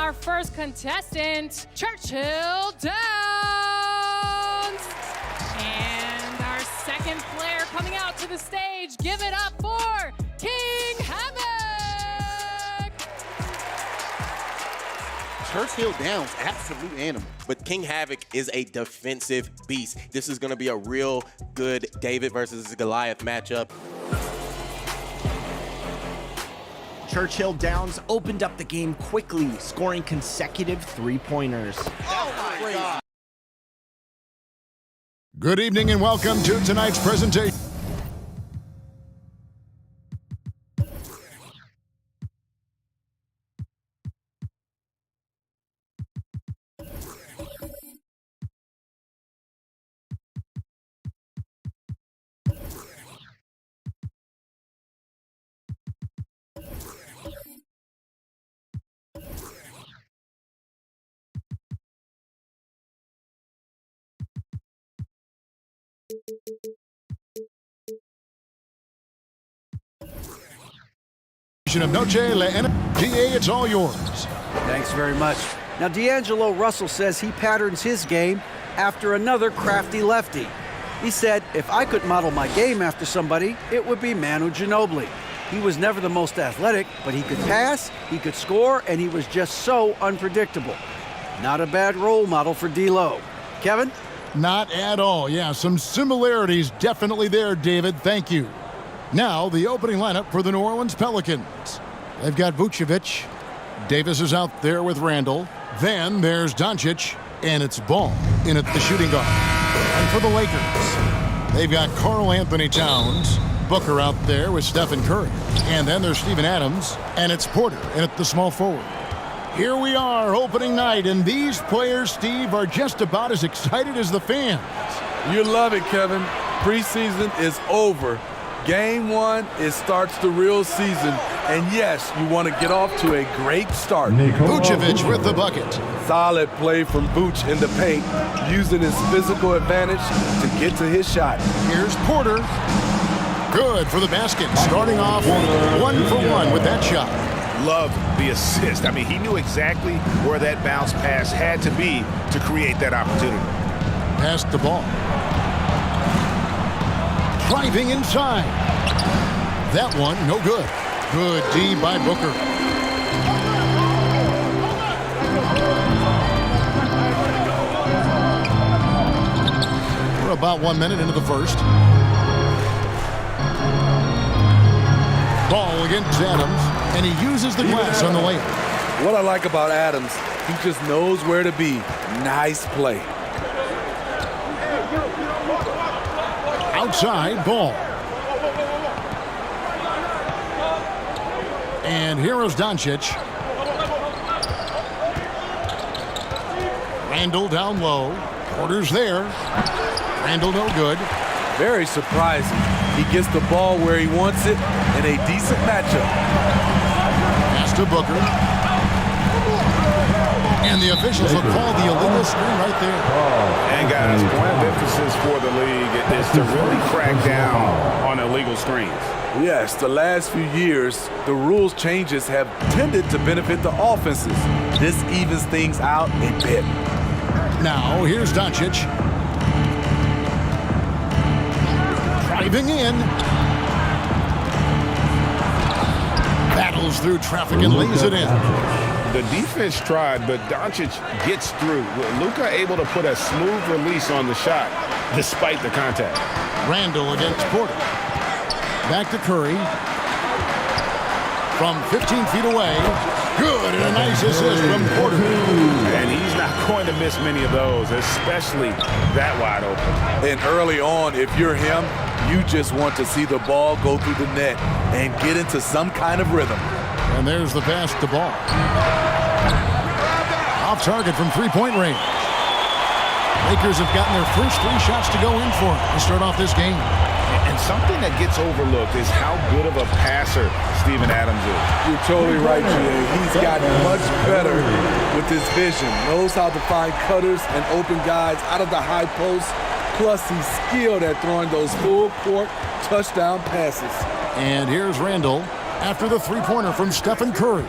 our first contestant, Churchill Downs. And our second player coming out to the stage, give it up for King Havoc. Churchill Downs, absolute animal. But King Havoc is a defensive beast. This is going to be a real good David versus Goliath matchup. Churchill Downs opened up the game quickly, scoring consecutive three-pointers. Oh my God. Good evening and welcome to tonight's presentation. Of Noche La DA, it's all yours. Thanks very much. Now, D'Angelo Russell says he patterns his game after another crafty lefty. He said, if I could model my game after somebody, it would be Manu Ginobili. He was never the most athletic, but he could pass, he could score, and he was just so unpredictable. Not a bad role model for D-Lo. Kevin? Not at all. Yeah, some similarities definitely there, David. Thank you. Now, the opening lineup for the New Orleans Pelicans. They've got Vucevic. Davis is out there with Randall. Then there's Doncic, and it's Ball in at the shooting guard. And for the Lakers, they've got Karl Anthony Towns, Booker out there with Stephen Curry. And then there's Steven Adams, and it's Porter in at the small forward. Here we are, opening night, and these players, Steve, are just about as excited as the fans. You love it, Kevin. Preseason is over. Game one, it starts the real season. And yes, you want to get off to a great start. Vucevic with the bucket. Solid play from Vooch in the paint, using his physical advantage to get to his shot. Here's Porter. Good for the basket. Starting off 1-for-1 with that shot. Loved the assist. I mean, he knew exactly where that bounce pass had to be to create that opportunity. Passed the ball. Driving inside. That one, no good. Good D by Booker. We're about 1 minute into the first. Ball against Adams, and he uses the glass on the layup. What I like about Adams, he just knows where to be. Nice play. Outside Ball. And here is Doncic. Randall down low. Porter's there. Randall no good. Very surprising. He gets the ball where he wants it in a decent matchup. Pass to Booker. And the officials will call the illegal screen right there. And guys, point of emphasis for the league is to really crack down on illegal screens. Yes, the last few years, the rules changes have tended to benefit the offenses. This evens things out a bit. Now, here's Doncic. Driving in. Battles through traffic and lays it in. The defense tried, but Doncic gets through. Luka able to put a smooth release on the shot despite the contact. Randall against Porter. Back to Curry. From 15 feet away. Good, and a nice assist from Porter. And he's not going to miss many of those, especially that wide open. And early on, if you're him, you just want to see the ball go through the net and get into some kind of rhythm. And there's the pass to Ball. Off target from three-point range. Lakers have gotten their first 3 shots to go in for it to start off this game. And something that gets overlooked is how good of a passer Steven Adams is. You're totally right, Jay. He's gotten much better with his vision. Knows how to find cutters and open guys out of the high post. Plus, he's skilled at throwing those full-court touchdown passes. And here's Randall after the three-pointer from Stephen Curry.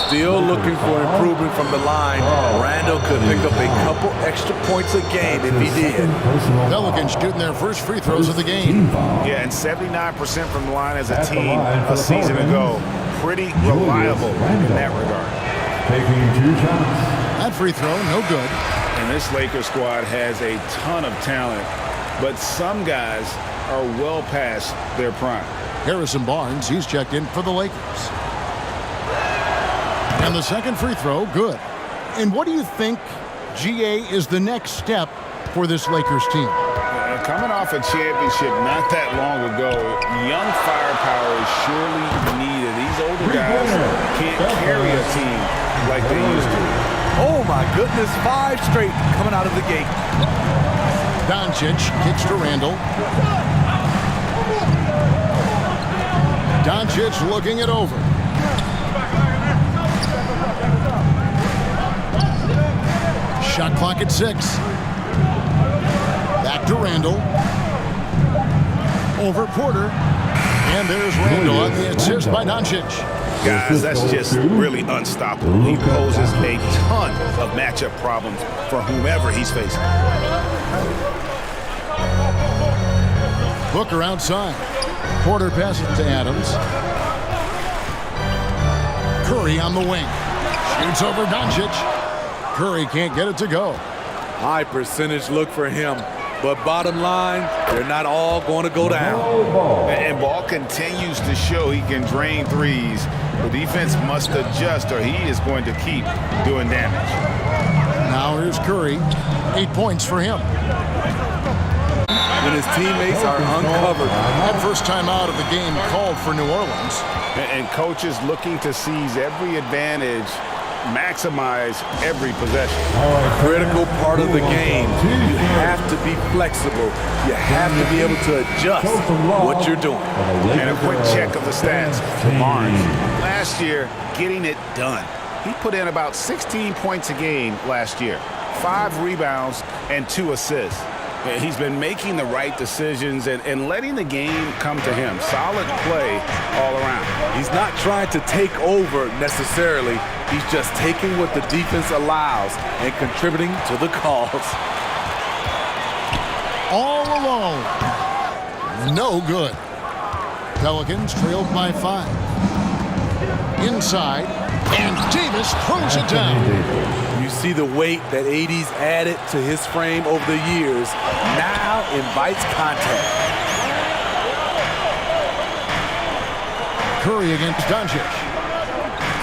Still looking for improvement from the line. Randall could pick up a couple extra points a game if he did. Pelicans shooting their first free throws of the game. Yeah, and 79% from the line as a team a season ago. Pretty reliable in that regard. That free throw, no good. And this Lakers squad has a ton of talent, but some guys are well past their prime. Harrison Barnes, he's checked in for the Lakers. And the second free throw, good. And what do you think, GA, is the next step for this Lakers team? Coming off a championship not that long ago, young firepower is surely needed. These older guys can't carry a team like they used to. Oh my goodness, 5 straight coming out of the gate. Doncic kicks to Randall. Doncic looking it over. Shot clock at 6. Back to Randall. Over Porter. And there's Randall on the assist by Doncic. Guys, that's just really unstoppable. He poses a ton of matchup problems for whomever he's facing. Booker outside. Porter passes to Adams. Curry on the wing. Shoots over Doncic. Curry can't get it to go. High percentage look for him. But bottom line, they're not all going to go down. And Ball continues to show he can drain threes. The defense must adjust or he is going to keep doing damage. Now here's Curry. 8 points for him. When his teammates are uncovered. That first time out of the game called for New Orleans. And coaches looking to seize every advantage, maximize every possession. Critical part of the game. You have to be flexible. You have to be able to adjust what you're doing. And a quick check of the stats for Barnes. Last year, getting it done. He put in about 16 points a game last year, 5 rebounds and 2 assists. He's been making the right decisions and letting the game come to him. Solid play all around. He's not trying to take over necessarily. He's just taking what the defense allows and contributing to the cause. All alone. No good. Pelicans trailed by 5. Inside, and Davis throws it down. You see the weight that AD's added to his frame over the years. Now invites contact. Curry against Doncic.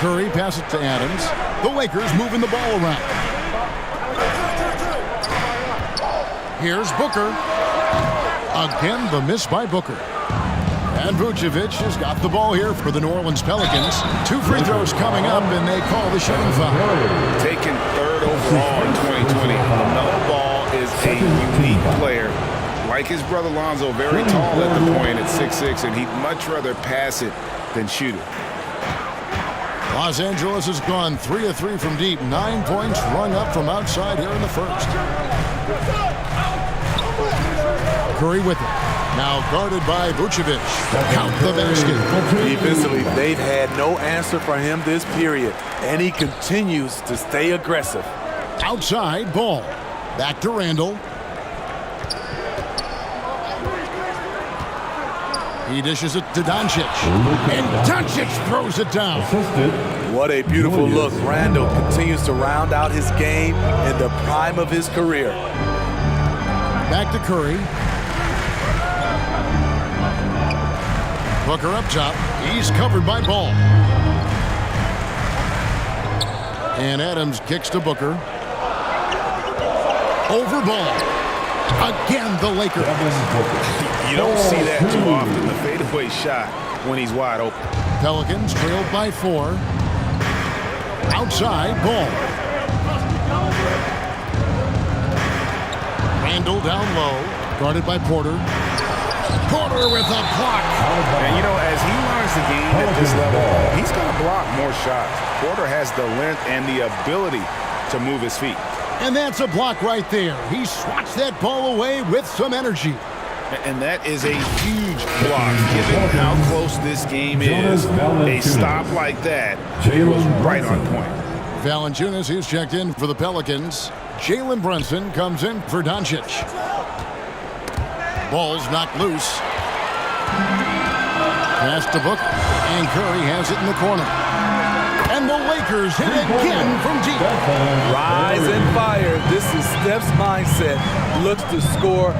Curry passes to Adams. The Lakers moving the ball around. Here's Booker. Again, the miss by Booker. And Vucevic has got the ball here for the New Orleans Pelicans. 2 free throws coming up, and they call the shooting foul. Taken 3rd overall in 2020. LaMelo Ball is a unique player. Like his brother Lonzo, very tall at the point at 6'6", and he'd much rather pass it than shoot it. Los Angeles has gone 3 of 3 from deep. 9 points rung up from outside here in the first. Curry with it. Now guarded by Vucevic. Count the basket. Defensively, they've had no answer for him this period, and he continues to stay aggressive. Outside, Ball. Back to Randall. He dishes it to Doncic. And Doncic throws it down. What a beautiful look. Randall continues to round out his game in the prime of his career. Back to Curry. Booker up top. He's covered by Ball. And Adams kicks to Booker. Over Ball. Again, the Lakers. You don't see that too often, the fadeaway shot when he's wide open. Pelicans trailed by 4. Outside, Ball. Randall down low. Guarded by Porter. Porter with a block. And, you know, as he learns the game at this level, he's going to block more shots. Porter has the length and the ability to move his feet. And that's a block right there. He swats that ball away with some energy. And that is a huge block, given how close this game is. A stop like that was right on point. Valanciunas, he's checked in for the Pelicans. Jalen Brunson comes in for Doncic. Ball's knocked loose. Pass to Book, and Curry has it in the corner. And the Lakers hit again from deep. Rise and fire. This is Steph's mindset. Looks to score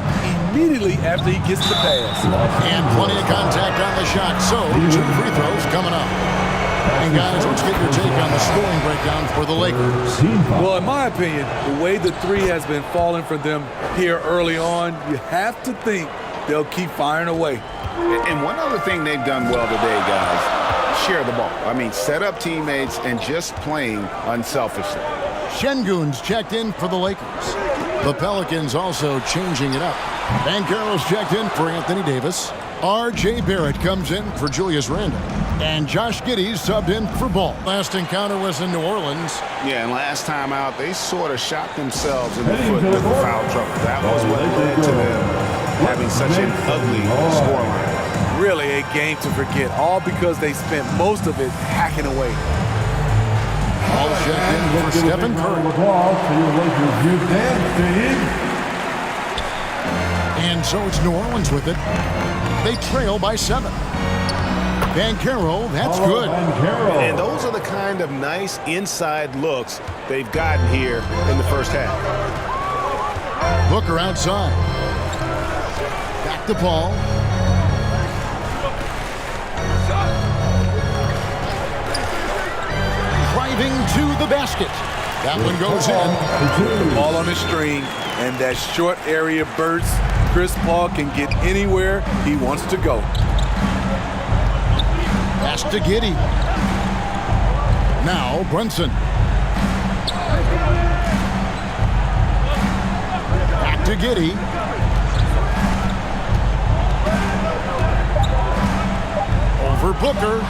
immediately after he gets the pass. And plenty of contact on the shot. So, 2 free throws coming up. And guys, let's get your take on the scoring breakdown for the Lakers. Well, in my opinion, the way the three has been falling for them here early on, you have to think they'll keep firing away. And one other thing they've done well today, guys, share the ball. I mean, set up teammates and just playing unselfishly. Şengün's checked in for the Lakers. The Pelicans also changing it up. Banchero's checked in for Anthony Davis. R.J. Barrett comes in for Julius Randle. And Josh Giddey's subbed in for Ball. Last encounter was in New Orleans. Yeah, and last time out, they sort of shot themselves in the foot with the foul trouble. That was what led to them having such an ugly scoreline. Really a game to forget, all because they spent most of it hacking away. All checked in for Stephen Curry. And so it's New Orleans with it. They trail by 7. Banchero, that's good. And those are the kind of nice inside looks they've gotten here in the first half. Booker outside. Back to Paul. Driving to the basket. That one goes in. The ball on the string, and that short area burst. Chris Paul can get anywhere he wants to go. Pass to Giddey. Now Brunson. Back to Giddey. Over Booker.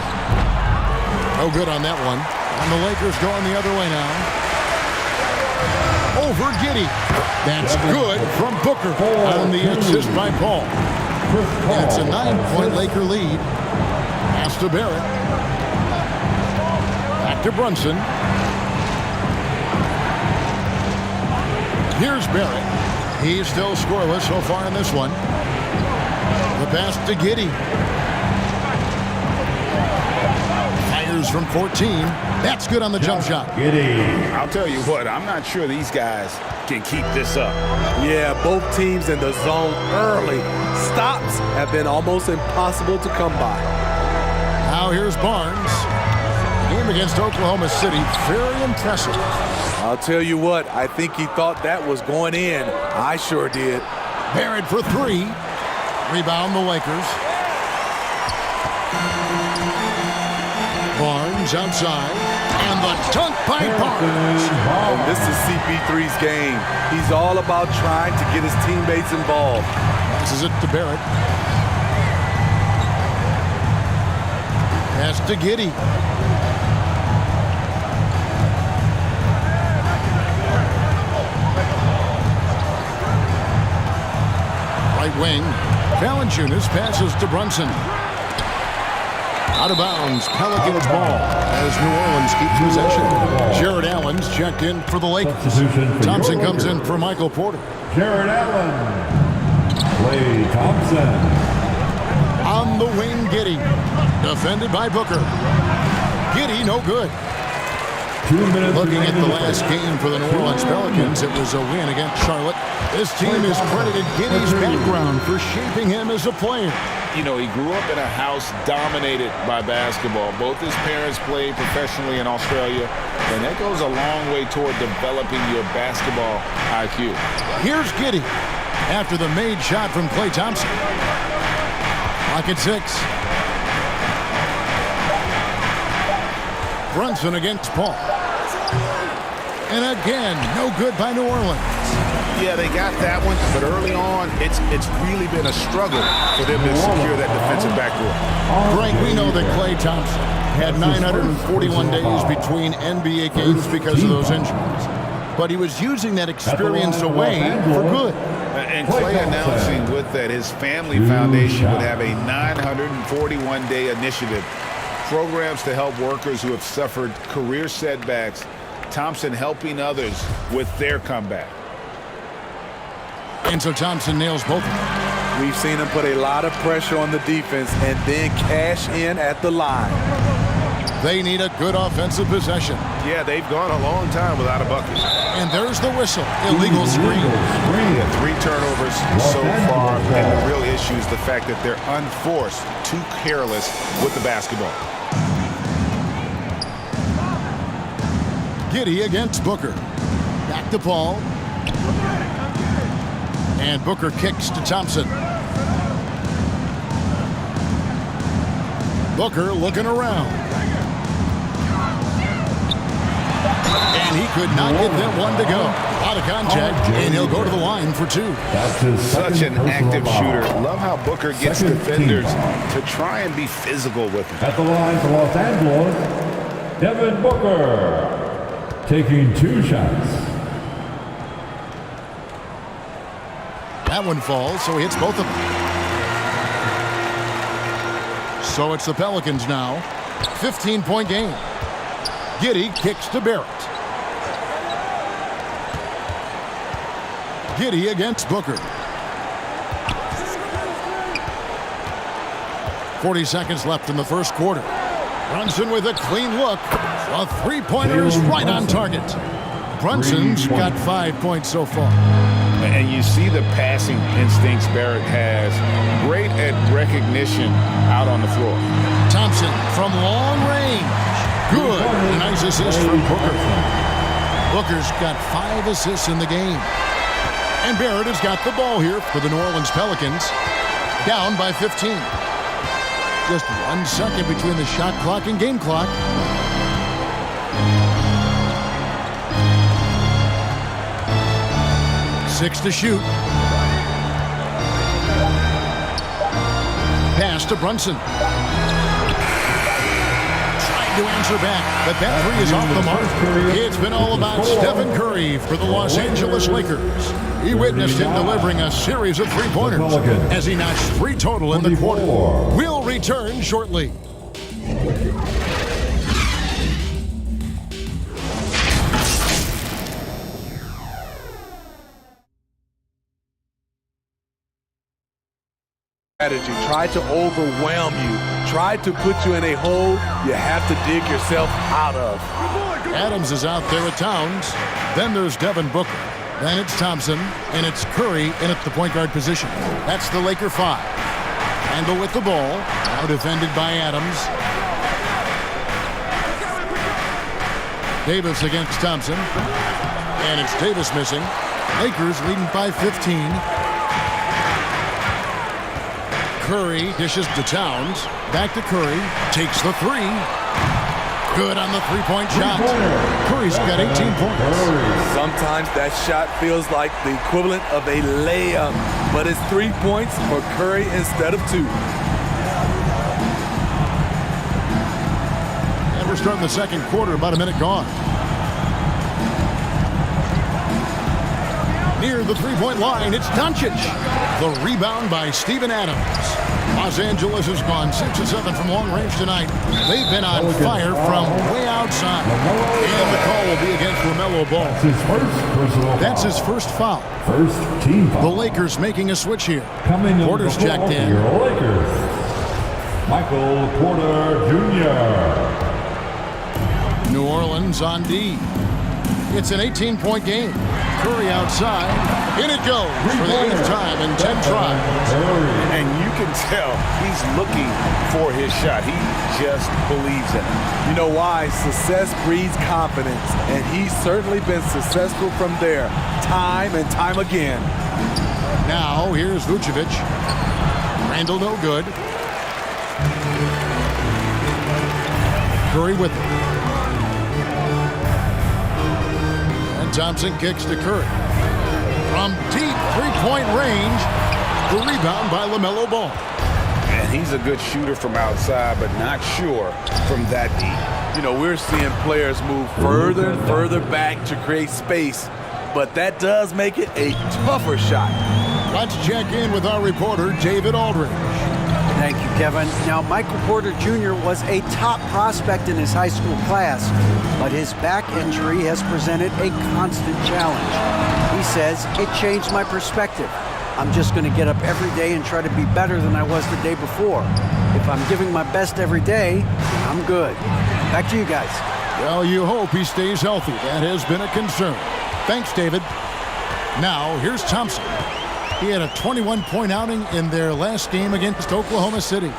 No good on that one. And the Lakers going the other way now. Over Giddey. That's good from Booker on the assist by Paul. Yeah, it's a 9-point Laker lead. Pass to Barrett. Back to Brunson. Here's Barrett. He's still scoreless so far in this one. The pass to Giddey. Fires from 14. That's good on the jump shot. I'll tell you what, I'm not sure these guys can keep this up. Yeah, both teams in the zone early. Stops have been almost impossible to come by. Now here's Barnes. Game against Oklahoma City, very impressive. I'll tell you what, I think he thought that was going in. I sure did. Barrett for 3. Rebound the Lakers. Barnes outside. And the dunk by Barnes. And this is CP3's game. He's all about trying to get his teammates involved. Passes it to Barrett. Pass to Giddey. Right wing. Valanciunas passes to Brunson. Out of bounds, Pelicans ball as New Orleans keeps possession. Jared Allen's checked in for the Lakers. Thompson comes in for Michael Porter. Jared Allen. Klay Thompson. On the wing, Giddey. Defended by Booker. Giddey, no good. 2 minutes. Looking at the last game for the New Orleans Pelicans, it was a win against Charlotte. This team has credited Giddey's background for shaping him as a player. You know, he grew up in a house dominated by basketball. Both his parents played professionally in Australia, and that goes a long way toward developing your basketball IQ. Here's Giddey after the made shot from Klay Thompson. Clock at 6. Brunson against Paul. And again, no good by New Orleans. Yeah, they got that one, but early on, it's really been a struggle for them to secure that defensive backcourt. Frank, we know that Klay Thompson had 941 days between NBA games because of those injuries. But he was using that experience away for good. And Clay announcing with that his family foundation would have a 941-day initiative. Programs to help workers who have suffered career setbacks. Thompson helping others with their comeback. And so Thompson nails both of them. We've seen him put a lot of pressure on the defense and then cash in at the line. They need a good offensive possession. Yeah, they've gone a long time without a bucket. And there's the whistle. Illegal screen. Yeah, 3 turnovers so far. And the real issue is the fact that they're unforced, too careless with the basketball. Giddey against Booker. Back to Paul. And Booker kicks to Thompson. Booker looking around. And he could not get that one to go. Out of contact, and he'll go to the line for 2. That's Such an active shooter. Love how Booker gets defenders to try and be physical with him. At the line for Los Angeles, Devin Booker taking 2 shots. That one falls, so he hits both of them. So it's the Pelicans now. 15-point game. Giddey kicks to Barrett. Giddey against Booker. 40 seconds left in the first quarter. Brunson with a clean look. A three-pointer is right on target. Brunson's got 5 points so far. And you see the passing instincts Barrett has. Great at recognition out on the floor. Thompson from long range. Good. Nice assist from Booker. Booker's got 5 assists in the game. And Barrett has got the ball here for the New Orleans Pelicans. Down by 15. Just 1 second between the shot clock and game clock. Six to shoot. Pass to Brunson. Trying to answer back, but that 3 is off the mark. It's been all about Stephen Curry for the Los Angeles Lakers. He witnessed him delivering a series of 3-pointers as he notched 3 total in the quarter. We'll return shortly. Strategy. Try to overwhelm you. Try to put you in a hole you have to dig yourself out of. Adams is out there at Towns. Then there's Devin Booker. Then it's Thompson, and it's Curry in at the point guard position. That's the Laker 5. Handle with the ball. Now defended by Adams. Davis against Thompson. And it's Davis missing. Lakers leading by 15. Curry dishes to Towns. Back to Curry. Takes the 3. Good on the 3-point shot. Curry's got 18 points. Sometimes that shot feels like the equivalent of a layup, but it's 3 points for Curry instead of 2. And we're starting the second quarter, about a minute gone. Near the 3-point line, it's Doncic. The rebound by Steven Adams. Los Angeles has gone 6 of 7 from long range tonight. They've been on fire from way outside. And the call will be against LaMelo Ball. That's his first foul. First team foul. The Lakers making a switch here. Porter's checked in. Your Lakers. Michael Porter Jr. New Orleans on D. It's an 18-point game. Curry outside. In it goes for the 8th time in 10 tries. And you can tell he's looking for his shot. He just believes in it. You know why? Success breeds confidence, and he's certainly been successful from there, time and time again. Now, here's Vucevic. Randall no good. Curry with it. Thompson kicks to Curry. From deep 3-point range, the rebound by LaMelo Ball. And he's a good shooter from outside, but not sure from that deep. You know, we're seeing players move further and further back to create space, but that does make it a tougher shot. Let's check in with our reporter, David Aldridge. Thank you, Kevin. Now, Michael Porter Jr. was a top prospect in his high school class, but his back injury has presented a constant challenge. He says, it changed my perspective. I'm just going to get up every day and try to be better than I was the day before. If I'm giving my best every day, I'm good. Back to you guys. Well, you hope he stays healthy. That has been a concern. Thanks, David. Now, here's Thompson. He had a 21-point outing in their last game against Oklahoma City.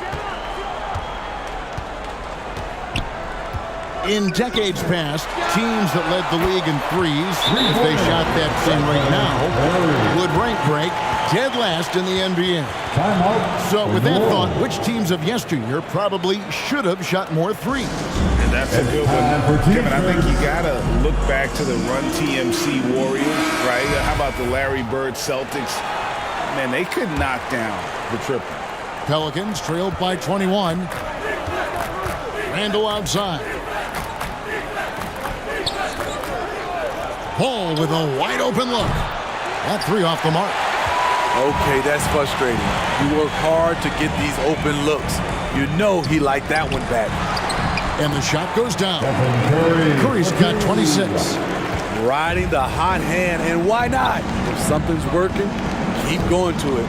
In decades past, teams that led the league in threes, if they shot that same rate now, would rank break dead last in the NBA. So with that thought, which teams of yesteryear probably should have shot more threes? And that's a good one. Kevin, I think you got to look back to the Run TMC Warriors, right? How about the Larry Bird Celtics? Man, they could knock down the triple. Pelicans trailed by 21. Randall outside. Paul with a wide open look. That three off the mark. Okay, that's frustrating. You work hard to get these open looks. You know he liked that one back. And the shot goes down. Curry's got 26. Riding the hot hand, and why not? If something's working, keep going to it.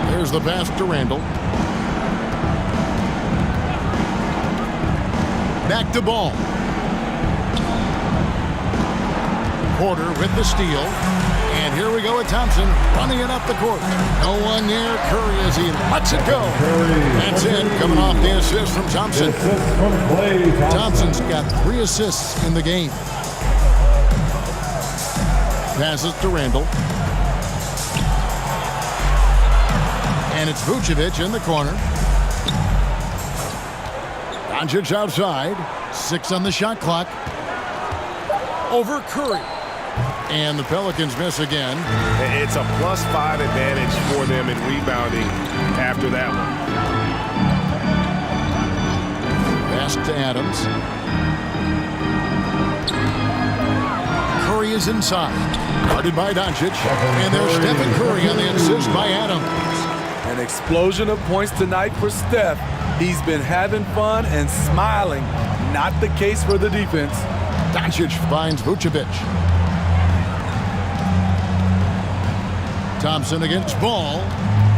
There's the pass to Randall. Back to Ball. Porter with the steal. And here we go with Thompson running it up the court. No one near Curry as he lets it go. That's it, coming off the assist from Thompson. Thompson's got 3 assists in the game. Passes to Randall. And it's Vucevic in the corner. Doncic outside. 6 on the shot clock. Over Curry. And the Pelicans miss again. It's a +5 advantage for them in rebounding after that one. Pass to Adams. Curry is inside. Guarded by Doncic. And there's Stephen Curry on the assist by Adams. An explosion of points tonight for Steph. He's been having fun and smiling. Not the case for the defense. Doncic finds Vucevic. Thompson against Ball.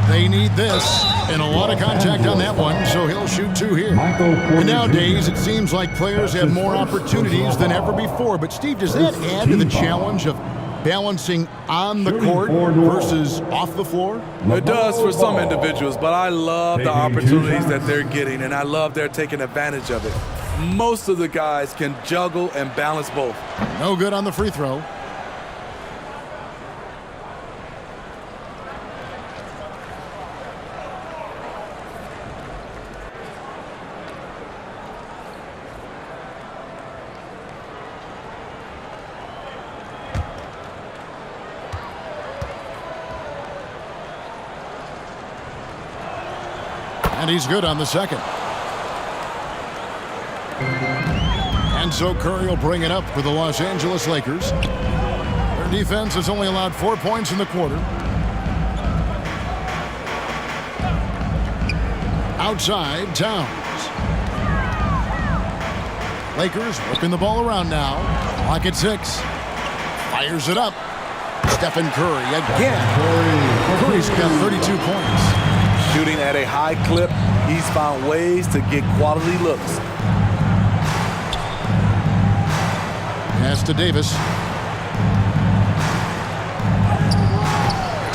They need this. And a lot of contact on that one, so he'll shoot 2 here. And nowadays, it seems like players have more opportunities than ever before. But, Steve, does that add to the challenge of balancing on the court versus off the floor? It does for some individuals, but I love the opportunities that they're getting, and I love they're taking advantage of it. Most of the guys can juggle and balance both. No good on the free throw. And he's good on the second. And so Curry will bring it up for the Los Angeles Lakers. Their defense has only allowed 4 points in the quarter. Outside, Towns. Lakers working the ball around now. Clock at 6. Fires it up. Stephen Curry again. Curry's got 32 points. Shooting at a high clip, he's found ways to get quality looks. Pass to Davis.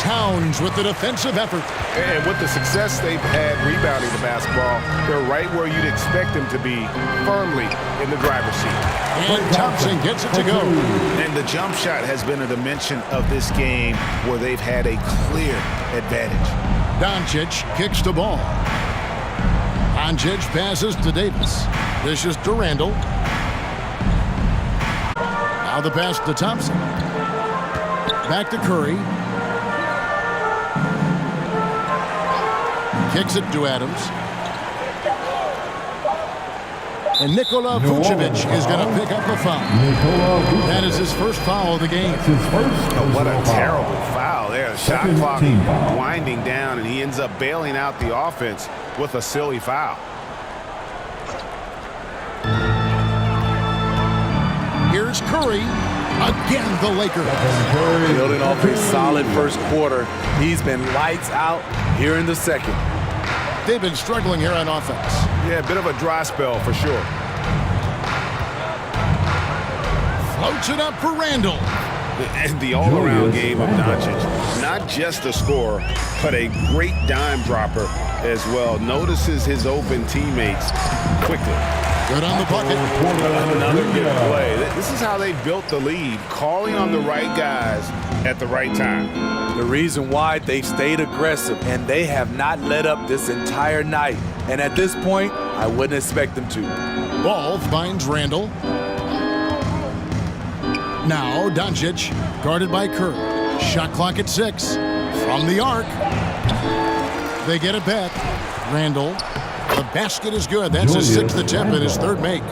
Towns with the defensive effort. And with the success they've had rebounding the basketball, they're right where you'd expect them to be, firmly in the driver's seat. And Thompson gets it to go. And the jump shot has been a dimension of this game where they've had a clear advantage. Doncic kicks the ball. Doncic passes to Davis. Dishes to Randall. Now the pass to Thompson. Back to Curry. Kicks it to Adams. And Nikola Vucevic is going to pick up the foul. That is his first foul of the game. Oh, what a terrible foul there. Shot clock winding down, and he ends up bailing out the offense with a silly foul. Here's Curry. Again, the Lakers. Building off a solid first quarter. He's been lights out here in the second. They've been struggling here on offense. Yeah, a bit of a dry spell for sure. Floats it up for Randall. And the all-around game of Doncic. Not just a scorer, but a great dime dropper as well. Notices his open teammates quickly. Good on the bucket. Another good play. This is how they built the lead, calling on the right guys at the right time. The reason why they've stayed aggressive, and they have not let up this entire night. And at this point, I wouldn't expect them to. Ball finds Randall. Now Doncic, guarded by Curry. Shot clock at 6. From the arc. They get it back. Randall. The basket is good. That's his 6th attempt and his 3rd make.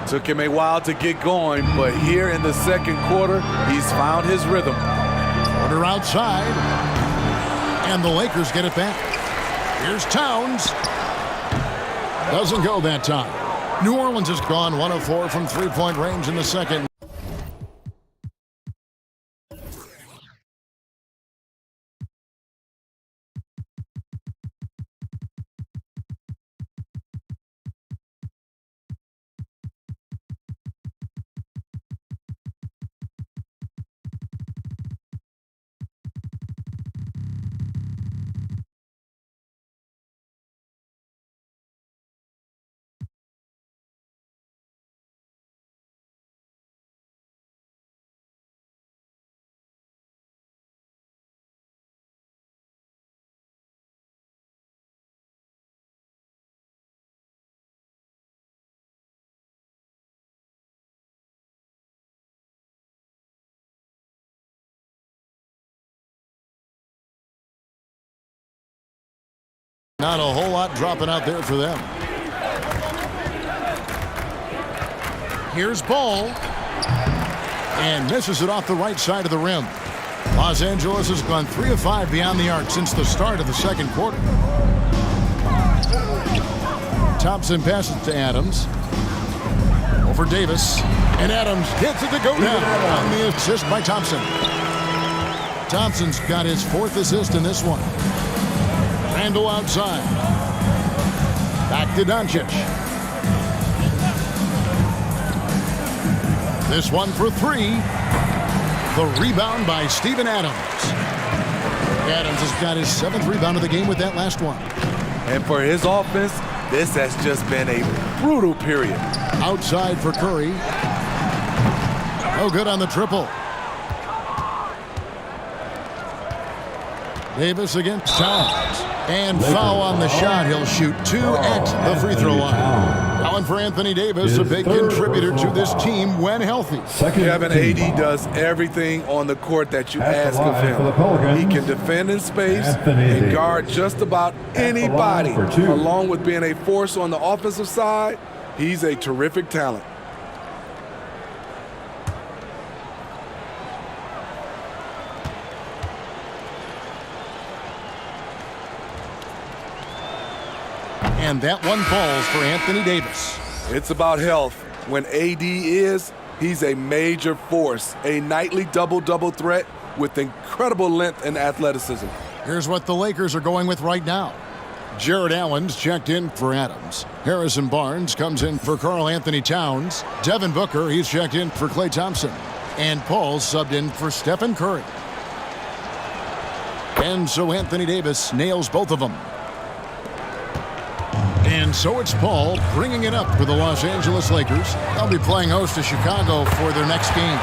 Took him a while to get going, but here in the second quarter, he's found his rhythm. Quarter outside. And the Lakers get it back. Here's Towns. Doesn't go that time. New Orleans has gone 1 of 4 from three-point range in the second. Not a whole lot dropping out there for them. Here's Ball. And misses it off the right side of the rim. Los Angeles has gone 3 of 5 beyond the arc since the start of the second quarter. Thompson passes to Adams. Over Davis. And Adams hits it to go down on the assist by Thompson. Thompson's got his 4th assist in this one. Randall outside. Back to Doncic. This one for 3. The rebound by Steven Adams. Adams has got his 7th rebound of the game with that last one. And for his offense, this has just been a brutal period. Outside for Curry. No good on the triple. Davis against Towns. And foul on the shot. He'll shoot 2 at the free throw line. Now, for Anthony Davis, a big contributor to this team when healthy. Kevin, AD does everything on the court that you ask of him. He can defend in space and guard just about anybody. Along with being a force on the offensive side, he's a terrific talent. And that one falls for Anthony Davis. It's about health. When AD is, he's a major force, a nightly double-double threat with incredible length and athleticism. Here's what the Lakers are going with right now. Jared Allen's checked in for Adams. Harrison Barnes comes in for Karl Anthony Towns. Devin Booker, he's checked in for Klay Thompson. And Paul's subbed in for Stephen Curry. And so Anthony Davis nails both of them. And so it's Paul bringing it up for the Los Angeles Lakers. They'll be playing host to Chicago for their next game.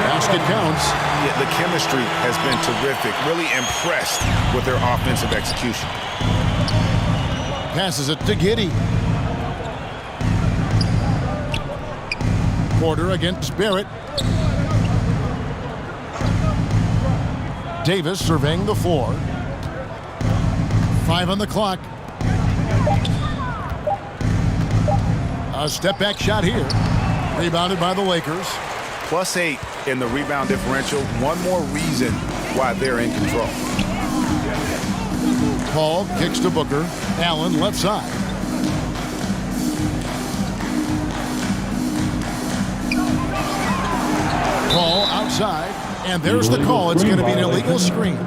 Basket counts. Yeah, the chemistry has been terrific. Really impressed with their offensive execution. Passes it to Giddey. Porter against Barrett. Davis surveying the floor. 5 on the clock. A step-back shot here. Rebounded by the Lakers. +8 in the rebound differential. One more reason why they're in control. Paul kicks to Booker. Allen left side. Paul outside. And there's the call. It's going to be an illegal screen.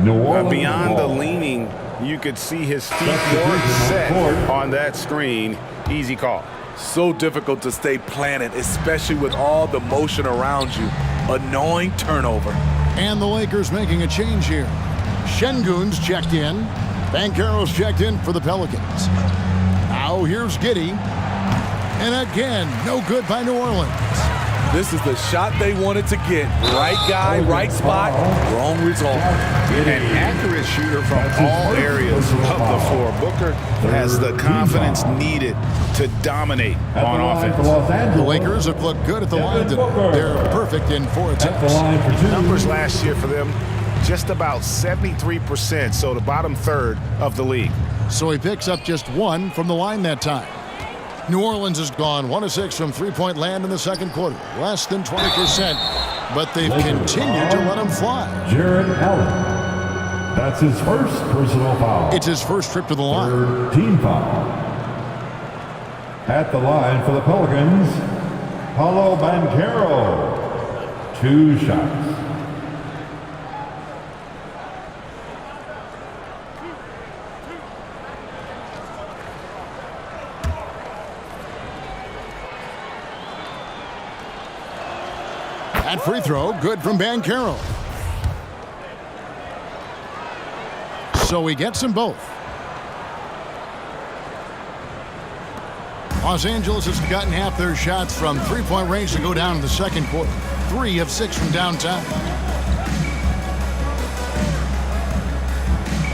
Beyond the leaning, you could see his feet weren't set on that screen. Easy call. So difficult to stay planted, especially with all the motion around you. Annoying turnover. And the Lakers making a change here. Şengün's checked in. Banchero's checked in for the Pelicans. Now here's Giddey. And again, no good by New Orleans. This is the shot they wanted to get. Right guy, right spot, wrong result. An accurate shooter from all areas of the floor. Booker has the confidence needed to dominate on offense. The Lakers have looked good at the line today. They're perfect in 4 attempts. Numbers last year for them, just about 73%, so the bottom third of the league. So he picks up just 1 from the line that time. New Orleans has gone 1 of 6 from three-point land in the second quarter. Less than 20%, but they've continued to let him fly. Jarrett Allen. That's his first personal foul. It's his first trip to the line. 13 foul. At the line for the Pelicans, Paolo Banchero. 2 shots. That free throw, good from Banchero. So he gets them both. Los Angeles has gotten half their shots from three-point range to go down in the second quarter. 3 of 6 from downtown.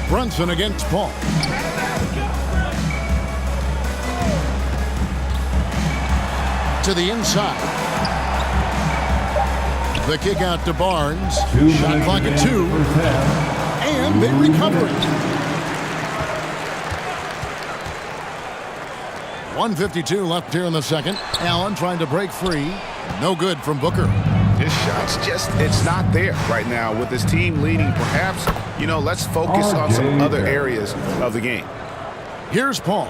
Brunson against Paul. To the inside. The kick out to Barnes. Shot clock at 2. And they recover it. 1:52 left here in the second. Allen trying to break free. No good from Booker. His shot's it's not there right now with his team leading. Perhaps, let's focus on some other areas of the game. Here's Paul.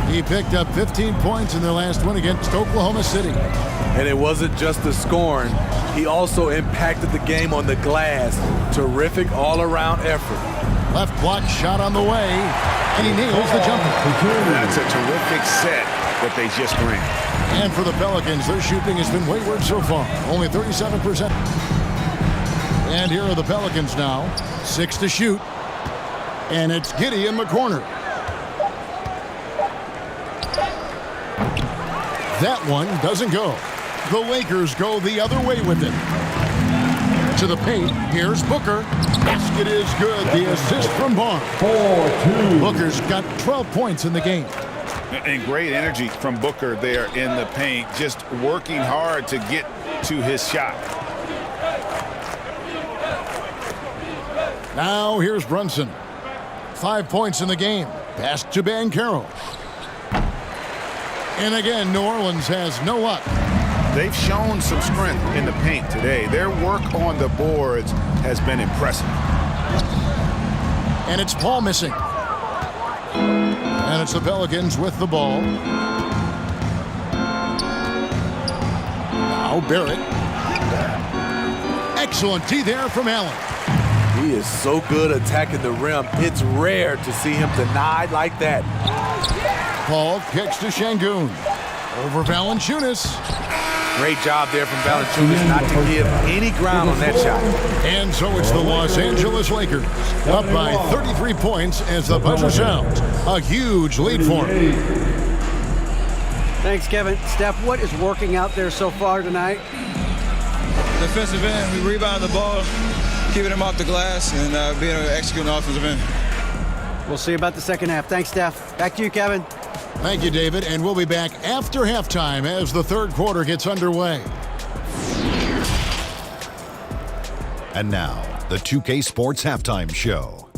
He picked up 15 points in their last win against Oklahoma City. And it wasn't just the scoring. He also impacted the game on the glass. Terrific all-around effort. Left block shot on the way, and he nails the jumper. That's a terrific set that they just ran. And for the Pelicans, their shooting has been wayward so far. Only 37%. And here are the Pelicans now. 6 to shoot. And it's Giddey in the corner. That one doesn't go. The Lakers go the other way with it. To the paint, here's Booker. Basket is good. The assist from Barnes. 4-2. Booker's got 12 points in the game. And great energy from Booker there in the paint, just working hard to get to his shot. Now here's Brunson. 5 points in the game. Pass to Banchero. And again, New Orleans has no luck. They've shown some strength in the paint today. Their work on the boards has been impressive. And it's Paul missing. And it's the Pelicans with the ball. Now Barrett. Excellent D there from Allen. He is so good attacking the rim. It's rare to see him denied like that. Paul kicks to Şengün. Over Valanciunas. Great job there from Valanciunas not to give any ground on that shot. And so it's the Los Angeles Lakers up by 33 points as the buzzer sounds. A huge lead for them. Thanks, Kevin. Steph, what is working out there so far tonight? Defensive end, we rebound the ball, keeping them off the glass, and being able to execute an offensive end. We'll see about the second half. Thanks, Steph. Back to you, Kevin. Thank you, David. And we'll be back after halftime as the third quarter gets underway. And now, the 2K Sports Halftime Show.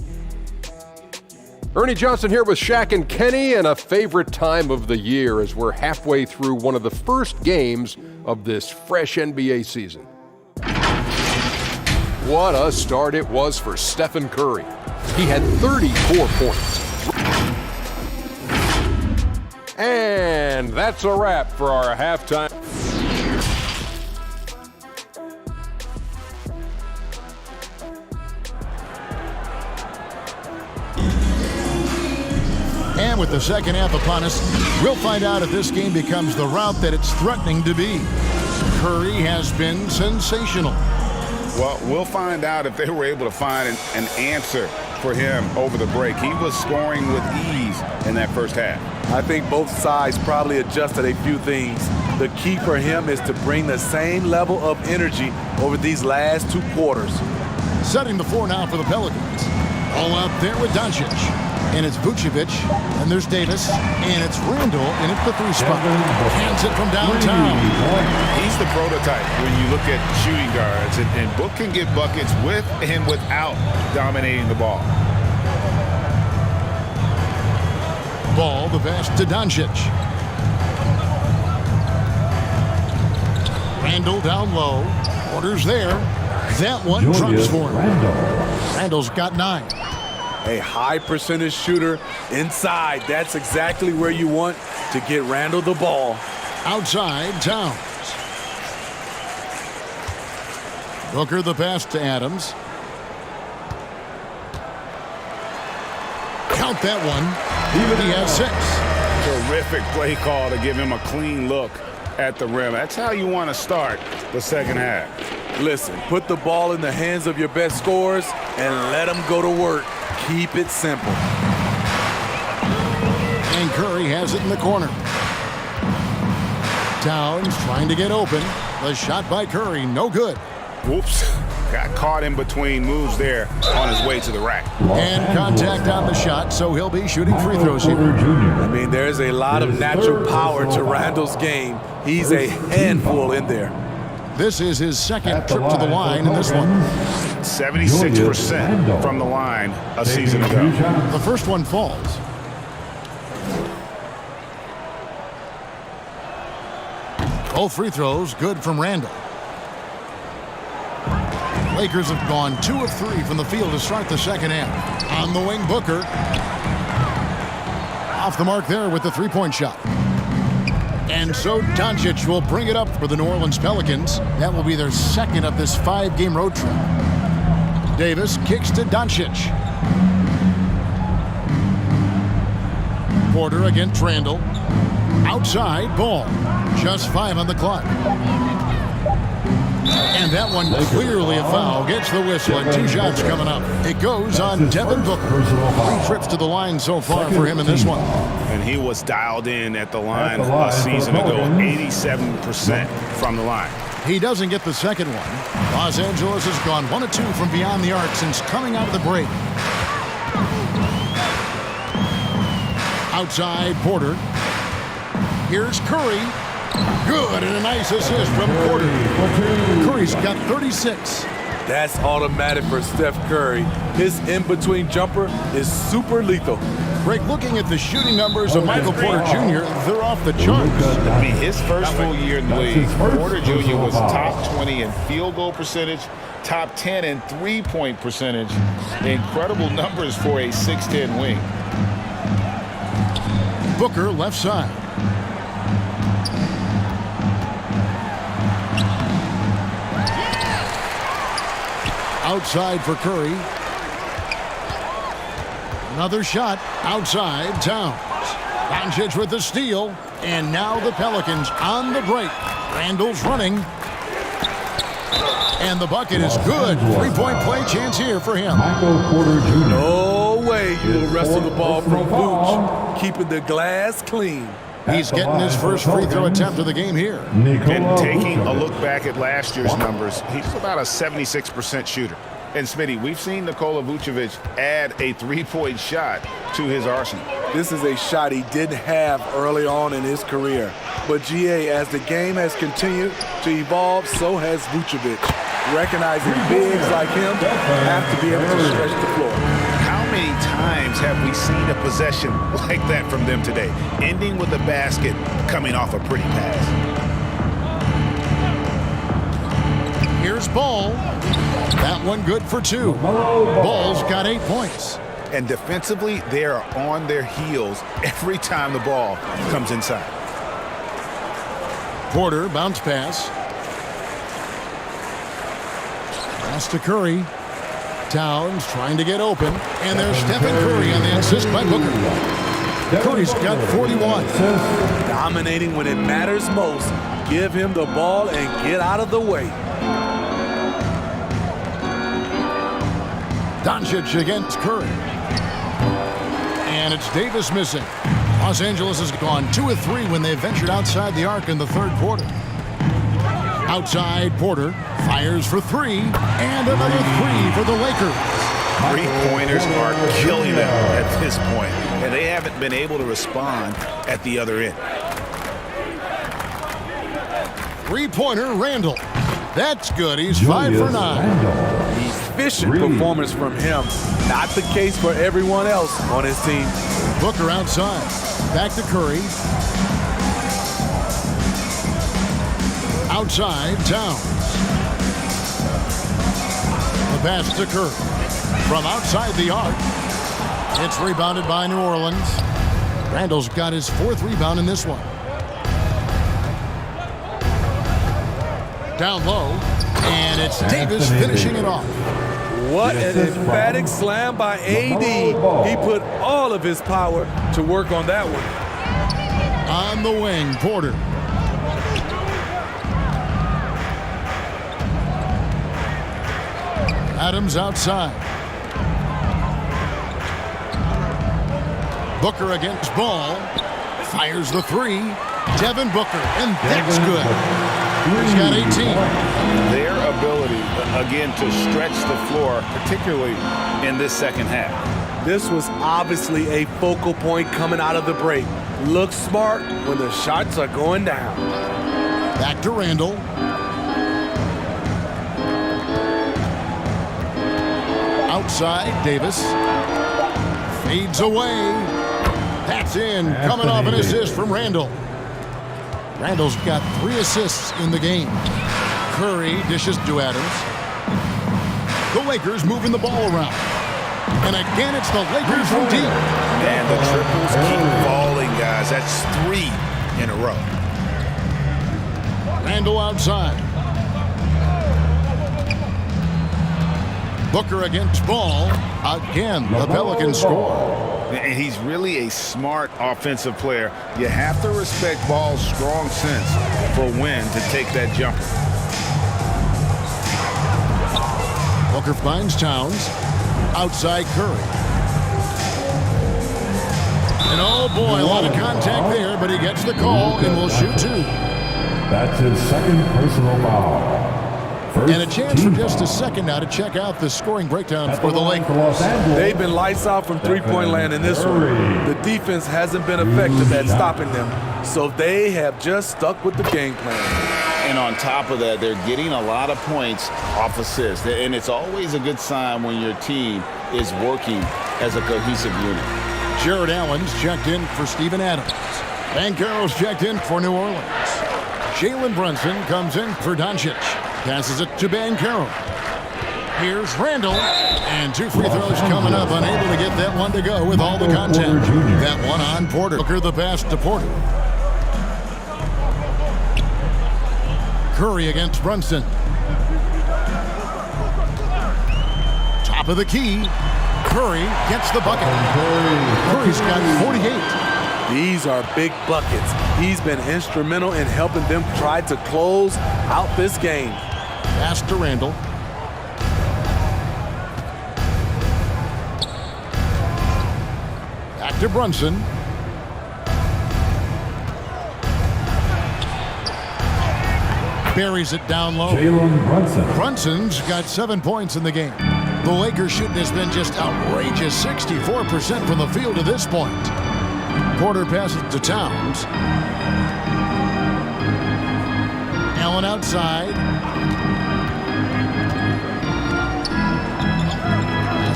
Ernie Johnson here with Shaq and Kenny, and a favorite time of the year as we're halfway through one of the first games of this fresh NBA season. What a start it was for Stephen Curry. He had 34 points. And that's a wrap for our halftime. And with the second half upon us, we'll find out if this game becomes the route that it's threatening to be. Curry has been sensational. Well, we'll find out if they were able to find an answer for him over the break. He was scoring with ease in that first half. I think both sides probably adjusted a few things. The key for him is to bring the same level of energy over these last 2 quarters. Setting the floor now for the Pelicans. All out there with Doncic. And it's Vucevic, and there's Davis, and it's Randall in at the 3 spot. Hands it from downtown. He's the prototype when you look at shooting guards, and Book can get buckets with and without dominating the ball. Ball, the pass to Doncic. Randall down low. Orders there. That one drops for him. Randall's got 9. A high percentage shooter inside. That's exactly where you want to get Randall the ball. Outside, Towns. Booker the pass to Adams. Count that one. He has 6. Terrific play call to give him a clean look at the rim. That's how you want to start the second half. Listen, put the ball in the hands of your best scorers and let them go to work. Keep it simple. And Curry has it in the corner. Towns trying to get open. The shot by Curry, no good. Whoops. Got caught in between moves there on his way to the rack. And contact on the shot, so he'll be shooting free throws here. I mean, there's a lot of natural power to Randall's game. He's a handful in there. This is his second trip to the line in this one. 76% from the line a season ago. The first one falls. Both free throws good from Randall. Lakers have gone 2 of 3 from the field to start the second half. On the wing, Booker. Off the mark there with the 3-point shot. And so Doncic will bring it up for the New Orleans Pelicans. That will be their second of this 5-game road trip. Davis kicks to Doncic. Porter against Randall. Outside, ball. Just 5 on the clock. And that one clearly a foul. Gets the whistle and 2 shots coming up. It goes on Devin Booker. 3 trips to the line so far for him in this one. And he was dialed in at the line a season ago. 87% from the line. He doesn't get the second one. Los Angeles has gone 1 of 2 from beyond the arc since coming out of the break. Outside, Porter. Here's Curry. Good, and a nice assist from Porter. Curry's got 36. That's automatic for Steph Curry. His in-between jumper is super lethal. Greg, looking at the shooting numbers of Michael Porter Jr., they're off the charts. I mean, his first full year in the league, Porter Jr. was top 20 in field goal percentage, top 10 in three-point percentage. Incredible numbers for a 6'10 wing. Booker left side. Outside for Curry. Another shot outside, Towns. Doncic with the steal. And now the Pelicans on the break. Randall's running. And the bucket is good. 3-point play chance here for him. No way you will wrestle the ball from Vooch, keeping the glass clean. He's getting his first free throw attempt of the game here. And taking a look back at last year's numbers, he's about a 76% shooter. And Smitty, we've seen Nikola Vucevic add a 3-point shot to his arsenal. This is a shot he didn't have early on in his career. But GA, as the game has continued to evolve, so has Vucevic. Recognizing bigs like him have to be able to stretch the floor. How many times times have we seen a possession like that from them today? Ending with a basket coming off a pretty pass. Here's Ball. That one good for 2. Ball's got 8 points. And defensively, they are on their heels every time the ball comes inside. Porter, bounce pass. Pass to Curry. Towns trying to get open. And there's Stephen Curry on the assist by Booker. Curry's got 41. Dominating when it matters most. Give him the ball and get out of the way. Doncic against Curry. And it's Davis missing. Los Angeles has gone 2 of 3 when they ventured outside the arc in the third quarter. Outside, Porter fires for 3, and another 3 for the Lakers. Three-pointers are killing them at this point, and they haven't been able to respond at the other end. Three-pointer, Randall. That's good. He's 5 for 9. Efficient performance from him. Not the case for everyone else on his team. Booker outside. Back to Curry. Outside, Towns. The pass to Curry. From outside the arc. It's rebounded by New Orleans. Randall's got his 4th rebound in this one. Down low. And it's Davis finishing it off. What an emphatic slam by AD. He put all of his power to work on that one. On the wing, Porter. Adams outside. Booker against Ball. Fires the 3. Devin Booker, and that's good. He's got 18. Their ability, again, to stretch the floor, particularly in this second half. This was obviously a focal point coming out of the break. Look smart when the shots are going down. Back to Randall. Outside, Davis. Fades away. That's in. Coming off an assist from Randall. Randall's got 3 assists in the game. Curry dishes to Adams. The Lakers moving the ball around. And again, it's the Lakers from deep. And the triples keep falling, guys. That's 3 in a row. Randall outside. Booker against Ball. Again, the Pelicans score. And he's really a smart offensive player. You have to respect Ball's strong sense for when to take that jumper. Booker finds Towns. Outside Curry. And oh boy, a lot of contact there, but he gets the call and will shoot 2. That's his 2nd personal foul. And a chance for just a second now to check out the scoring breakdown for the Lakers. They've been lights out from three-point land in this one. The defense hasn't been effective at stopping them, so they have just stuck with the game plan. And on top of that, they're getting a lot of points off assists. And it's always a good sign when your team is working as a cohesive unit. Jared Allen's checked in for Steven Adams. Banchero's checked in for New Orleans. Jalen Brunson comes in for Doncic. Passes it to Banchero. Here's Randall. And 2 free throws coming up. Unable to get that one to go with all the contact. That one on Porter. Booker the pass to Porter. Curry against Brunson. Top of the key. Curry gets the bucket. Curry's got 48. These are big buckets. He's been instrumental in helping them try to close out this game. Pass to Randall. Back to Brunson. Buries it down low. Jalen Brunson. Brunson's got 7 points in the game. The Lakers shooting has been just outrageous. 64% from the field to this point. Porter passes to Towns. Allen outside.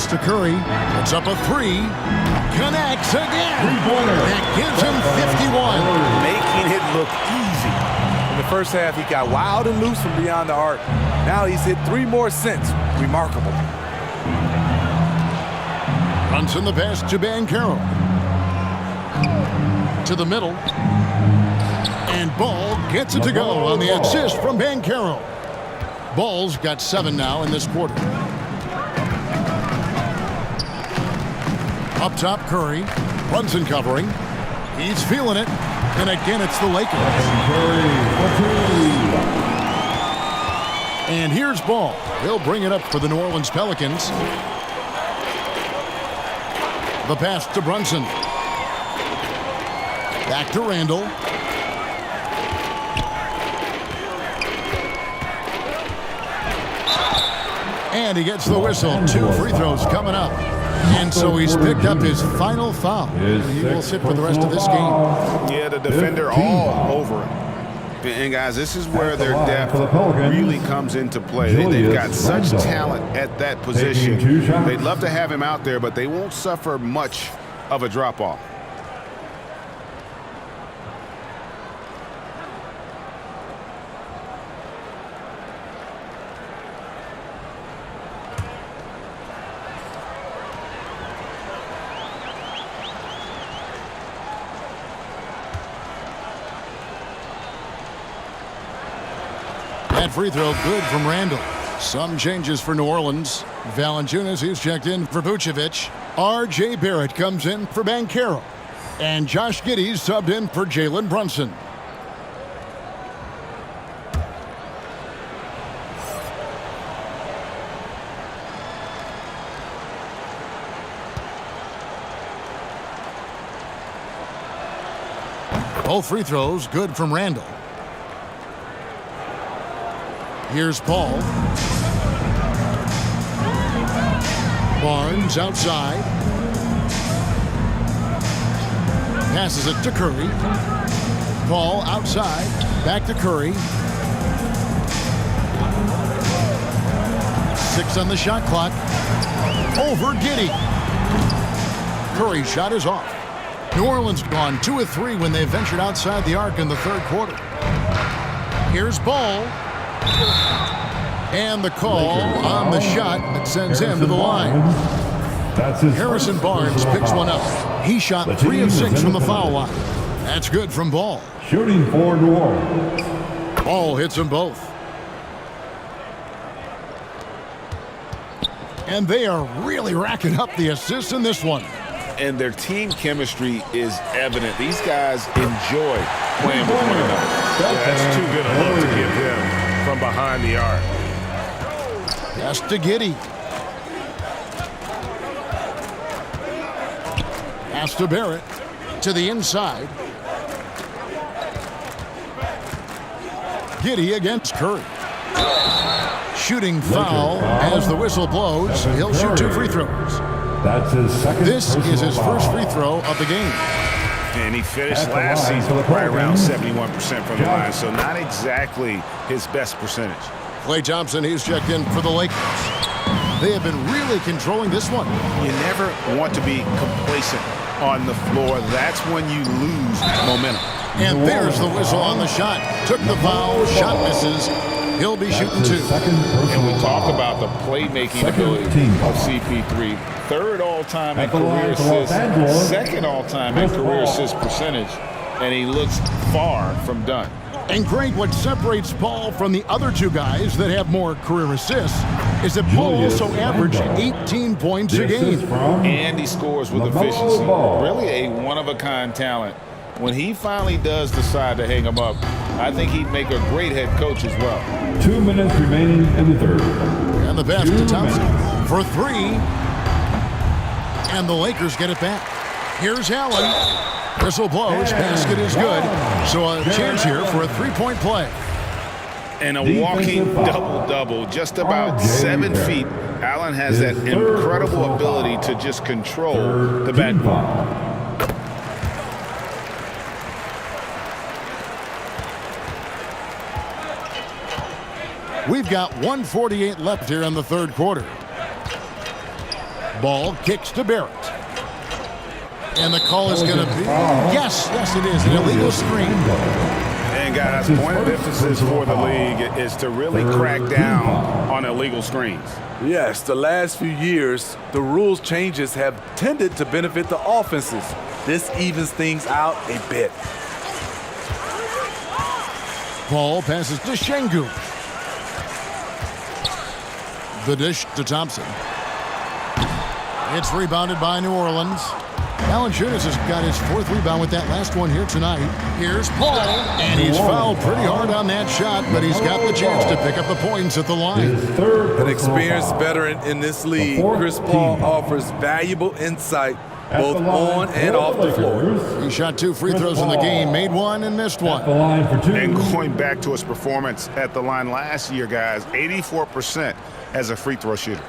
pass to Curry. It's up a three. Connects again. That gives him 51. Making it look easy. In the first half, he got wild and loose from beyond the arc. Now he's hit 3 more since. Remarkable. Brunson the pass to Banchero. To the middle. And Ball gets it to go on the assist from Banchero. Ball's got 7 now in this quarter. Up top, Curry. Brunson covering. He's feeling it. And again, it's the Lakers. And here's Ball. He'll bring it up for the New Orleans Pelicans. The pass to Brunson. Back to Randall. And he gets the whistle. 2 free throws coming up. And so he's picked up his final foul. He will sit for the rest of this game. Yeah, the defender all over it. And guys, this is where their depth really comes into play. They've got such talent at that position. They'd love to have him out there, but they won't suffer much of a drop-off. That free throw good from Randall. Some changes for New Orleans. Valanciunas, he's checked in for Vucevic. R.J. Barrett comes in for Banchero. And Josh Giddey subbed in for Jalen Brunson. Both free throws good from Randall. Here's Paul. Barnes outside. Passes it to Curry. Paul outside. Back to Curry. 6 on the shot clock. Over Giddey. Curry's shot is off. New Orleans gone 2 of 3 when they ventured outside the arc in the third quarter. Here's Ball. And the call on the shot that sends him to the line. Harrison Barnes picks one up. He shot 3 of 6 from the foul line. That's good from Ball. Shooting for New Orleans. Ball hits them both. And they are really racking up the assists in this one. And their team chemistry is evident. These guys enjoy playing with one another. That's too good a look to give them from behind the arc. Pass to Giddey. Pass to Barrett. To the inside. Giddey against Curry. Shooting foul as the whistle blows. He'll shoot 2 free throws. That's his second. This is his first free throw of the game. And he finished last season right around 71% from the line, so not exactly his best percentage. Klay Thompson, he's checked in for the Lakers. They have been really controlling this one. You never want to be complacent on the floor. That's when you lose momentum. And there's the whistle on the shot. Took the foul, shot misses. He'll be shooting 2. And we talk about the playmaking ability of CP3. 3rd all-time in career assists, 2nd all-time in career assist percentage, and he looks far from done. And Greg, what separates Paul from the other 2 guys that have more career assists is that Paul also averaged 18 points a game. And he scores with efficiency. Really a one-of-a-kind talent. When he finally does decide to hang him up, I think he'd make a great head coach as well. 2 minutes remaining in the third. And the pass to Thompson for 3. And the Lakers get it back. Here's Allen. Whistle blows. Basket is good. So a chance here for a 3-point play. And a walking double-double, just about 7 feet. Allen has that incredible ability to just control the backboard. We've got 1:48 left here in the third quarter. Ball kicks to Barrett. And the call is going to be, yes, it is, an illegal screen. And guys, point of emphasis for the league is to really crack down on illegal screens. Yes, the last few years, the rules changes have tended to benefit the offenses. This evens things out a bit. Ball passes to Şengün. The dish to Thompson. It's rebounded by New Orleans. Valanciunas has got his 4th rebound with that last one here tonight. Here's Paul, and he's fouled pretty hard on that shot, but he's got the chance to pick up the points at the line. An experienced veteran in this league, Chris Paul offers valuable insight both on and off the floor. He shot 2 free throws in the game, made 1 and missed 1. And going back to his performance at the line last year, guys, 84% as a free throw shooter.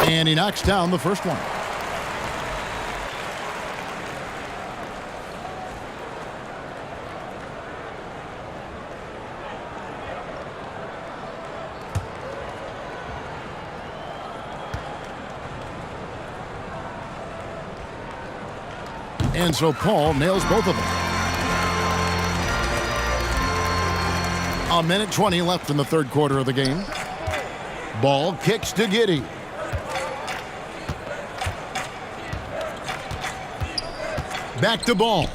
And he knocks down the first one. And so Paul nails both of them. 1:20 left in the 3rd quarter of the game. Ball kicks to Giddey. Back to Ball.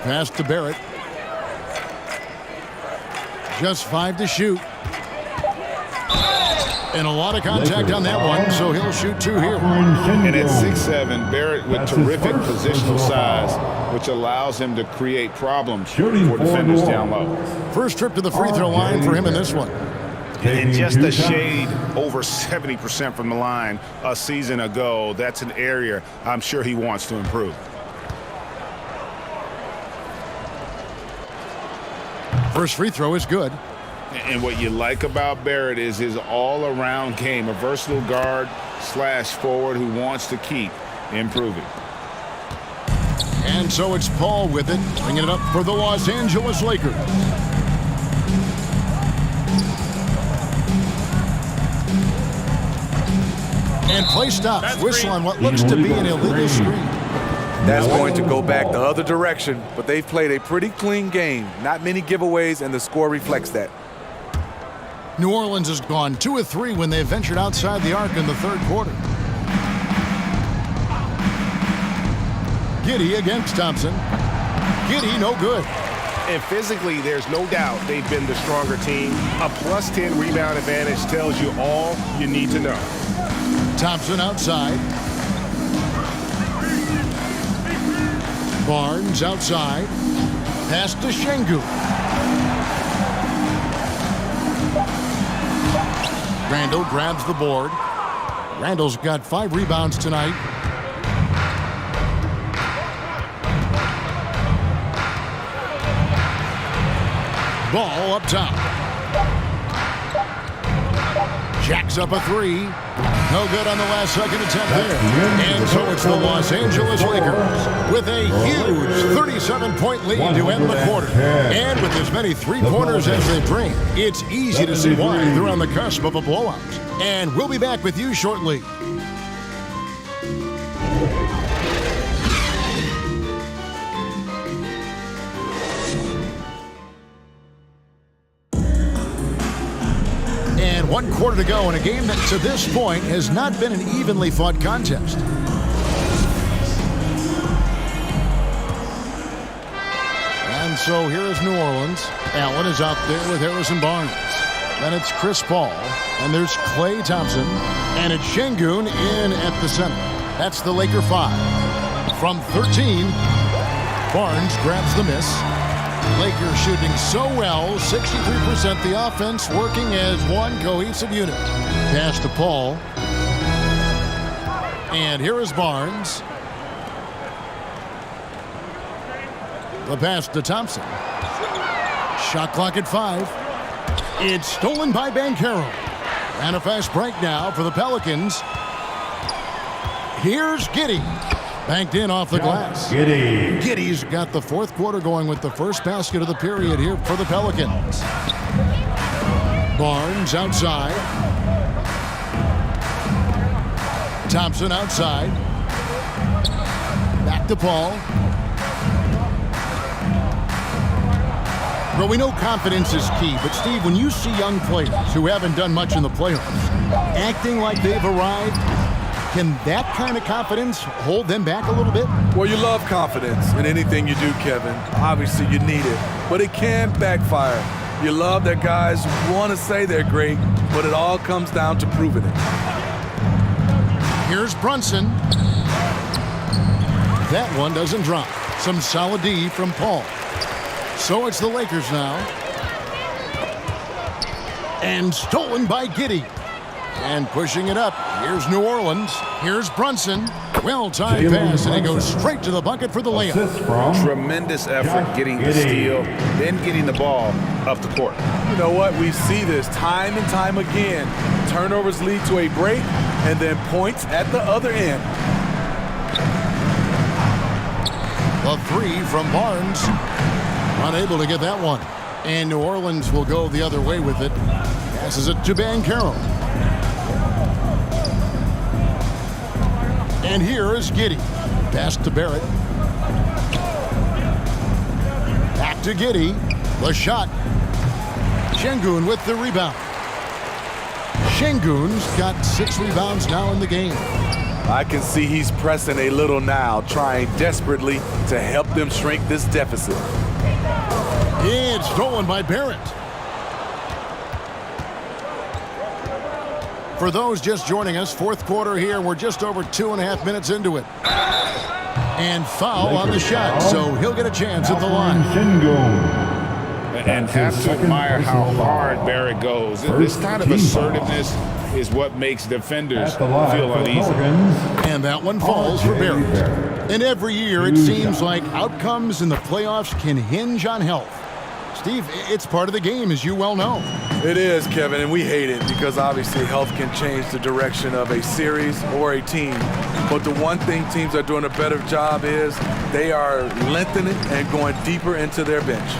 Pass to Barrett. Just 5 to shoot. And a lot of contact on that one, so he'll shoot 2 here. And at 6'7", Barrett with terrific positional size, which allows him to create problems for defenders down low. First trip to the free throw line for him in this one. And just a shade over 70% from the line a season ago. That's an area I'm sure he wants to improve. First free throw is good. And what you like about Barrett is his all-around game, a versatile guard / forward who wants to keep improving. And so it's Paul with it, bringing it up for the Los Angeles Lakers. And play stops. Whistle on what looks to be an illegal screen. That's going to go back the other direction, but they've played a pretty clean game. Not many giveaways, and the score reflects that. New Orleans has gone 2 of 3 when they ventured outside the arc in the 3rd quarter. Giddey against Thompson. Giddey no good. And physically, there's no doubt they've been the stronger team. A +10 rebound advantage tells you all you need to know. Thompson outside. Barnes outside. Pass to Şengün. Randall grabs the board. Randall's got 5 rebounds tonight. Ball up top. Jacks up a 3. No good on the last second attempt there. And so it's the Los Angeles Lakers with a huge 37-point lead to end the quarter. And with as many 3-pointers as they bring, it's easy to see why they're on the cusp of a blowout. And we'll be back with you shortly. And 1 quarter to go in a game that to this point has not been an evenly fought contest. And so here is New Orleans. Allen is out there with Harrison Barnes. Then it's Chris Paul. And there's Klay Thompson. And it's Şengün in at the center. That's the Laker 5. From 13, Barnes grabs the miss. Lakers shooting so well, 63% the offense working as one cohesive unit. Pass to Paul. And here is Barnes. The pass to Thompson. Shot clock at 5. It's stolen by Banchero. And a fast break now for the Pelicans. Here's Giddey. Banked in off the glass. Giddy's got the fourth quarter going with the first basket of the period here for the Pelicans. Barnes outside. Thompson outside. Back to Paul. Well, we know confidence is key, but Steve, when you see young players who haven't done much in the playoffs acting like they've arrived, can that kind of confidence hold them back a little bit? Well, you love confidence in anything you do, Kevin. Obviously, you need it, but it can backfire. You love that guys want to say they're great, but it all comes down to proving it. Here's Brunson. That one doesn't drop. Some solid D from Paul. So it's the Lakers now. And stolen by Giddey. And pushing it up. Here's New Orleans. Here's Brunson. Well-timed pass, and he goes straight to the bucket for the layup. Tremendous effort getting the steal, then getting the ball up the court. You know what? We see this time and time again. Turnovers lead to a break, and then points at the other end. The three from Barnes. Unable to get that one. And New Orleans will go the other way with it. Passes it to Banchero. And here is Giddey. Pass to Barrett. Back to Giddey. The shot. Şengün with the rebound. Şengün's got 6 rebounds now in the game. I can see he's pressing a little now, trying desperately to help them shrink this deficit. It's stolen by Barrett. For those just joining us, fourth quarter here. We're just over 2.5 minutes into it. And foul on the shot, so he'll get a chance at the line. And have to admire how hard Barrett goes. This kind of assertiveness is what makes defenders feel uneasy. And that one falls for Barrett. And every year it seems like outcomes in the playoffs can hinge on health. Steve, it's part of the game, as you well know. It is, Kevin, and we hate it because obviously health can change the direction of a series or a team. But the one thing teams are doing a better job is they are lengthening and going deeper into their bench.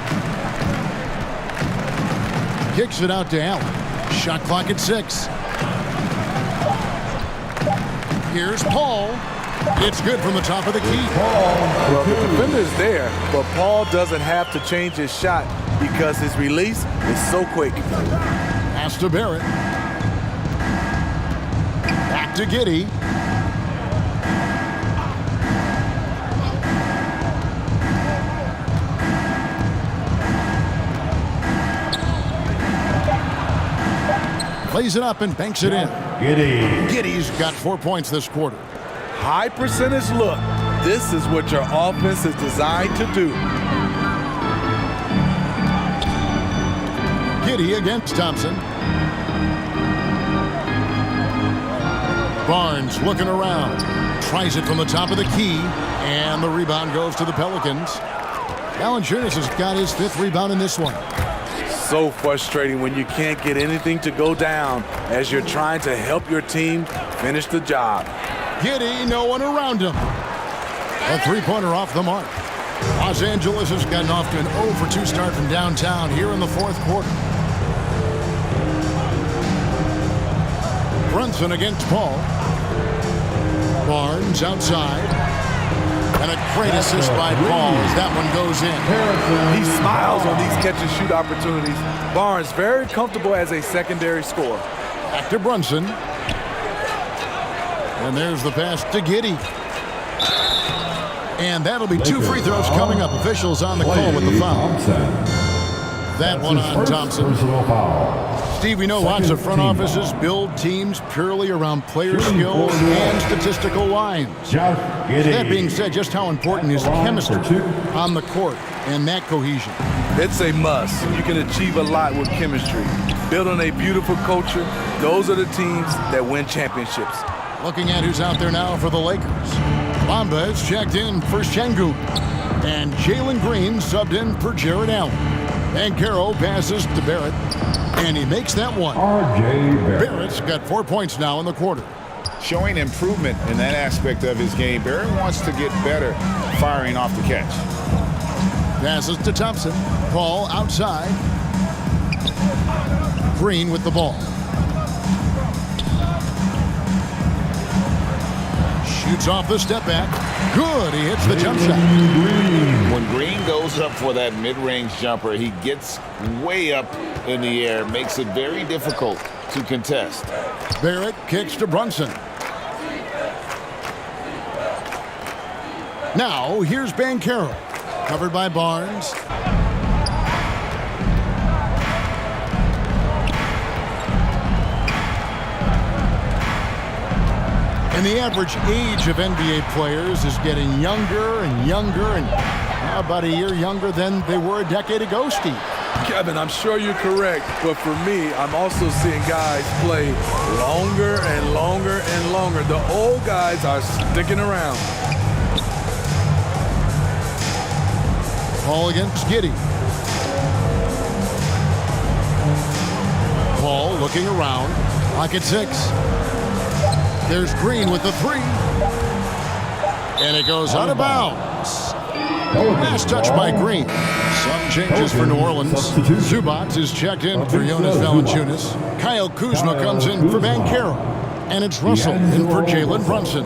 Kicks it out to Allen. Shot clock at 6. Here's Paul. It's good from the top of the key. Well, the defender's there, but Paul doesn't have to change his shot because his release is so quick. Pass to Barrett. Back to Giddey. Plays it up and banks it in. Giddey's got 4 points this quarter. High percentage look. This is what your offense is designed to do. Giddey against Thompson. Barnes looking around. Tries it from the top of the key. And the rebound goes to the Pelicans. Valanciunas has got his 5th rebound in this one. So frustrating when you can't get anything to go down as you're trying to help your team finish the job. Giddey, no one around him. A 3-pointer off the mark. Los Angeles has gotten off to an 0-for-2 start from downtown here in the fourth quarter. Brunson against Paul. Barnes outside. And a great assist by Paul as that one goes in. He smiles on these catch-and-shoot opportunities. Barnes very comfortable as a secondary scorer. Back to Brunson. And there's the pass to Giddey. And that'll be 2 free throws coming up. Officials on the call with the foul. That one on Thompson. Steve, we know lots of front offices build teams purely around player skills and statistical lines. That being said, just how important is chemistry on the court and that cohesion? It's a must. You can achieve a lot with chemistry. Build on a beautiful culture. Those are the teams that win championships. Looking at who's out there now for the Lakers. Bamba is checked in for Şengün. And Jalen Green subbed in for Jared Allen. Banchero passes to Barrett. And he makes that one. R.J. Barrett's got 4 points now in the quarter. showing improvement in that aspect of his game. Barrett wants to get better firing off the catch. Passes to Thompson. Paul outside. Green with the ball. Shoots off the step back. Good. He hits the jump shot. When Green goes up for that mid-range jumper, he gets way up in the air, makes it very difficult to contest. Barrett kicks to Brunson. Now here's Banchero. Covered by Barnes. And the average age of NBA players is getting younger and younger, and about a year younger than they were a decade ago, Steve. Kevin, I'm sure you're correct, but for me, I'm also seeing guys play longer and longer and longer. The old guys are sticking around. Paul against Giddey. Paul looking around. Pocket 6. There's Green with the 3. And it goes out of bounds. Last touch by Green. Some changes for New Orleans. Zubac is checked in for Jonas Valanciunas. Kyle Kuzma comes in for Banchero. And it's Russell in for Jalen Brunson.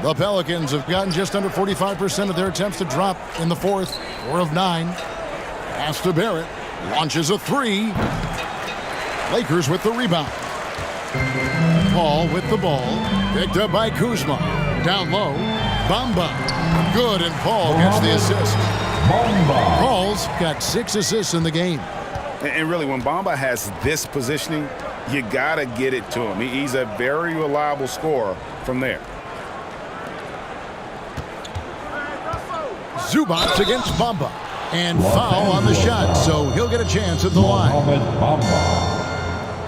The Pelicans have gotten just under 45% of their attempts to drop in the fourth. 4 of 9. Pass to Barrett. Launches a 3. Lakers with the rebound. Paul with the ball. Picked up by Kuzma. Down low. Bamba. Good, and Paul gets the assist. Paul's got 6 assists in the game. And really, when Bamba has this positioning, you got to get it to him. He's a very reliable scorer from there. Zubac against Bamba. And foul on the shot, so he'll get a chance at the line.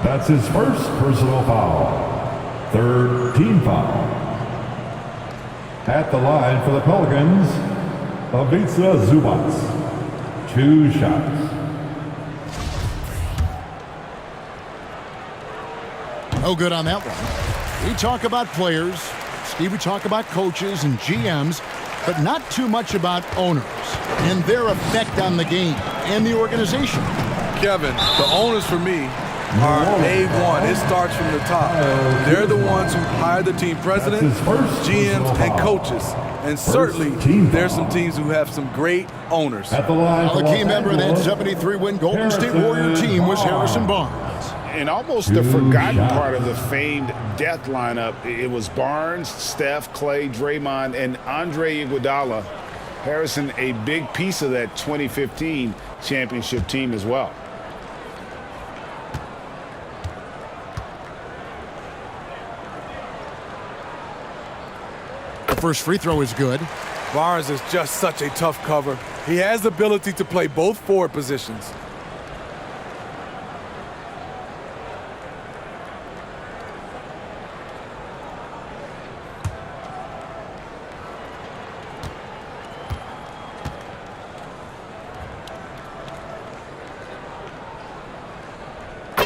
That's his first personal foul. Third team foul. At the line for the Pelicans, Ivica Zubac. 2 shots. No good on that one. We talk about players. Steve, we talk about coaches and GMs, but not too much about owners and their effect on the game and the organization. Kevin, the owners for me are A1. It starts from the top. They're the ones who hire the team president, GMs, and coaches. And certainly, there's some teams who have some great owners. The key member of that 73-win Golden State Warrior team was Harrison Barnes. And almost the forgotten part of the famed death lineup, it was Barnes, Steph, Clay, Draymond, and Andre Iguodala. Harrison, a big piece of that 2015 championship team as well. The first free throw is good. Barnes is just such a tough cover. He has the ability to play both forward positions.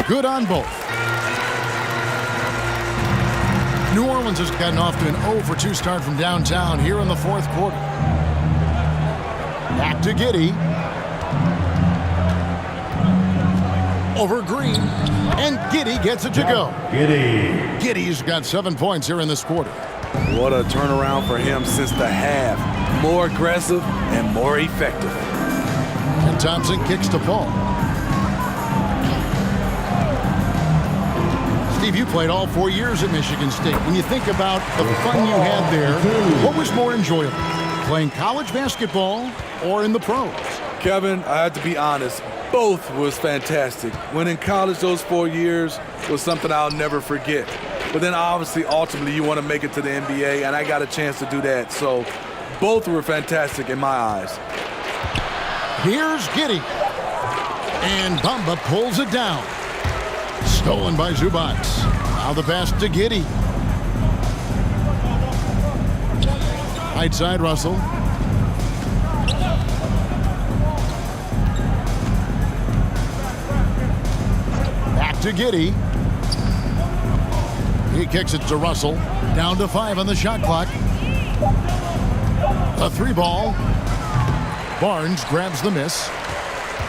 Good on both. New Orleans has gotten off to an 0-for-2 start from downtown here in the fourth quarter. Back to Giddey. Over Green. And Giddey gets it to go. Giddey's got 7 points here in this quarter. What a turnaround for him since the half. More aggressive and more effective. And Thompson kicks to Paul. Steve, you played all 4 years at Michigan State. When you think about the fun you had there, what was more enjoyable, playing college basketball or in the pros? Kevin, I have to be honest, both was fantastic. When in college, those 4 years was something I'll never forget. But then obviously, ultimately, you want to make it to the NBA, and I got a chance to do that. So both were fantastic in my eyes. Here's Giddey. And Bamba pulls it down. Stolen by Zubac. Now the pass to Giddey. Right side, Russell. Back to Giddey. He kicks it to Russell. Down to 5 on the shot clock. A 3 ball. Barnes grabs the miss.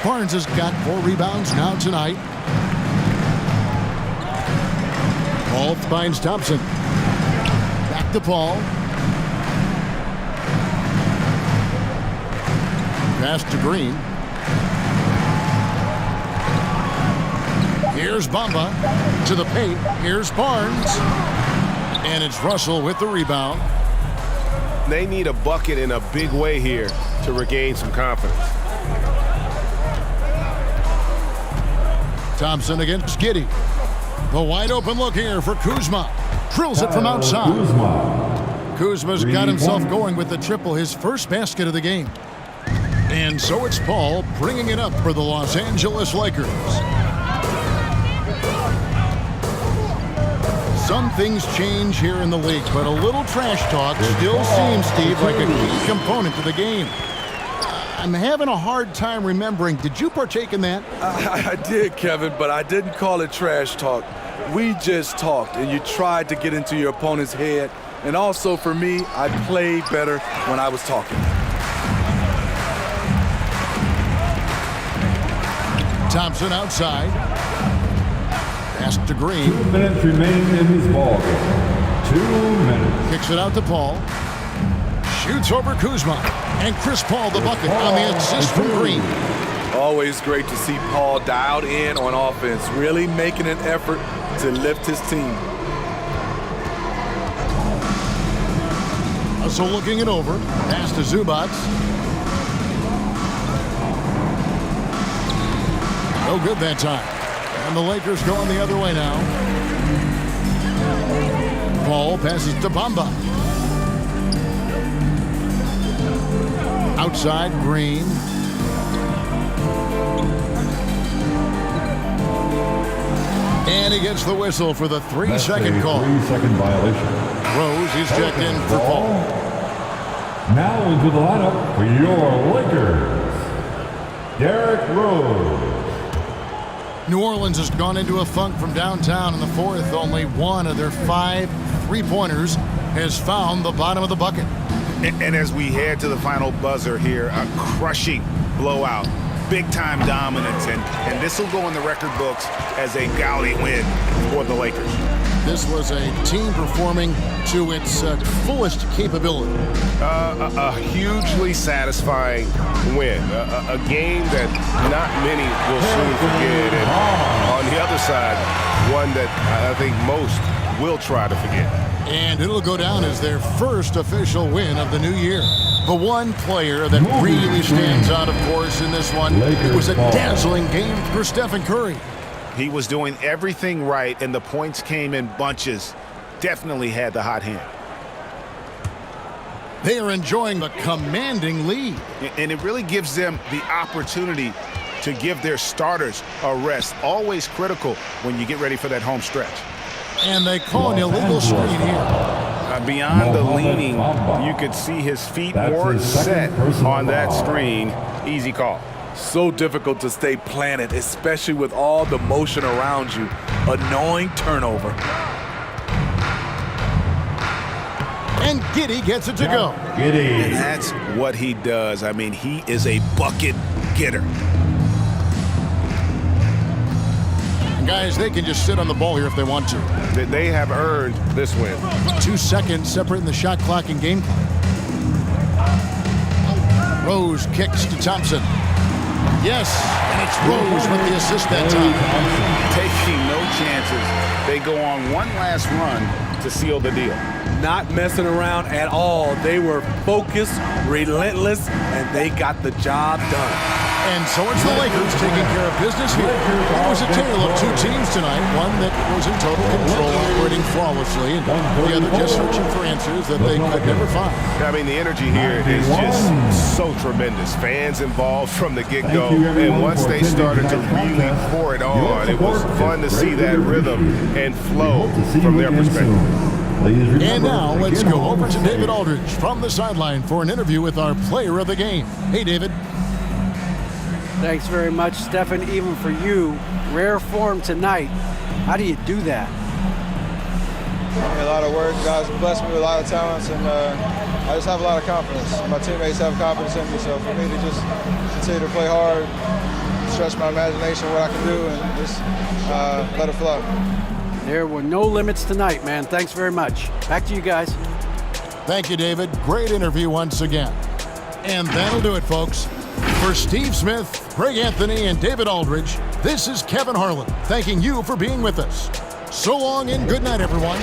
Barnes has got 4 rebounds now tonight. Paul finds Thompson. Back to Paul. Pass to Green. Here's Bamba to the paint. Here's Barnes. And it's Russell with the rebound. They need a bucket in a big way here to regain some confidence. Thompson against Giddey. The wide open look here for Kuzma. Drills it from outside. Kuzma's got himself going with the triple, his first basket of the game. And so it's Paul bringing it up for the Los Angeles Lakers. Some things change here in the league, but a little trash talk still seems, Steve, like a key component to the game. I'm having a hard time remembering. Did you partake in that? I did, Kevin, but I didn't call it trash talk. We just talked, and you tried to get into your opponent's head. And also, for me, I played better when I was talking. Thompson outside. Pass to Green. 2 minutes remaining in this ball game. 2 minutes. Kicks it out to Paul. Shoots over Kuzma. And Chris Paul the bucket on the assist from Green. Always great to see Paul dialed in on offense, really making an effort to lift his team. So looking it over. Pass to Zubac. No good that time. And the Lakers going the other way now. Paul passes to Bamba. Outside, Green. And he gets the whistle for the 3-second call. 3-second violation. Rose is checked in for Paul. Now into the lineup for your Lakers, Derrick Rose. New Orleans has gone into a funk from downtown in the fourth. Only one of their 5 3-pointers has found the bottom of the bucket. And as we head to the final buzzer here, a crushing blowout, big-time dominance, and this will go in the record books as a gaudy win for the Lakers. This was a team performing to its fullest capability. A hugely satisfying win, a game that not many will soon forget, and on the other side, one that I think most will try to forget. And it'll go down as their first official win of the new year. The one player that really stands out, of course, in this one, it was a dazzling game for Stephen Curry. He was doing everything right, and the points came in bunches. Definitely had the hot hand. They are enjoying the commanding lead. And it really gives them the opportunity to give their starters a rest. Always critical when you get ready for that home stretch. And they call an illegal screen here. Beyond the leaning, you could see his feet weren't set on that screen. Easy call. So difficult to stay planted, especially with all the motion around you. Annoying turnover. And Giddey gets it to go. Giddey. And that's what he does. I mean, he is a bucket getter. And guys, they can just sit on the ball here if they want to. They have earned this win. 2 seconds separating the shot clock and game clock. Rose kicks to Thompson. Yes, and it's Rose with the assist that time. Taking no chances. They go on one last run to seal the deal. Not messing around at all. They were focused, relentless, and they got the job done. And so it's the Lakers taking care of business here. It was a tale of 2 teams tonight. One that was in total control, operating flawlessly, and the other just searching for answers that they could never find. I mean, the energy here is just so tremendous. Fans involved from the get-go, and once they started to really pour it on, it was fun to see that rhythm and flow from their perspective. And now let's go over to David Aldridge from the sideline for an interview with our player of the game. Hey, David. Thanks very much, Stephen. Even for you, rare form tonight. How do you do that? a lot of work. God's blessed me with a lot of talents, and I just have a lot of confidence. My teammates have confidence in me, so for me to just continue to play hard, stretch my imagination, what I can do, and just let it flow. There were no limits tonight, man. Thanks very much. Back to you guys. Thank you, David. Great interview once again. And that'll do it, folks. For Steve Smith, Greg Anthony, and David Aldridge, this is Kevin Harlan thanking you for being with us. So long and good night, everyone.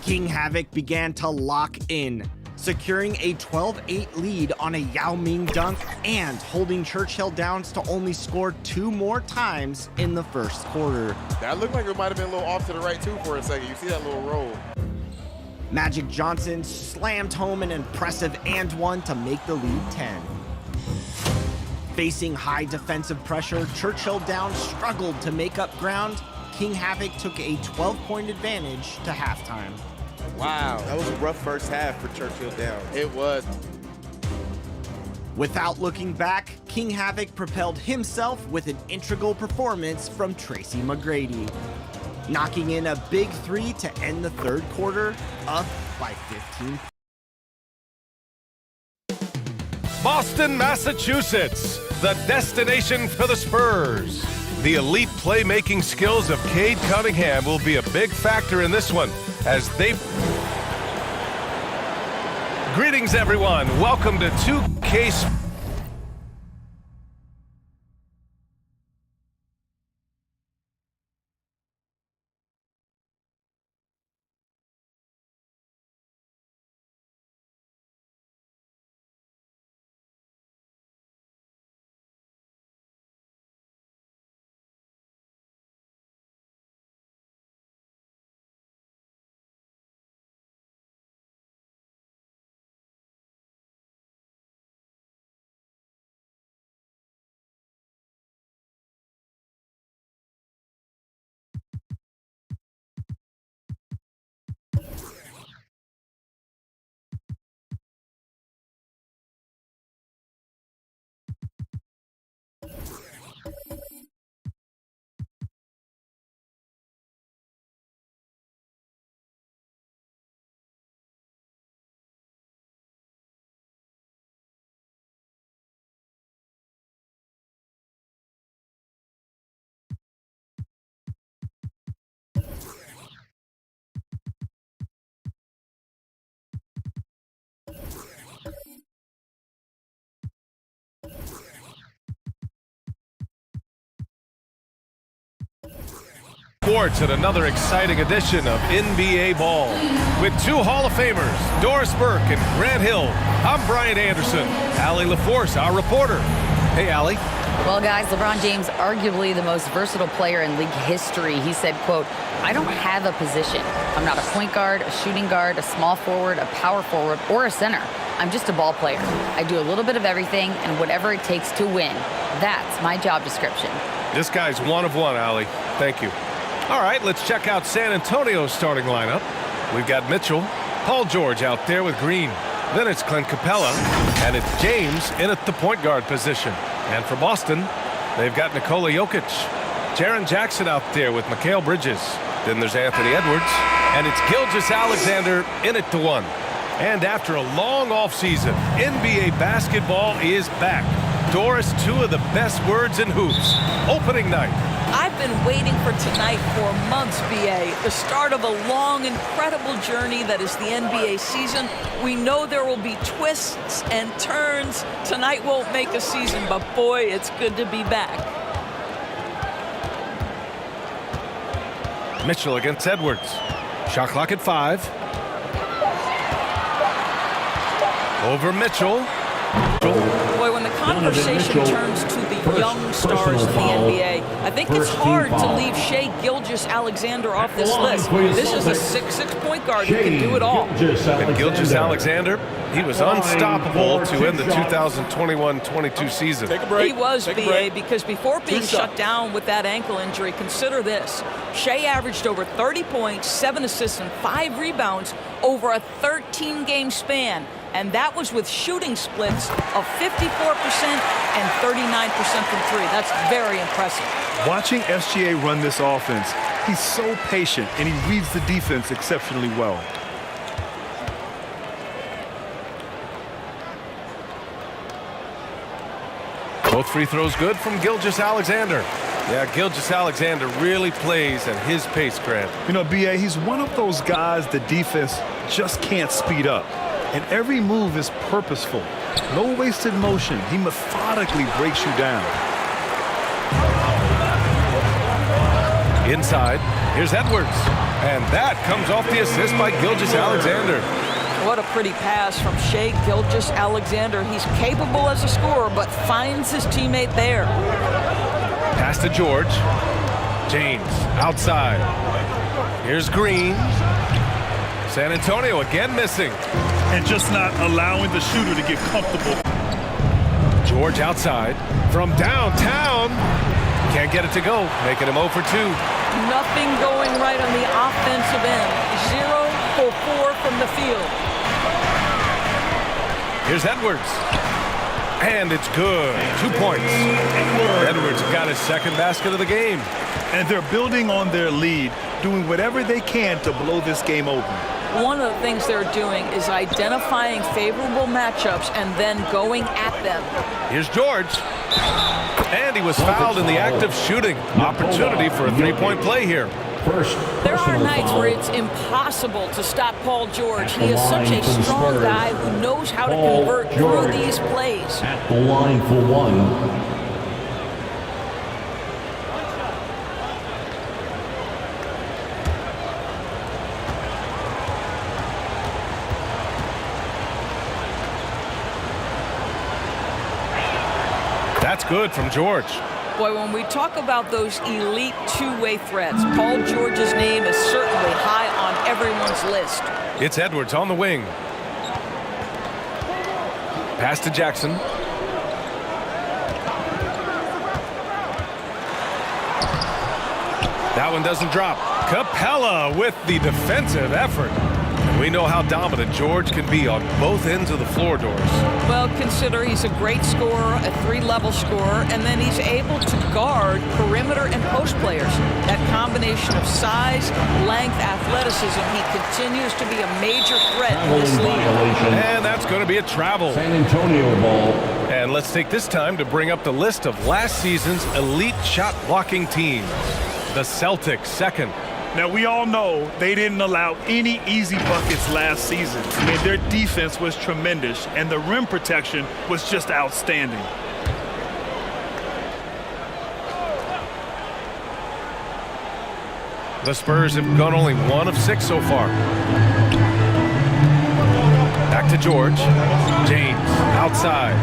King Havoc began to lock in, securing a 12-8 lead on a Yao Ming dunk and holding Churchill Downs to only score 2 more times in the first quarter. That looked like it might have been a little off to the right too for a second. You see that little roll. Magic Johnson slammed home an impressive and one to make the lead 10. Facing high defensive pressure, Churchill Downs struggled to make up ground. King Havoc took a 12-point advantage to halftime. Wow, that was a rough first half for Churchill Downs. It was. Without looking back, King Havoc propelled himself with an integral performance from Tracy McGrady, knocking in a big 3 to end the third quarter, up by 15. Boston, Massachusetts, the destination for the Spurs. The elite playmaking skills of Cade Cunningham will be a big factor in this one as they... Greetings, everyone. Welcome to 2K... Sports at another exciting edition of NBA Ball. With 2 Hall of Famers, Doris Burke and Grant Hill, I'm Brian Anderson. Allie LaForce, our reporter. Hey, Allie. Well, guys, LeBron James, arguably the most versatile player in league history. He said, quote, "I don't have a position. I'm not a point guard, a shooting guard, a small forward, a power forward, or a center. I'm just a ball player. I do a little bit of everything and whatever it takes to win. That's my job description." This guy's one of one, Allie. Thank you. All right, let's check out San Antonio's starting lineup. We've got Mitchell, Paul George out there with Green. Then it's Clint Capella, and it's James in at the point guard position. And for Boston, they've got Nikola Jokic, Jaren Jackson out there with Mikal Bridges. Then there's Anthony Edwards, and it's Gilgeous-Alexander in at the 1. And after a long offseason, NBA basketball is back. Doris, 2 of the best words in hoops. Opening night. I've been waiting for tonight for months, BA. The start of a long, incredible journey that is the NBA season. We know there will be twists and turns. Tonight won't make a season, but boy, it's good to be back. Mitchell against Edwards. Shot clock at 5. Over Mitchell. Boy, when the conversation turns to the young stars of the NBA, I think it's hard to leave Shai Gilgeous-Alexander off this list. This is a 6'6" point guard who can do it all. And Gilgeous-Alexander, he was unstoppable to end the 2021-22 season. Take a break. He was, BA, because before being shut down with that ankle injury, consider this. Shai averaged over 30 points, 7 assists, and 5 rebounds over a 13-game span. And that was with shooting splits of 54% and 39% from 3. That's very impressive. Watching SGA run this offense, he's so patient and he reads the defense exceptionally well. Both free throws good from Gilgeous-Alexander. Yeah, Gilgeous-Alexander really plays at his pace, Grant. You know, BA, he's one of those guys the defense just can't speed up. And every move is purposeful. No wasted motion. He methodically breaks you down. Inside, here's Edwards. And that comes off the assist by Gilgeous-Alexander. What a pretty pass from Shai Gilgeous-Alexander. He's capable as a scorer, but finds his teammate there. Pass to George. James outside. Here's Green. San Antonio again missing. And just not allowing the shooter to get comfortable. George outside from downtown. Can't get it to go, making him 0 for 2. Nothing going right on the offensive end. 0 for 4 from the field. Here's Edwards. And it's good. 2 points. Edwards got his second basket of the game. And they're building on their lead, doing whatever they can to blow this game open. One of the things they're doing is identifying favorable matchups and then going at them. Here's George. And he was fouled in the act of shooting. Opportunity for a three-point play here. There are nights where it's impossible to stop Paul George. He is such a strong guy who knows how to convert through these plays. At the line for one. That's good from George. Boy, when we talk about those elite two-way threats, Paul George's name is certainly high on everyone's list. It's Edwards on the wing. Pass to Jackson. That one doesn't drop. Capella with the defensive effort. We know how dominant George can be on both ends of the floor, Doris. Well, consider he's a great scorer, a three-level scorer, and then he's able to guard perimeter and post players. That combination of size, length, athleticism, he continues to be a major threat in this league. And that's going to be a travel. San Antonio ball. And let's take this time to bring up the list of last season's elite shot blocking teams. The Celtics second. Now, we all know they didn't allow any easy buckets last season. I mean, their defense was tremendous, and the rim protection was just outstanding. The Spurs have gone only 1 of 6 so far. Back to George. James outside.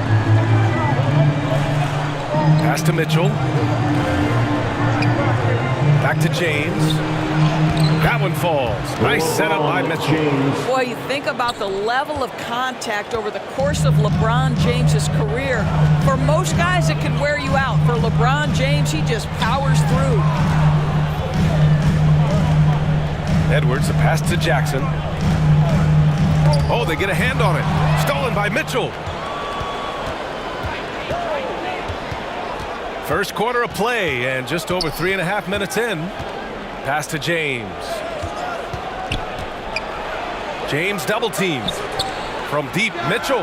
Pass to Mitchell. Back to James. That one falls. Nice setup by Mitchell. Boy, you think about the level of contact over the course of LeBron James's career. For most guys, it can wear you out. For LeBron James, he just powers through. Edwards, the pass to Jackson. Oh, they get a hand on it. Stolen by Mitchell. First quarter of play, and just over 3.5 minutes in. Pass to James. James double teamed. From deep, Mitchell.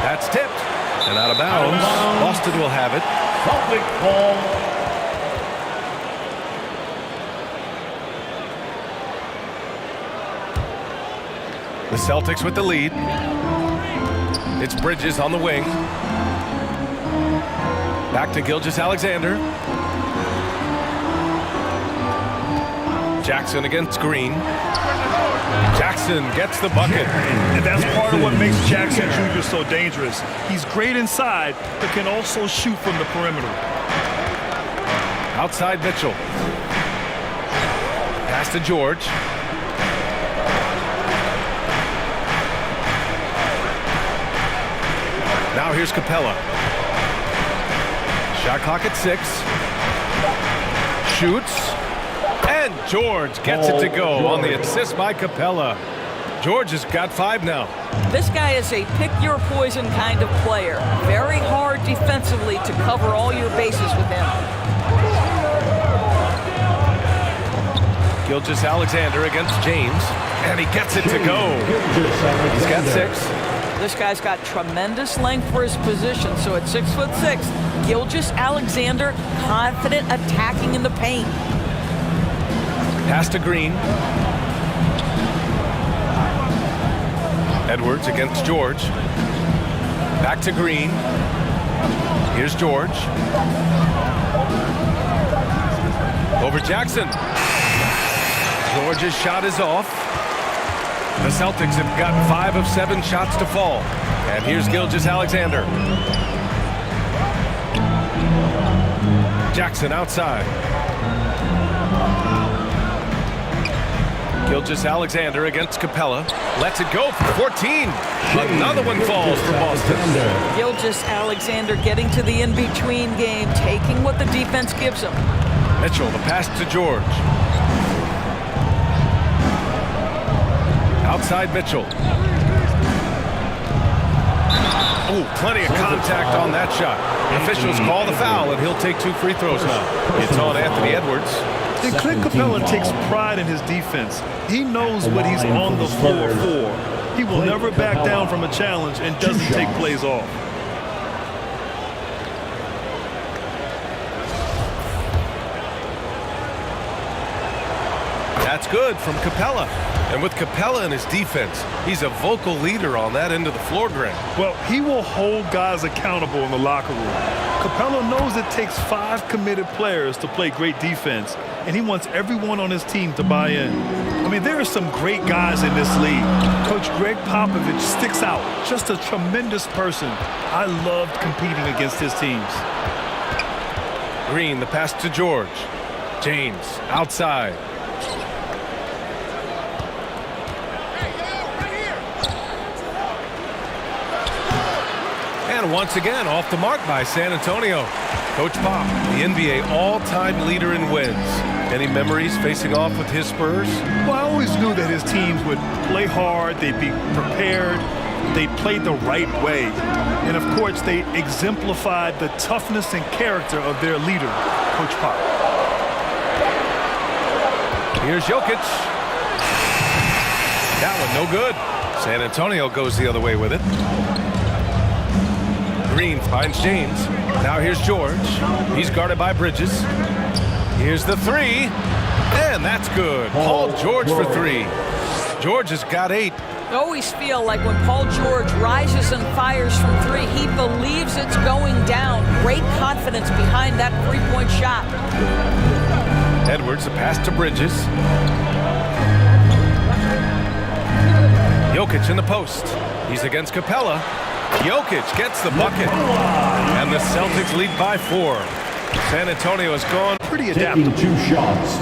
That's tipped. And out of bounds. Boston will have it. Celtic ball. The Celtics with the lead. It's Bridges on the wing. Back to Gilgeous-Alexander. Jackson against Green. Jackson gets the bucket. And that's part of what makes Jackson Jr. so dangerous. He's great inside, but can also shoot from the perimeter. Outside Mitchell. Pass to George. Now here's Capella. Shot clock at 6. Shoots. And George gets it to go on the assist by Capella. George has got 5 now. This guy is a pick-your-poison kind of player. Very hard defensively to cover all your bases with him. Gilgeous-Alexander against James. And he gets it to go. He's got 6. This guy's got tremendous length for his position, so at 6'6", Gilgeous-Alexander confident attacking in the paint. Pass to Green. Edwards against George. Back to Green. Here's George. Over Jackson. George's shot is off. The Celtics have gotten 5 of 7 shots to fall. And here's Gilgeous-Alexander. Jackson outside. Gilgeous-Alexander against Capella. Lets it go for 14. Another one falls for Boston. Gilgeous-Alexander getting to the in-between game, taking what the defense gives him. Mitchell, the pass to George. Outside Mitchell. Oh, plenty of contact on that shot. Officials call the foul, and he'll take 2 free throws now. It's on Anthony Edwards. And Clint Capella takes pride in his defense. He knows what he's on the floor for. He will never back down from a challenge and doesn't take plays off. That's good from Capella. And with Capella in his defense, he's a vocal leader on that end of the floor, Grant. Well, he will hold guys accountable in the locker room. Capella knows it takes 5 committed players to play great defense, and he wants everyone on his team to buy in. I mean, there are some great guys in this league. Coach Greg Popovich sticks out. Just a tremendous person. I loved competing against his teams. Green, the pass to George. James, outside. And once again, off the mark by San Antonio. Coach Pop, the NBA all-time leader in wins. Any memories facing off with his Spurs? Well, I always knew that his teams would play hard, they'd be prepared, they played the right way. And of course, they exemplified the toughness and character of their leader, Coach Pop. Here's Jokic. That one no good. San Antonio goes the other way with it. Green finds James. Now here's George. He's guarded by Bridges. Here's the 3. And that's good. Paul George for 3. George has got 8. I always feel like when Paul George rises and fires from 3, he believes it's going down. Great confidence behind that 3-point shot. Edwards, a pass to Bridges. Jokic in the post. He's against Capella. Jokic gets the bucket. And the Celtics lead by 4. San Antonio has gone pretty adaptable. Taking 2 shots.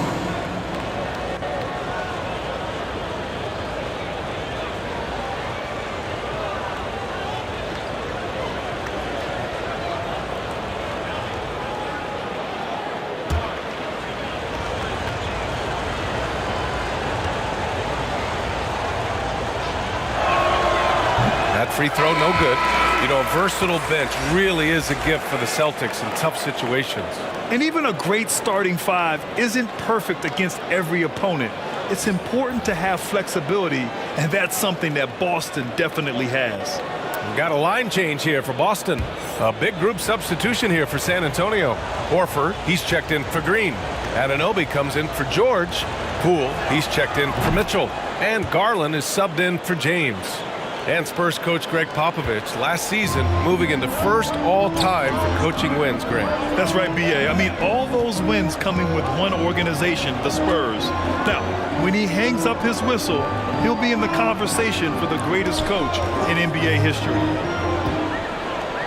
Free throw, no good. You know, a versatile bench really is a gift for the Celtics in tough situations. And even a great starting 5 isn't perfect against every opponent. It's important to have flexibility, and that's something that Boston definitely has. We've got a line change here for Boston. A big group substitution here for San Antonio. Horford, he's checked in for Green. Anunoby comes in for George. Poole, he's checked in for Mitchell. And Garland is subbed in for James. And Spurs coach Greg Popovich last season moving into first all-time for coaching wins, Greg. That's right, B.A. I mean, all those wins coming with one organization, the Spurs. Now, when he hangs up his whistle, he'll be in the conversation for the greatest coach in NBA history.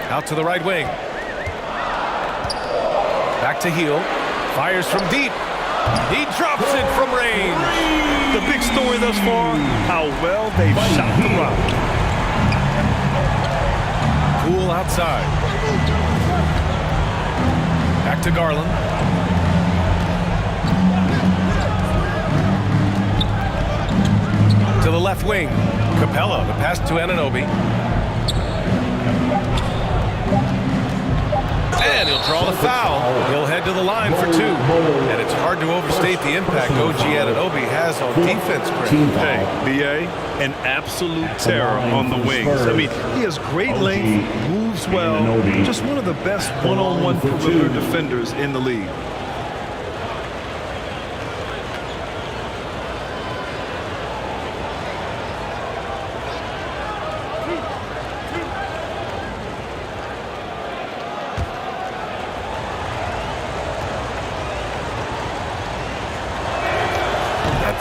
Out to the right wing. Back to Hield. Fires from deep. He drops it from range. The big story thus far, how well they've shot the rock. Poole outside. Back to Garland. To the left wing. Capella, the pass to Anunoby. And he'll draw the foul. He'll head to the line for 2. And it's hard to overstate the impact OG Anunoby has on defense, Greg. Hey, B.A., an absolute terror on the wings. I mean, he has great length, moves well, just one of the best one-on-one perimeter defenders in the league.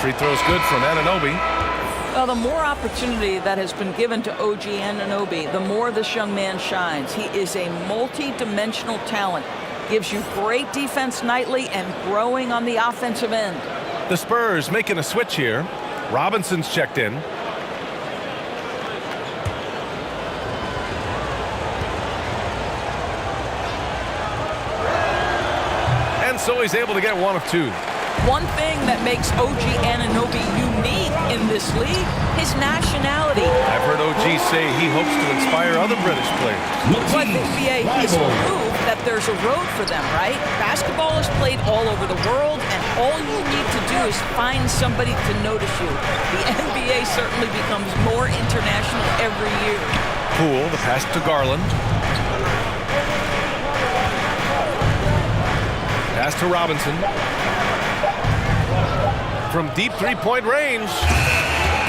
Free throw's good from Anunoby. Well, the more opportunity that has been given to OG Anunoby, the more this young man shines. He is a multi-dimensional talent. Gives you great defense nightly and growing on the offensive end. The Spurs making a switch here. Robinson's checked in. And so he's able to get one of two. One thing that makes OG Anunoby unique in this league, his nationality. I've heard OG say he hopes to inspire other British players. Well, I think, BA, he's proved that there's a road for them, right? Basketball is played all over the world, and all you need to do is find somebody to notice you. The NBA certainly becomes more international every year. Poole, the pass to Garland. Pass to Robinson. From deep three-point range,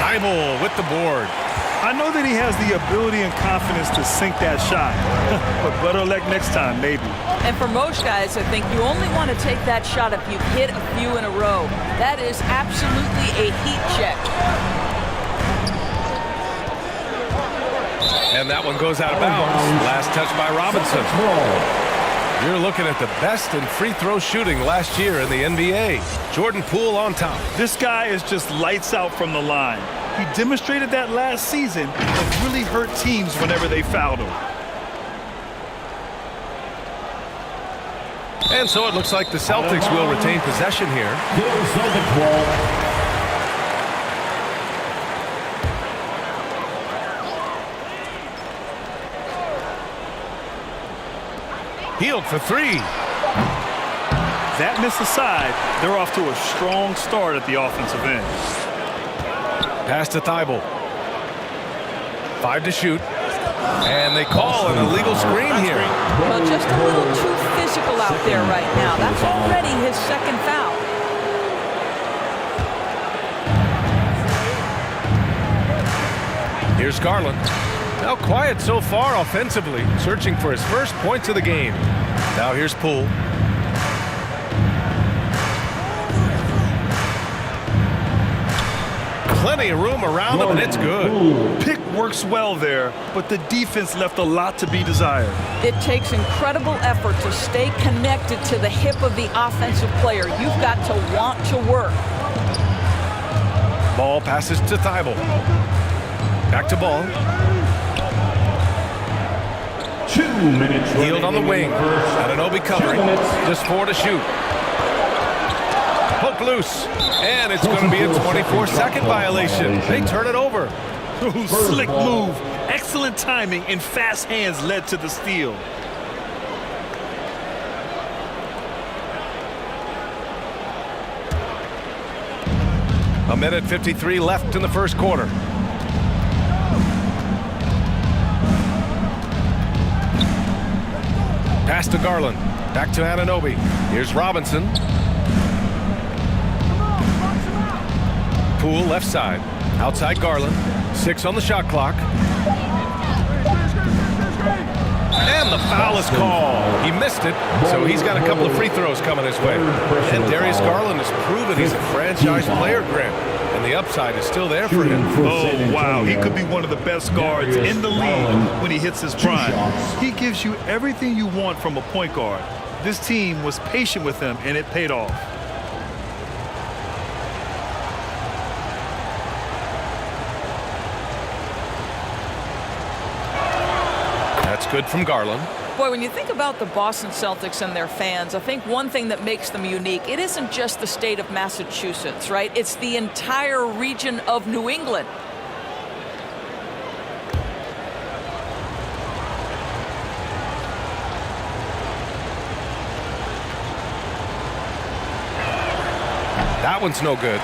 Thibault with the board. I know that he has the ability and confidence to sink that shot, but better luck next time, maybe. And for most guys, I think you only want to take that shot if you've hit a few in a row. That is absolutely a heat check. And that one goes out of bounds. Last touch by Robinson. You're looking at the best in free throw shooting last year in the NBA. Jordan Poole on top. This guy is just lights out from the line. He demonstrated that last season and really hurt teams whenever they fouled him. And so it looks like the Celtics will retain possession here. Healed for three. That miss aside, they're off to a strong start at the offensive end. Pass to Thibault. 5 to shoot. And they call an illegal screen here. Well, just a little too physical out there right now. That's already his second foul. Here's Garland. Now quiet so far offensively, searching for his first points of the game. Now here's Poole. Plenty of room around him, and it's good. Pick works well there, but the defense left a lot to be desired. It takes incredible effort to stay connected to the hip of the offensive player. You've got to want to work. Ball passes to Thibault. Back to Ball. 2 minutes. Healed on the wing. Anunoby covering. Just 4 to shoot. Hook loose. And it's going to be a 24-second violation. They turn it over. Ooh, slick move. Excellent timing and fast hands led to the steal. A minute 53 left in the first quarter. Pass to Garland. Back to Anunoby. Here's Robinson. Poole left side. Outside Garland. 6 on the shot clock. And the foul is called. He missed it, so he's got a couple of free throws coming his way. And Darius Garland has proven he's a franchise player, Grant. And the upside is still there for him. Oh, wow. He could be one of the best guards in the league when he hits his prime. He gives you everything you want from a point guard. This team was patient with him, and it paid off. That's good from Garland. Boy, when you think about the Boston Celtics and their fans, I think one thing that makes them unique, it isn't just the state of Massachusetts, right? It's the entire region of New England. That one's no good.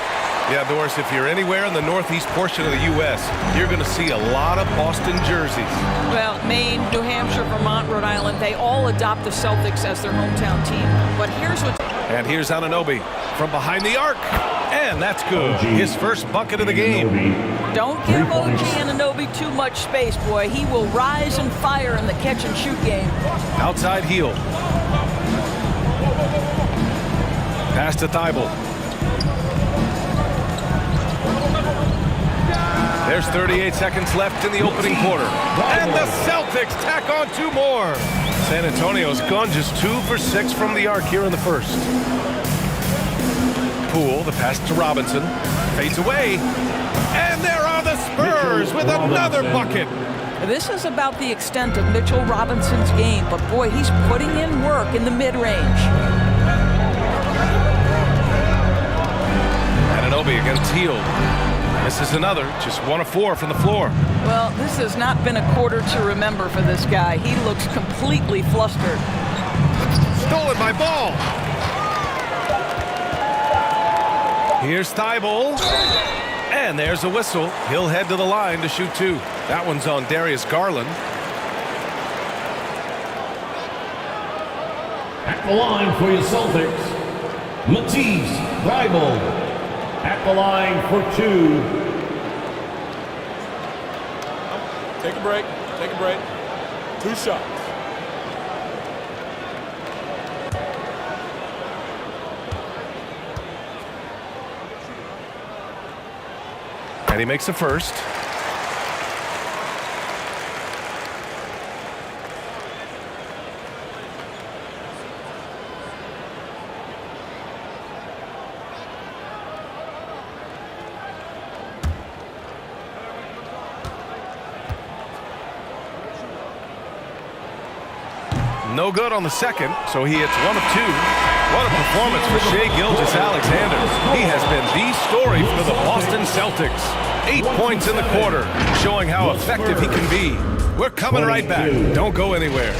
Yeah, Doris, if you're anywhere in the northeast portion of the U.S., you're going to see a lot of Boston jerseys. Well, Maine, New Hampshire, Vermont, Rhode Island, they all adopt the Celtics as their hometown team. But here's what... And here's Anunoby from behind the arc. And that's good. His first bucket of the game. Don't give OG Anunoby too much space, boy. He will rise and fire in the catch-and-shoot game. Outside heel. Pass to Thibault. There's 38 seconds left in the opening quarter. And the Celtics tack on 2 more. San Antonio's gone just 2 for 6 from the arc here in the first. Poole, the pass to Robinson. Fades away. And there are the Spurs with another bucket. This is about the extent of Mitchell Robinson's game, but boy, he's putting in work in the mid-range. Anunoby against Hield. This is another, just 1 of 4 from the floor. Well, this has not been a quarter to remember for this guy. He looks completely flustered. Stolen by Ball. Here's Thibault. And there's a whistle. He'll head to the line to shoot 2. That one's on Darius Garland. At the line for your Celtics, Matisse Thibault. At the line for 2. Take a break. Take a break. 2 shots. And he makes the first. No good on the second, so he hits 1 of 2. What a performance for Shai Gilgeous-Alexander. He has been the story for the Boston Celtics. 8 points in the quarter, showing how effective he can be. We're coming right back. Don't go anywhere.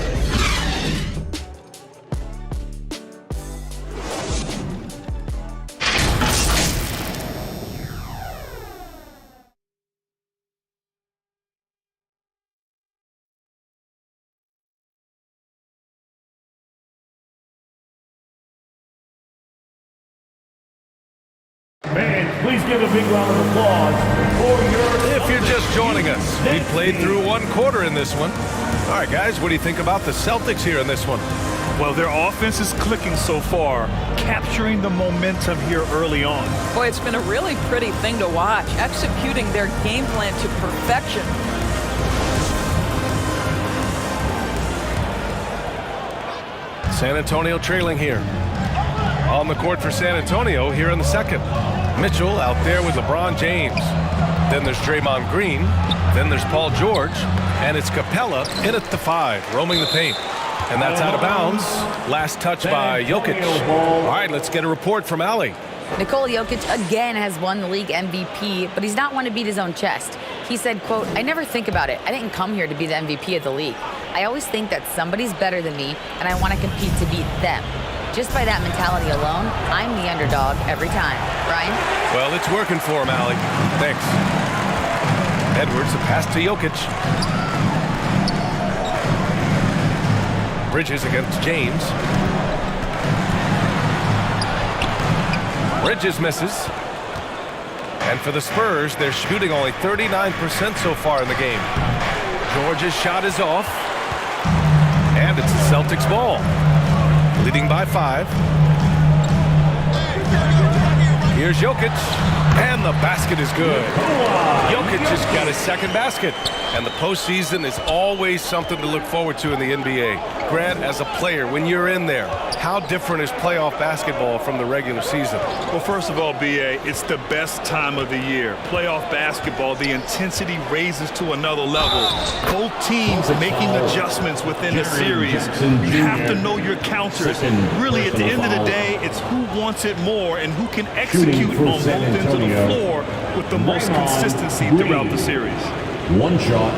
Fans, please give a big round of applause for your... If you're just joining us, we played through 1 quarter in this one. All right, guys, what do you think about the Celtics here in this one? Well, their offense is clicking so far, capturing the momentum here early on. Boy, it's been a really pretty thing to watch, executing their game plan to perfection. San Antonio trailing here. On the court for San Antonio here in the second. Mitchell out there with LeBron James. Then there's Draymond Green. Then there's Paul George. And it's Capella in at the 5, roaming the paint. And that's out of bounds. Last touch by Jokic. All right, let's get a report from Allie. Nikola Jokic again has won the league MVP, but he's not one to beat his own chest. He said, quote, "I never think about it. I didn't come here to be the MVP of the league. I always think that somebody's better than me, and I want to compete to beat them. Just by that mentality alone, I'm the underdog every time." Ryan? Well, it's working for him, Allie. Thanks. Edwards, a pass to Jokic. Bridges against James. Bridges misses. And for the Spurs, they're shooting only 39% so far in the game. George's shot is off. And it's the Celtics ball. Leading by 5. Here's Jokic. And the basket is good. Jokic just got his second basket. And the postseason is always something to look forward to in the NBA. Grant, as a player, when you're in there, how different is playoff basketball from the regular season? Well, first of all, B.A., it's the best time of the year. Playoff basketball, the intensity raises to another level. Both teams are making adjustments within the series. You have to know your counters. Really, at the end of the day, it's who wants it more and who can execute on both ends of the floor with the most consistency throughout the series. 1 shot.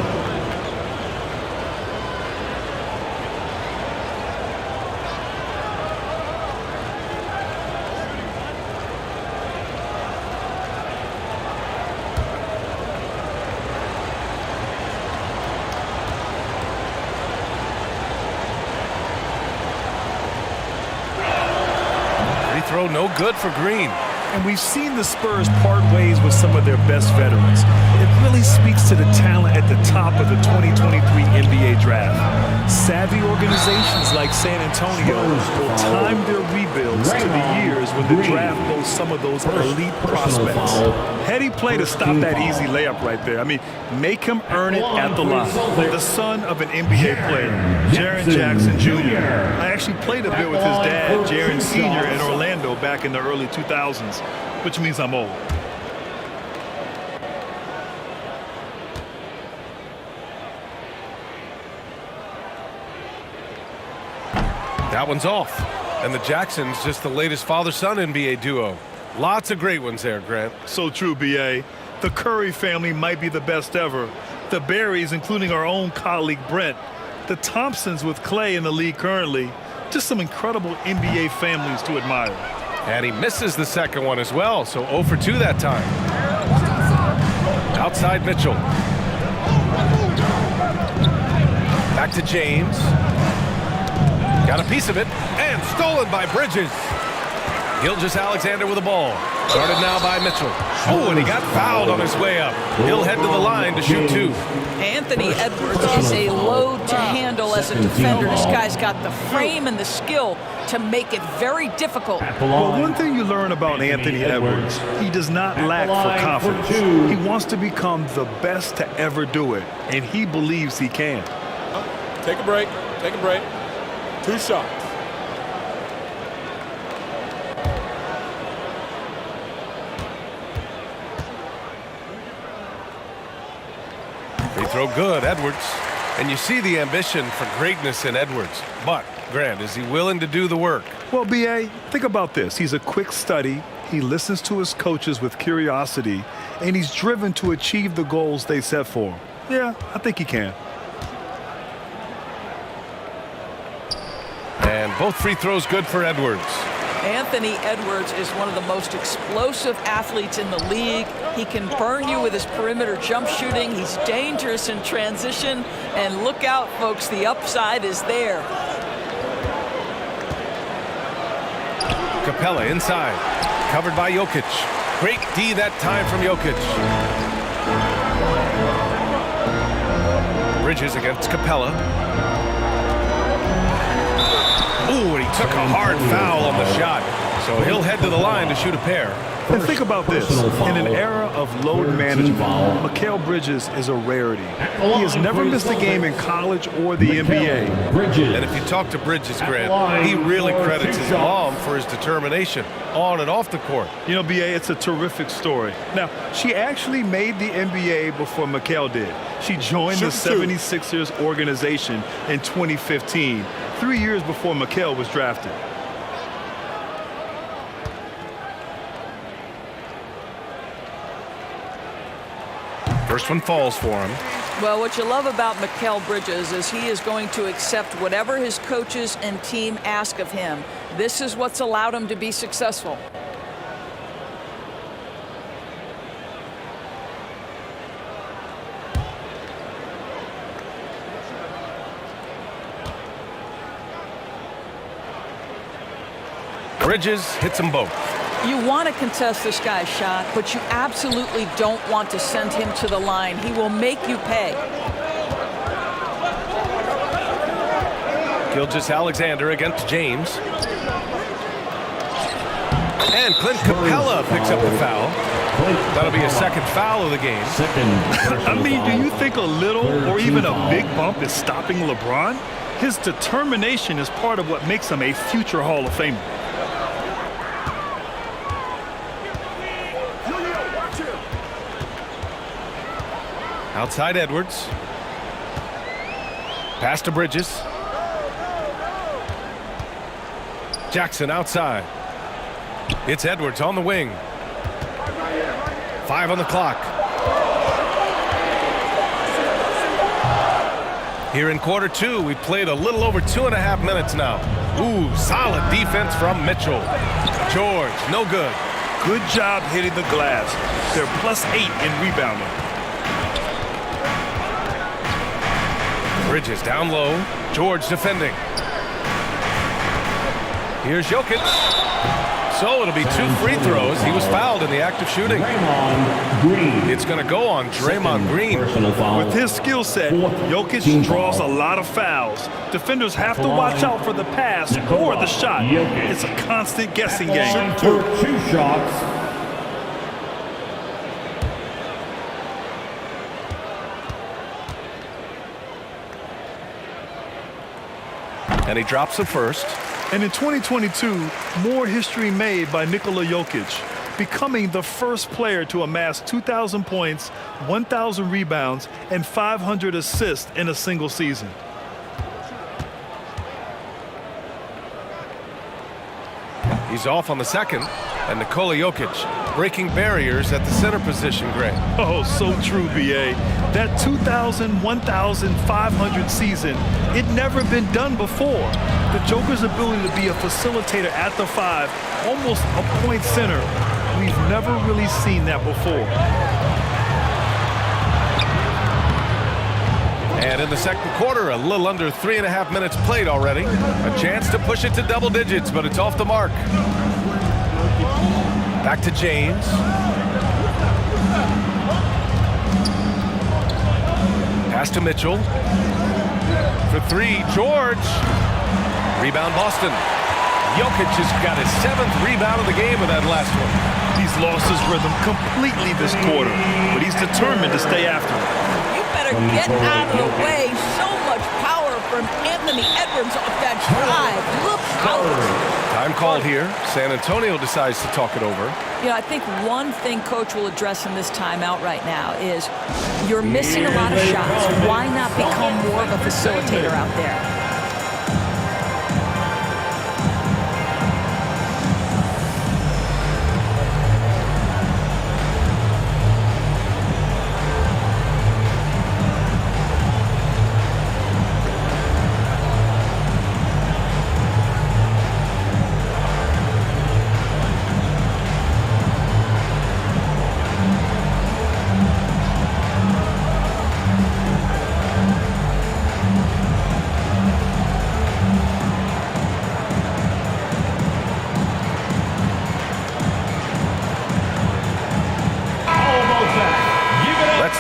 Free throw no good for Green. And we've seen the Spurs part ways with some of their best veterans. It really speaks to the talent at the top of the 2023 NBA draft. Savvy organizations like San Antonio will time their rebuilds to the years years when the draft boasts some of those elite prospects. Heady play to stop that easy layup right there. I mean, make him earn it at the line. The son of an NBA player, Jaren Jackson Jr. I actually played a bit with his dad, Jaren Sr. in Orlando back in the early 2000s, which means I'm old. That one's off. And the Jacksons, just the latest father-son NBA duo. Lots of great ones there, Grant. So true, B.A. The Curry family might be the best ever. The Berrys, including our own colleague Brent. The Thompsons with Clay in the league currently. Just some incredible NBA families to admire. And he misses the second one as well, so 0 for 2 that time. Outside Mitchell. Back to James. Got a piece of it, and stolen by Bridges. Gilgeous-Alexander with the ball. Started now by Mitchell. Oh, and he got fouled on his way up. He'll head to the line to shoot 2. Anthony Edwards is a load to handle as a defender. This guy's got the frame and the skill to make it very difficult. Well, one thing you learn about Anthony Edwards, he does not lack for confidence. He wants to become the best to ever do it, and he believes he can. Take a break. Take a break. 2 shots. Free throw good, Edwards. And you see the ambition for greatness in Edwards. But, Grant, is he willing to do the work? Well, B.A., think about this. He's a quick study. He listens to his coaches with curiosity, and he's driven to achieve the goals they set for him. Yeah, I think he can. And both free throws good for Edwards. Anthony Edwards is one of the most explosive athletes in the league. He can burn you with his perimeter jump shooting. He's dangerous in transition. And look out, folks, the upside is there. Capella inside. Covered by Jokic. Great D that time from Jokic. Bridges against Capella. Ooh, and he took a hard foul on the shot. So he'll head to the line to shoot a pair. And think about this. In an era of load management, Mikal Bridges is a rarity. He has never missed a game in college or the NBA. And if you talk to Bridges, Grant, he really credits his mom for his determination on and off the court. You know, B.A., it's a terrific story. Now, she actually made the NBA before Mikal did. She joined the 76ers organization in 2015, 3 years before Mikal was drafted. First one falls for him. Well, what you love about Mikal Bridges is he is going to accept whatever his coaches and team ask of him. This is what's allowed him to be successful. Bridges hits them both. You want to contest this guy's shot, but you absolutely don't want to send him to the line. He will make you pay. Gilgeous-Alexander against James. And Clint Capella picks up the foul. That'll be a second foul of the game. I mean, do you think a little or even a big bump is stopping LeBron? His determination is part of what makes him a future Hall of Famer. Outside Edwards. Pass to Bridges. Jackson outside. It's Edwards on the wing. 5 on the clock. Here in quarter 2, we played a little over 2.5 minutes now. Ooh, solid defense from Mitchell. George, no good. Good job hitting the glass. They're +8 in rebounding. Bridges down low. George defending. Here's Jokic. So it'll be 2 free throws. He was fouled in the act of shooting. It's going to go on Draymond Green. With his skill set, Jokic draws a lot of fouls. Defenders have to watch out for the pass or the shot. It's a constant guessing game. For 2 shots. And he drops the first. And in 2022, more history made by Nikola Jokic, becoming the first player to amass 2,000 points, 1,000 rebounds, and 500 assists in a single season. He's off on the second, and Nikola Jokic breaking barriers at the center position, Gray. Oh, so true, B.A. That 2,000, 1,500 season, it never been done before. The Joker's ability to be a facilitator at the 5, almost a point center, we've never really seen that before. And in the second quarter, a little under 3.5 minutes played already. A chance to push it to double digits, but it's off the mark. Back to James. Pass to Mitchell. For 3, George. Rebound Boston. Jokic has got his 7th rebound of the game with that last one. He's lost his rhythm completely this quarter, but he's determined to stay after it. You better get out of the way. So much power from Anthony Edwards off that drive. Look out. Time called here. San Antonio decides to talk it over. You know, I think one thing Coach will address in this timeout right now is you're missing a lot of shots. Why not become more of a facilitator out there?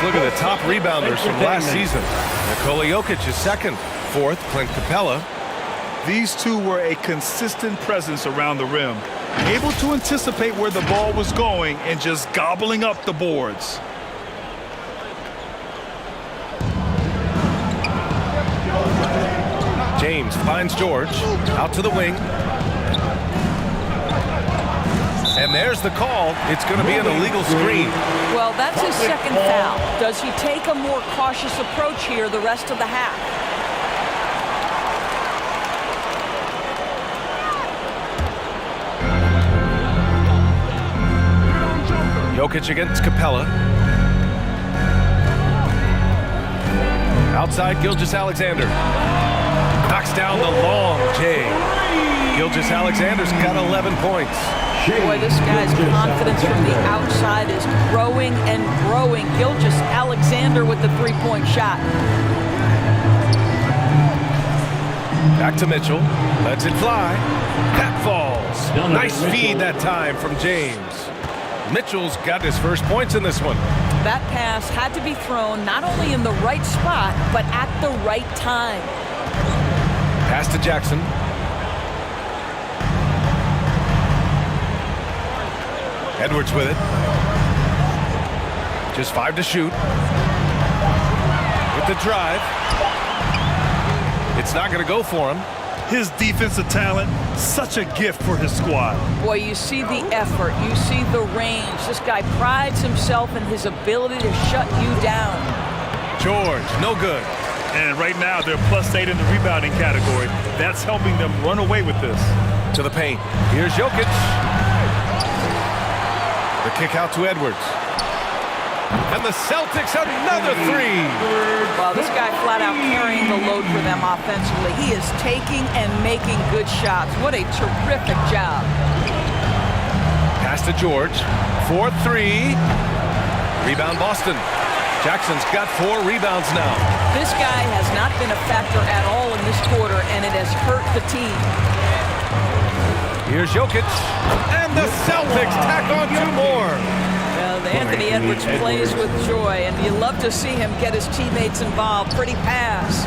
Look at the top rebounders from last season. Nikola Jokic is second. Fourth, Clint Capella. These two were a consistent presence around the rim, able to anticipate where the ball was going and just gobbling up the boards. James finds George out to the wing. And there's the call. It's going to be an illegal screen. Well, that's his second foul. Does he take a more cautious approach here the rest of the half? Jokic against Capella. Outside, Gilgeous-Alexander. Knocks down the long J. Gilgeous-Alexander's got 11 points. Boy, this guy's confidence from the outside is growing and growing. Gilgeous-Alexander with the three-point shot. Back to Mitchell. Lets it fly. That falls. Nice feed that time from James. Mitchell's got his first points in this one. That pass had to be thrown not only in the right spot, but at the right time. Pass to Jackson. Edwards with it. Just 5 to shoot. With the drive. It's not going to go for him. His defensive talent, such a gift for his squad. Boy, you see the effort. You see the range. This guy prides himself in his ability to shut you down. George, no good. And right now, they're +8 in the rebounding category. That's helping them run away with this. To the paint. Here's Jokic. The kick out to Edwards. And the Celtics another three. Well, this guy flat out carrying the load for them offensively. He is taking and making good shots. What a terrific job. Pass to George. 4-3. Rebound Boston. Jackson's got 4 rebounds now. This guy has not been a factor at all in this quarter, and it has hurt the team. Here's Jokic. And the Celtics tack on 2 more. Anthony Edwards plays with joy, and you love to see him get his teammates involved. Pretty pass.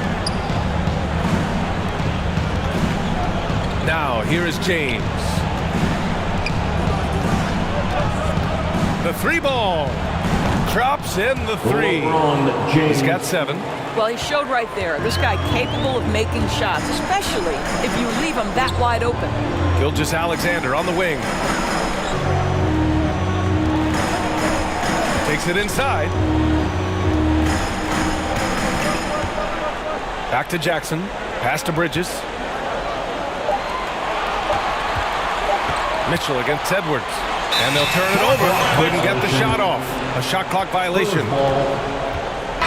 Now, here is James. The 3 ball. Drops in the 3. He's got 7. Well, he showed right there. This guy capable of making shots, especially if you leave him that wide open. Gilgeous-Alexander on the wing. Takes it inside. Back to Jackson. Pass to Bridges. Mitchell against Edwards. And they'll turn it over. Couldn't get the shot off. A shot clock violation.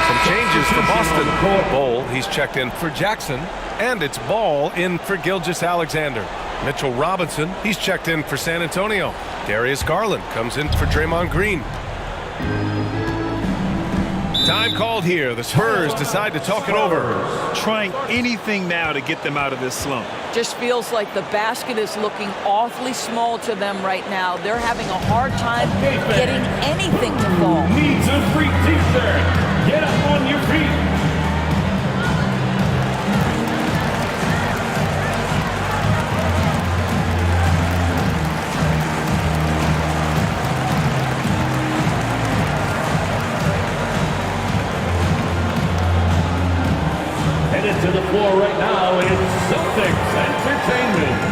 Some changes for Boston. Bol, he's checked in for Jackson. And it's Ball in for Gilgeous-Alexander. Mitchell Robinson, he's checked in for San Antonio. Darius Garland comes in for Draymond Green. Time called here. The Spurs decide to talk it over. Trying anything now to get them out of this slump. Just feels like the basket is looking awfully small to them right now. They're having a hard time getting anything to fall. Needs a free t-shirt. Get up on your feet. Headed to the floor right now, it's Celtics Entertainment.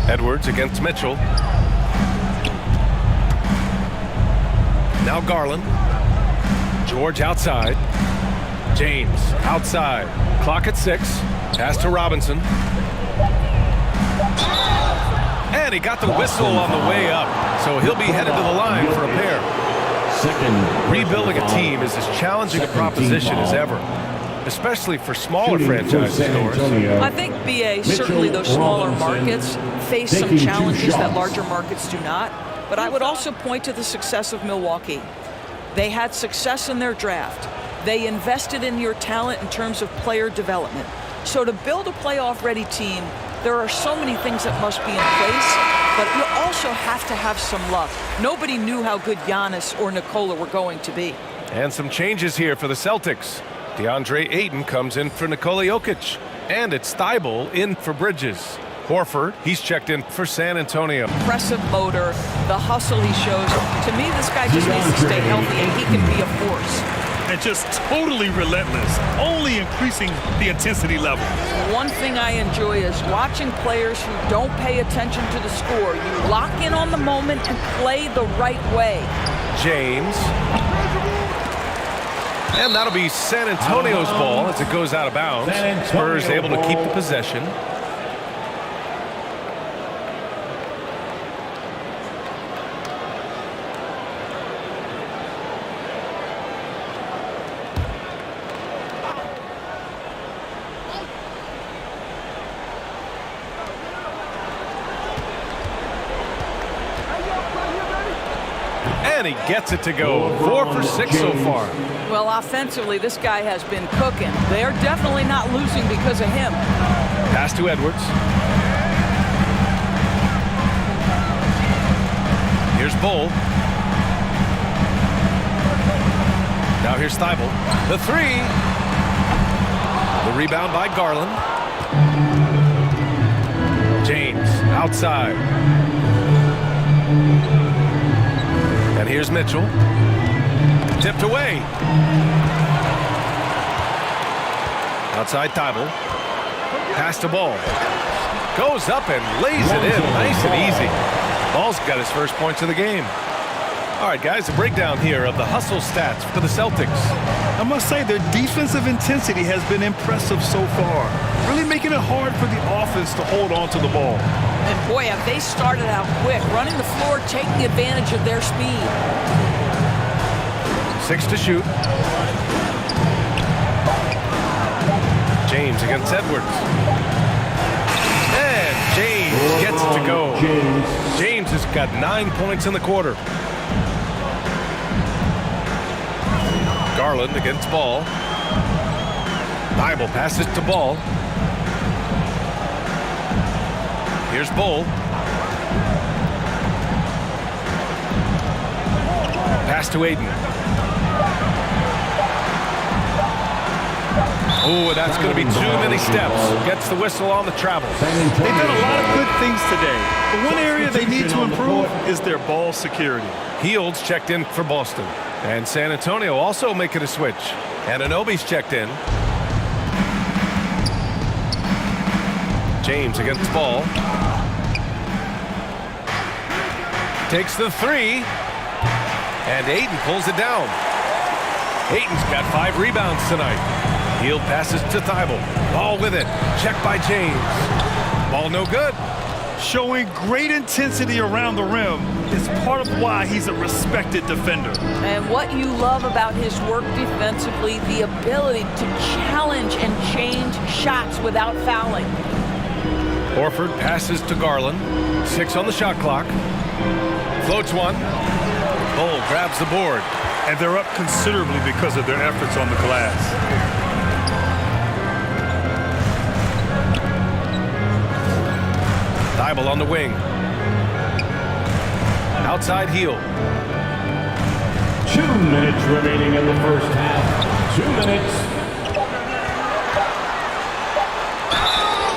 Edwards against Mitchell. Now Garland. George outside. James outside. Clock at 6. Pass to Robinson. And he got the whistle on the way up. So he'll be headed to the line for a pair. Rebuilding a team is as challenging a proposition as ever, especially for smaller franchise stores. I think, BA, certainly those smaller markets face some challenges that larger markets do not. But I would also point to the success of Milwaukee. They had success in their draft. They invested in your talent in terms of player development. So to build a playoff-ready team, there are so many things that must be in place, but you also have to have some luck. Nobody knew how good Giannis or Nikola were going to be. And some changes here for the Celtics. DeAndre Ayton comes in for Nikola Jokic. And it's Thibault in for Bridges. Horford, he's checked in for San Antonio. Impressive motor, the hustle he shows. To me, this guy just needs to stay healthy and he can be a force. And just totally relentless, only increasing the intensity level. One thing I enjoy is watching players who don't pay attention to the score. You lock in on the moment and play the right way. James. And that'll be San Antonio's ball as it goes out of bounds. Spurs able to keep the possession. And he gets it to go. 4 for 6 so far. Well, offensively, this guy has been cooking. They're definitely not losing because of him. Pass to Edwards. Here's Bol. Now here's Thibault. The 3. The rebound by Garland. James outside. And here's Mitchell. Tipped away. Outside Thibault. Pass to Ball. Goes up and lays it in. Nice and easy. Ball's got his first points of the game. All right, guys, a breakdown here of the hustle stats for the Celtics. I must say their defensive intensity has been impressive so far. Really making it hard for the offense to hold on to the ball. And boy, have they started out quick, running the floor, taking advantage of their speed. 6 to shoot. James against Edwards. And James gets it to go. James has got 9 points in the quarter. Garland against Ball. Bible passes to Ball. Here's Bull. Pass to Aiden. Oh, that's going to be too many steps. Gets the whistle on the travel. They've done a lot of good things today, but one area they need to improve is their ball security. Fields checked in for Boston. And San Antonio also making a switch. Anunoby's checked in. James against Ball. Takes the three. And Aiden pulls it down. Aiden's got 5 rebounds tonight. Hield passes to Thibault. Ball with it. Checked by James. Ball no good. Showing great intensity around the rim is part of why he's a respected defender. And what you love about his work defensively, the ability to challenge and change shots without fouling. Horford passes to Garland. 6 on the shot clock. Floats one. Bull grabs the board. And they're up considerably because of their efforts on the glass. Thibault on the wing. Outside heel. 2 minutes remaining in the first half. 2 minutes.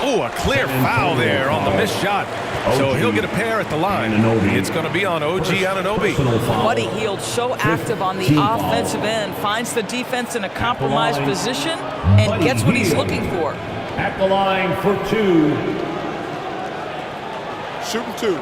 Oh, a clear foul there on the missed shot. So he'll get a pair at the line. It's going to be on OG Anunoby. Buddy Hield so active on the offensive end, finds the defense in a compromised position and gets what he's looking for. At the line for 2. Shooting 2.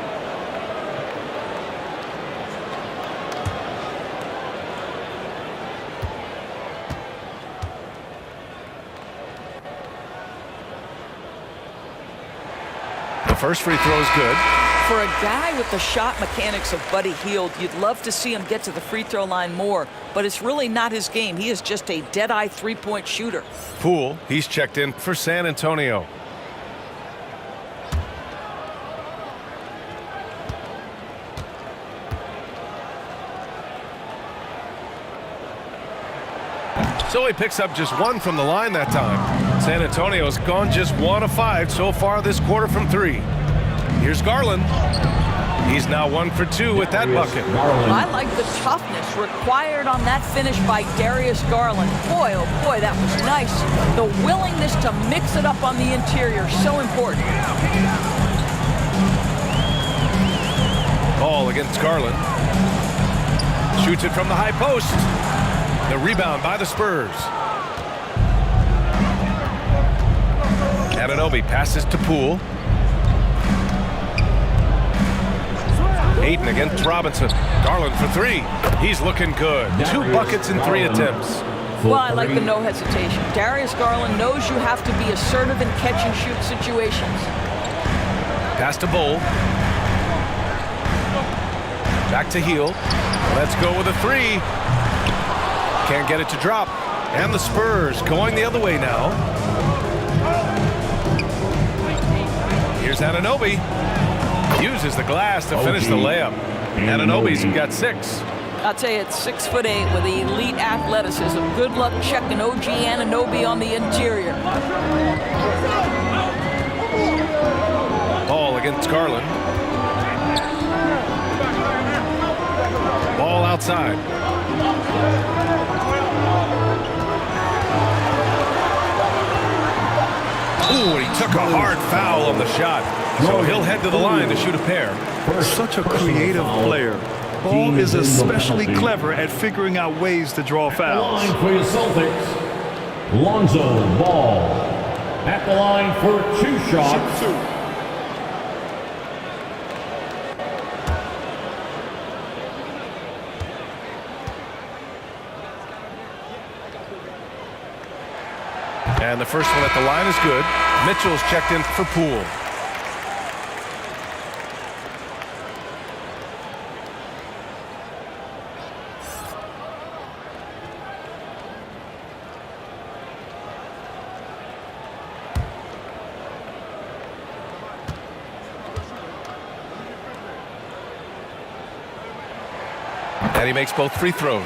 The first free throw is good. For a guy with the shot mechanics of Buddy Hield, you'd love to see him get to the free throw line more, but it's really not his game. He is just a dead-eye three-point shooter. Poole, he's checked in for San Antonio. So he picks up just 1 from the line that time. San Antonio's gone just 1 of 5 so far this quarter from 3. Here's Garland. He's now 1 for 2 with that bucket. I like the toughness required on that finish by Darius Garland. Boy, oh boy, that was nice. The willingness to mix it up on the interior, so important. Ball against Garland. Shoots it from the high post. The rebound by the Spurs. Anunoby passes to Poole. Aiden against Robinson. Garland for 3. He's looking good. 2 buckets in 3 attempts. Well, I like the no hesitation. Darius Garland knows you have to be assertive in catch-and-shoot situations. Pass to Bull. Back to Heel. Let's go with a 3. Can't get it to drop. And the Spurs going the other way now. Here's Anunoby. Uses the glass to finish the layup. Anunoby's got 6. I'll tell you, it's 6'8" with elite athleticism. Good luck checking OG Anunoby on the interior. Ball against Garland. Ball outside. Ooh, and he took a hard foul on the shot. So he'll head to the line to shoot a pair. Such a creative player. Ball is especially clever at figuring out ways to draw fouls. At the line for your Celtics, Lonzo Ball. At the line for 2 shots. And the first one at the line is good. Mitchell's checked in for Poole. And he makes both free throws.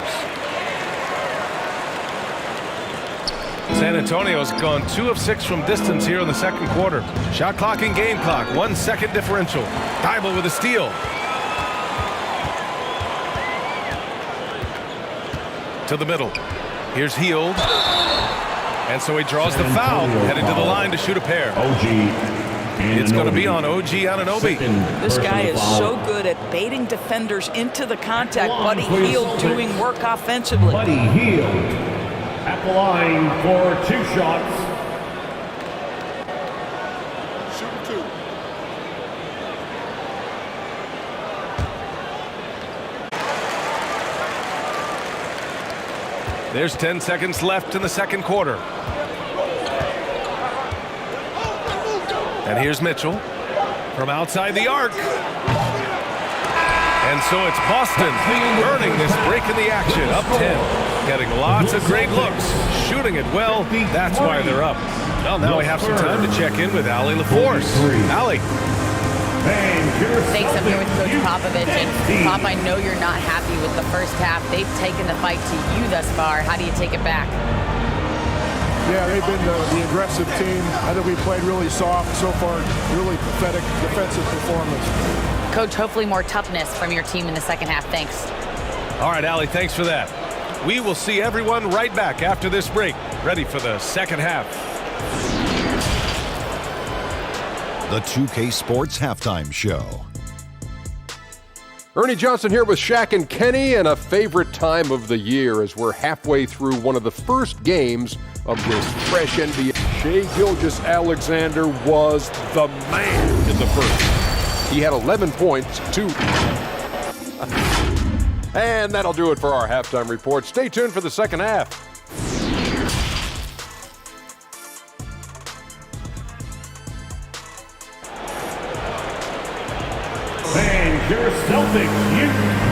San Antonio's gone 2 of 6 from distance here in the second quarter. Shot clock and game clock, 1 second differential. Thibault with a steal. To the middle. Here's Hield. And so he draws the foul, heading to the line to shoot a pair. It's going to be on OG Anunoby. This guy is so good at baiting defenders into the contact. Buddy Hield doing work offensively. Buddy Hield at the line for 2 shots. There's 10 seconds left in the second quarter. And here's Mitchell from outside the arc. And so it's Boston earning this break in the action, up 10. Getting lots of great looks, shooting it well. That's why they're up. Well, now we have some time to check in with Allie LaForce. Allie. Thanks. I'm here with Coach Popovich. And Pop, I know you're not happy with the first half. They've taken the fight to you thus far. How do you take it back? Yeah, they've been the aggressive team. I think we played really soft so far. Really pathetic defensive performance. Coach, hopefully more toughness from your team in the second half. Thanks. All right, Allie, thanks for that. We will see everyone right back after this break. Ready for the second half. The 2K Sports Halftime Show. Ernie Johnson here with Shaq and Kenny, and a favorite time of the year as we're halfway through one of the first games of this fresh NBA. Shai Gilgeous-Alexander was the man in the first. He had 11 points, 2. And that'll do it for our halftime report. Stay tuned for the second half.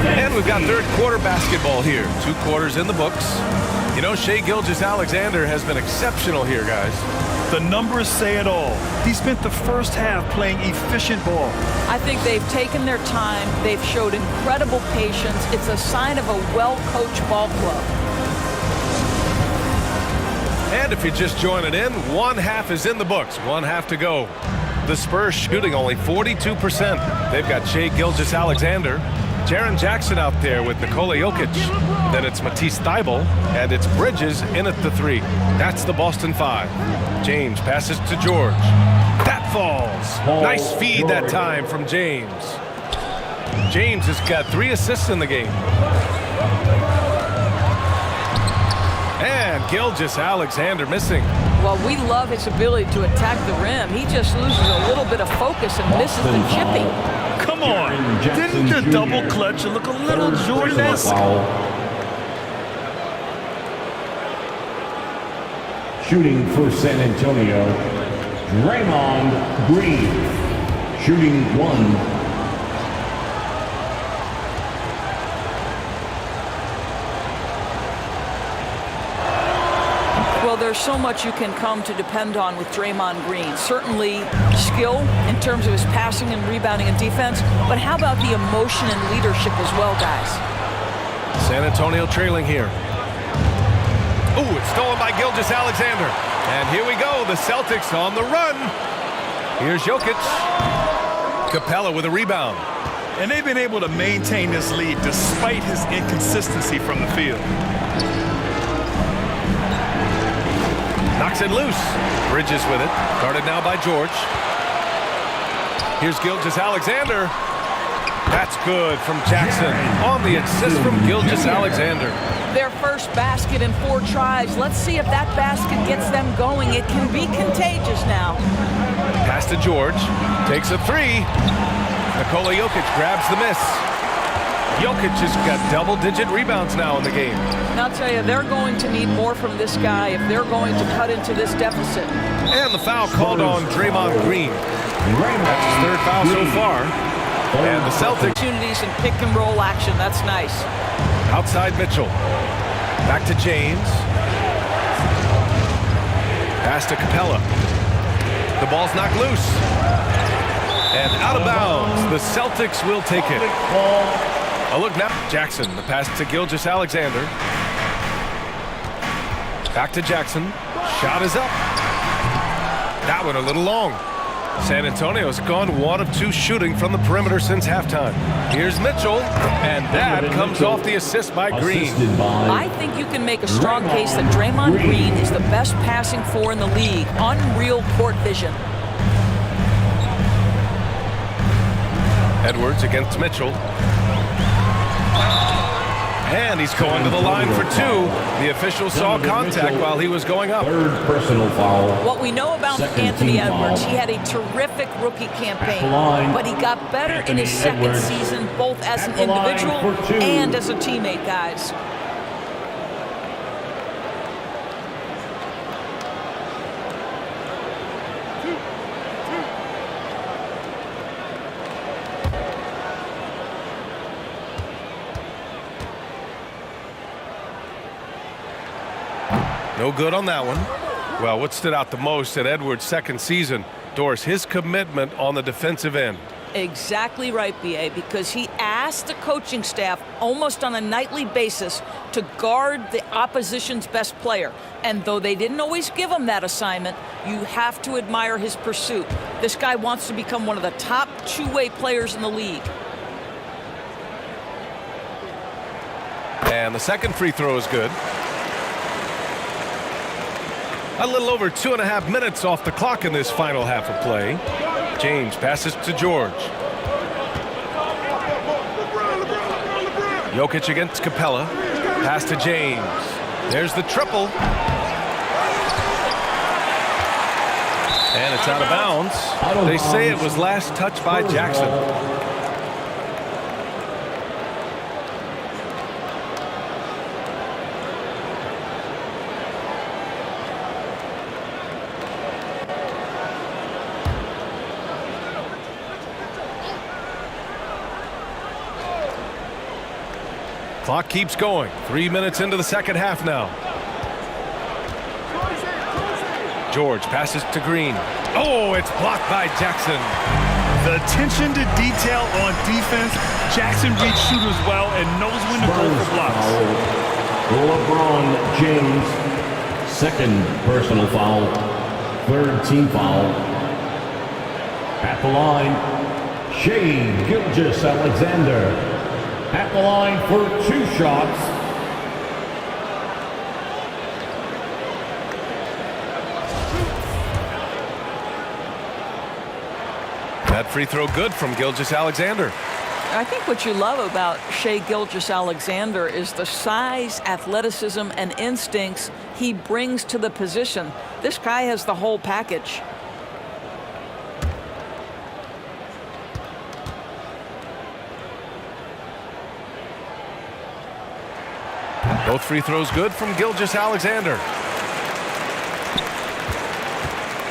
And we've got third quarter basketball here. 2 quarters in the books. You know, Shai Gilgeous-Alexander has been exceptional here, guys. The numbers say it all. He spent the first half playing efficient ball. I think they've taken their time. They've showed incredible patience. It's a sign of a well-coached ball club. And if you're just joining in, 1 half is in the books. 1 half to go. The Spurs shooting only 42%. They've got Shai Gilgeous-Alexander, Jaren Jackson out there with Nikola Jokic. Then it's Matisse Thybulle, and it's Bridges in at the 3. That's the Boston 5. James passes to George. That falls. Nice feed that time from James. James has got 3 assists in the game. And Gilgeous-Alexander missing. Well, we love his ability to attack the rim. He just loses a little bit of focus and misses the chipping. Come on. Didn't the double clutch look a little Jordan-esque? Shooting for San Antonio, Draymond Green. Shooting 1. Well, there's so much you can come to depend on with Draymond Green. Certainly skill in terms of his passing and rebounding and defense, but how about the emotion and leadership as well, guys? San Antonio trailing here. Ooh, it's stolen by Gilgeous-Alexander. And here we go, the Celtics on the run. Here's Jokic. Capella with a rebound. And they've been able to maintain this lead despite his inconsistency from the field. Knocks it loose. Bridges with it. Guarded now by George. Here's Gilgeous-Alexander. That's good from Jackson on the assist from Gilgeous-Alexander. Their first basket in 4 tries. Let's see if that basket gets them going. It can be contagious now. Pass to George. Takes a 3. Nikola Jokic grabs the miss. Jokic has got double-digit rebounds now in the game. And I'll tell you, they're going to need more from this guy if they're going to cut into this deficit. And the foul called on Draymond Green. That's his 3rd foul so far. And the Celtics. Opportunities in pick and roll action. That's nice. Outside Mitchell. Back to James. Pass to Capella. The ball's knocked loose. And out of bounds. The Celtics will take it. A look now. Jackson, the pass to Gilgeous-Alexander. Back to Jackson. Shot is up. That one a little long. San Antonio's gone 1 of 2 shooting from the perimeter since halftime. Here's Mitchell, and that comes off the assist by Green. I think you can make a strong case that Draymond Green is the best passing four in the league. Unreal court vision. Edwards against Mitchell. And he's going to the line for 2. The official saw contact while he was going up. Third personal foul. What we know about Anthony Edwards, he had a terrific rookie campaign, but he got better in his second season, both as an individual and as a teammate, guys. No good on that one. Well, what stood out the most at Edwards' second season, Doris, his commitment on the defensive end. Exactly right, B.A., because he asked the coaching staff almost on a nightly basis to guard the opposition's best player. And though they didn't always give him that assignment, you have to admire his pursuit. This guy wants to become one of the top two-way players in the league. And the second free throw is good. A little over 2.5 minutes off the clock in this final half of play. James passes to George. Jokic against Capella. Pass to James. There's the triple. And it's out of bounds. They say it was last touched by Jackson. Clock keeps going. 3 minutes into the second half now. George passes to Green. Oh, it's blocked by Jackson. The attention to detail on defense. Jackson reads shooters well and knows when to go for blocks. LeBron James, second personal foul, third team foul. At the line, Shai Gilgeous-Alexander. At the line for 2 shots. That free throw good from Gilgeous-Alexander. I think what you love about Shai Gilgeous-Alexander is the size, athleticism, and instincts he brings to the position. This guy has the whole package. Both free throws good from Gilgeous-Alexander.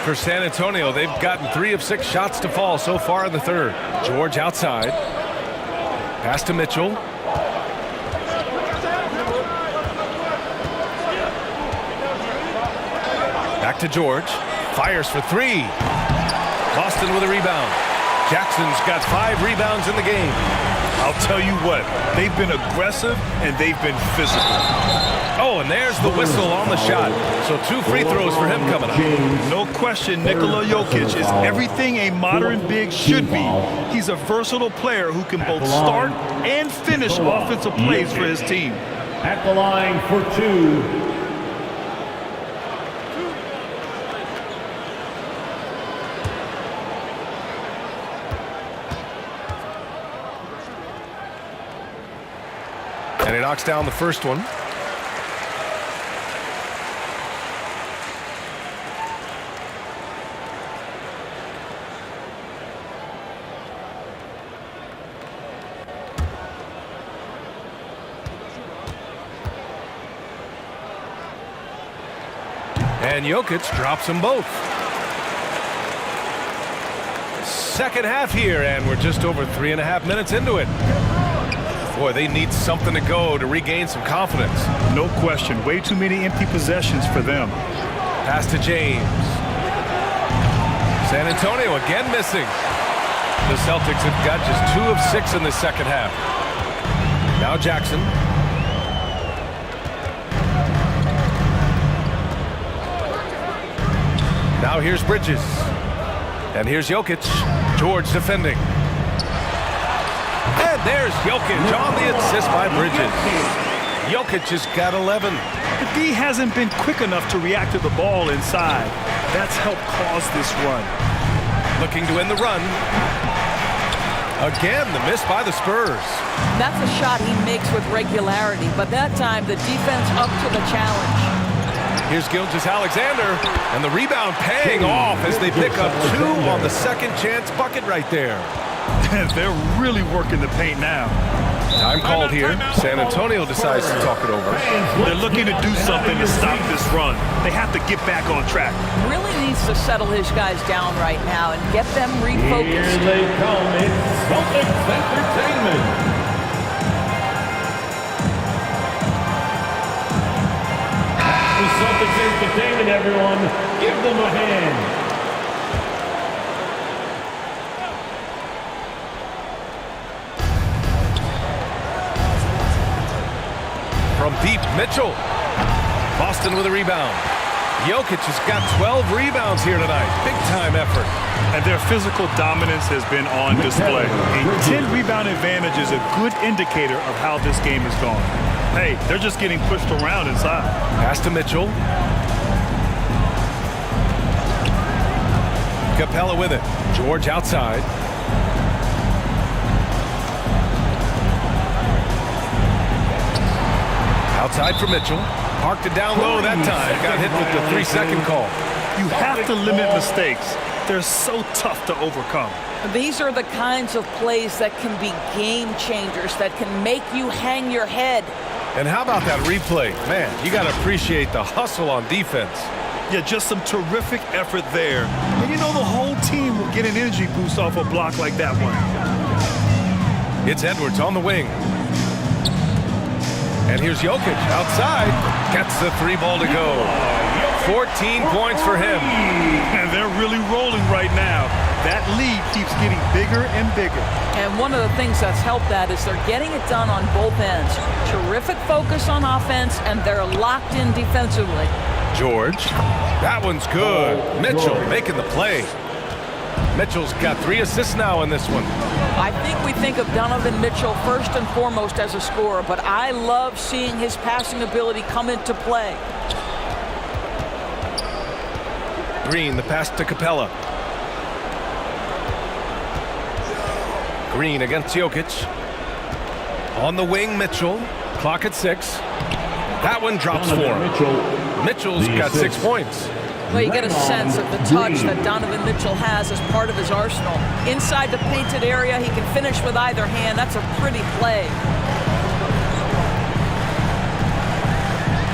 For San Antonio, they've gotten 3 of 6 shots to fall so far in the third. George outside. Pass to Mitchell. Back to George. Fires for 3. Boston with a rebound. Jackson's got 5 rebounds in the game. I'll tell you what, they've been aggressive and they've been physical. Oh, and there's the whistle on the shot. So 2 free throws for him coming up. No question, Nikola Jokic is everything a modern big should be. He's a versatile player who can both start and finish offensive plays for his team. At the line for 2. And he knocks down the first one. And Jokic drops them both. Second half here, and we're just over 3.5 minutes into it. Boy, they need something to go to regain some confidence. No question. Way too many empty possessions for them. Pass to James. San Antonio again missing. The Celtics have got just 2 of 6 in the second half. Now Jackson. Now here's Bridges. And here's Jokic. George defending. And there's Jokic on the assist by Bridges. Jokic has got 11. The D hasn't been quick enough to react to the ball inside. That's helped cause this run. Looking to end the run. Again, the miss by the Spurs. That's a shot he makes with regularity, but that time the defense up to the challenge. Here's Gilgeous-Alexander, and the rebound paying off as they pick up 2 on the second chance bucket right there. They're really working the paint now. Time called here. San Antonio decides to talk it over. They're looking to do something to stop this run. They have to get back on track. Really needs to settle his guys down right now and get them refocused. Here they come. It's Celtics Entertainment. The Celtics Entertainment, everyone. Give them a hand. From deep, Mitchell. Boston with a rebound. Jokic has got 12 rebounds here tonight. Big time effort. And their physical dominance has been on display. A 10-rebound advantage is a good indicator of how this game has gone. Hey, they're just getting pushed around inside. Pass to Mitchell. Capella with it. George outside. Outside for Mitchell. Parked it down low that time. Got hit with the 3-second call. You have to limit mistakes. They're so tough to overcome. These are the kinds of plays that can be game changers, that can make you hang your head. And how about that replay? Man, you got to appreciate the hustle on defense. Yeah, just some terrific effort there. And you know the whole team will get an energy boost off a block like that one. It's Edwards on the wing. And here's Jokic outside. Gets the 3-ball to go. 14 points for him. And they're really rolling right now. That lead keeps getting bigger and bigger. And one of the things that's helped that is they're getting it done on both ends. Terrific focus on offense, and they're locked in defensively. George. That one's good. Mitchell making the play. Mitchell's got 3 assists now in this one. I think we think of Donovan Mitchell first and foremost as a scorer, but I love seeing his passing ability come into play. Green, the pass to Capella. Green against Jokic. On the wing, Mitchell. Clock at 6. That one drops for him. Mitchell's got 6 points. Well, you get a sense of the touch that Donovan Mitchell has as part of his arsenal. Inside the painted area, he can finish with either hand. That's a pretty play.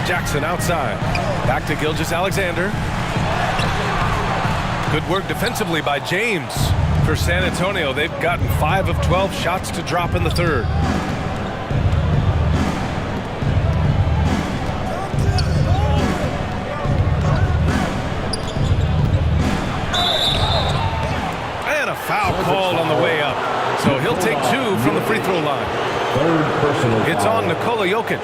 Jackson outside. Back to Gilgeous-Alexander. Good work defensively by James. For San Antonio, they've gotten 5 of 12 shots to drop in the third. And a foul called on the way up. So he'll take 2 from the free throw line. It's on Nikola Jokic.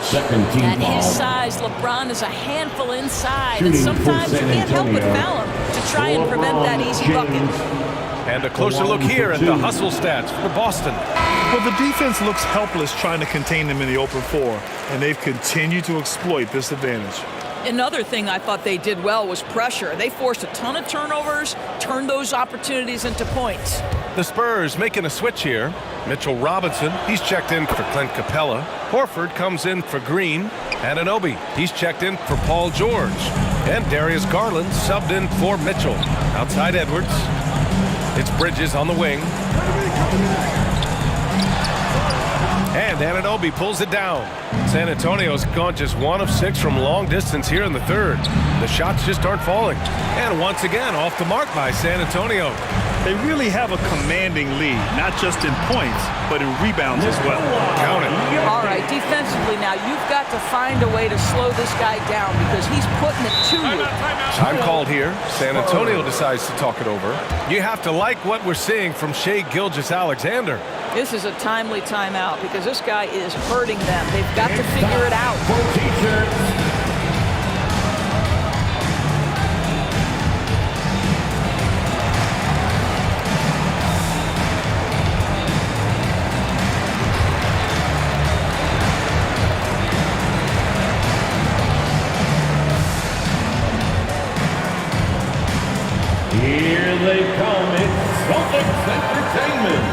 At his size, LeBron is a handful inside, and sometimes you can't help but foul him to try and prevent that easy bucket. And a closer look here at the hustle stats for Boston. Well, the defense looks helpless trying to contain them in the open floor, and they've continued to exploit this advantage. Another thing I thought they did well was pressure. They forced a ton of turnovers, turned those opportunities into points. The Spurs making a switch here. Mitchell Robinson, he's checked in for Clint Capella. Horford comes in for Green. Anunoby, he's checked in for Paul George. And Darius Garland subbed in for Mitchell. Outside Edwards. It's Bridges on the wing. And Anunoby pulls it down. San Antonio's gone just 1 of 6 from long distance here in the third. The shots just aren't falling. And once again, off the mark by San Antonio. They really have a commanding lead, not just in points, but in rebounds as well. Count it. All right, defensively now, you've got to find a way to slow this guy down because he's putting it to you. Time called here. San Antonio decides to talk it over. You have to like what we're seeing from Shai Gilgeous-Alexander. This is a timely timeout because this guy is hurting them. They've got to figure it out. Here they come. It's Celtics Entertainment.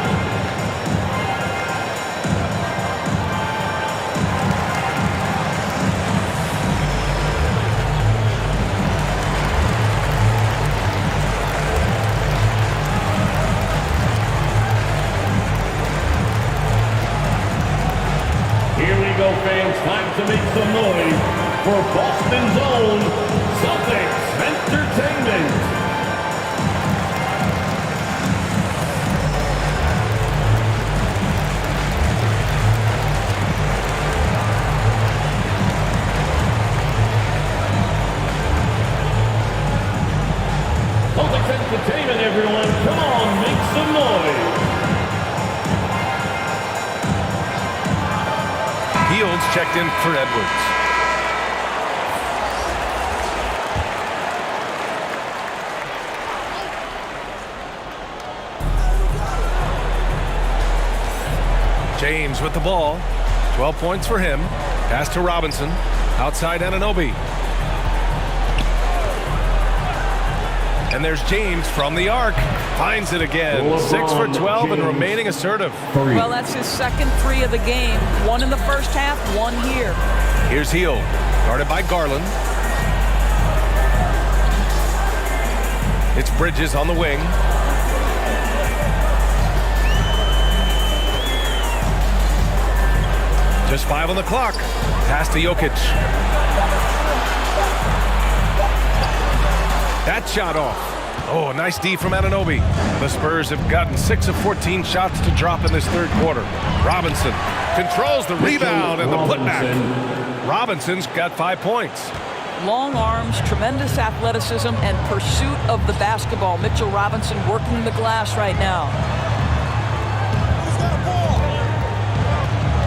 Here we go, fans. Time to make some noise for Boston's own Celtics Entertainment. Entertainment, everyone. Come on, make some noise. Fields checked in for Edwards. James with the ball. 12 points for him. Pass to Robinson. Outside Anunoby. And there's James from the arc. Finds it again. 6 for 12 and remaining assertive. Well, that's his second three of the game. One in the first half, one here. Here's Hield. Guarded by Garland. It's Bridges on the wing. Just 5 on the clock. Pass to Jokic. That shot off. Oh, nice D from Anunoby. The Spurs have gotten 6 of 14 shots to drop in this third quarter. Robinson controls the rebound and the putback. Robinson's got 5 points. Long arms, tremendous athleticism, and pursuit of the basketball. Mitchell Robinson working the glass right now.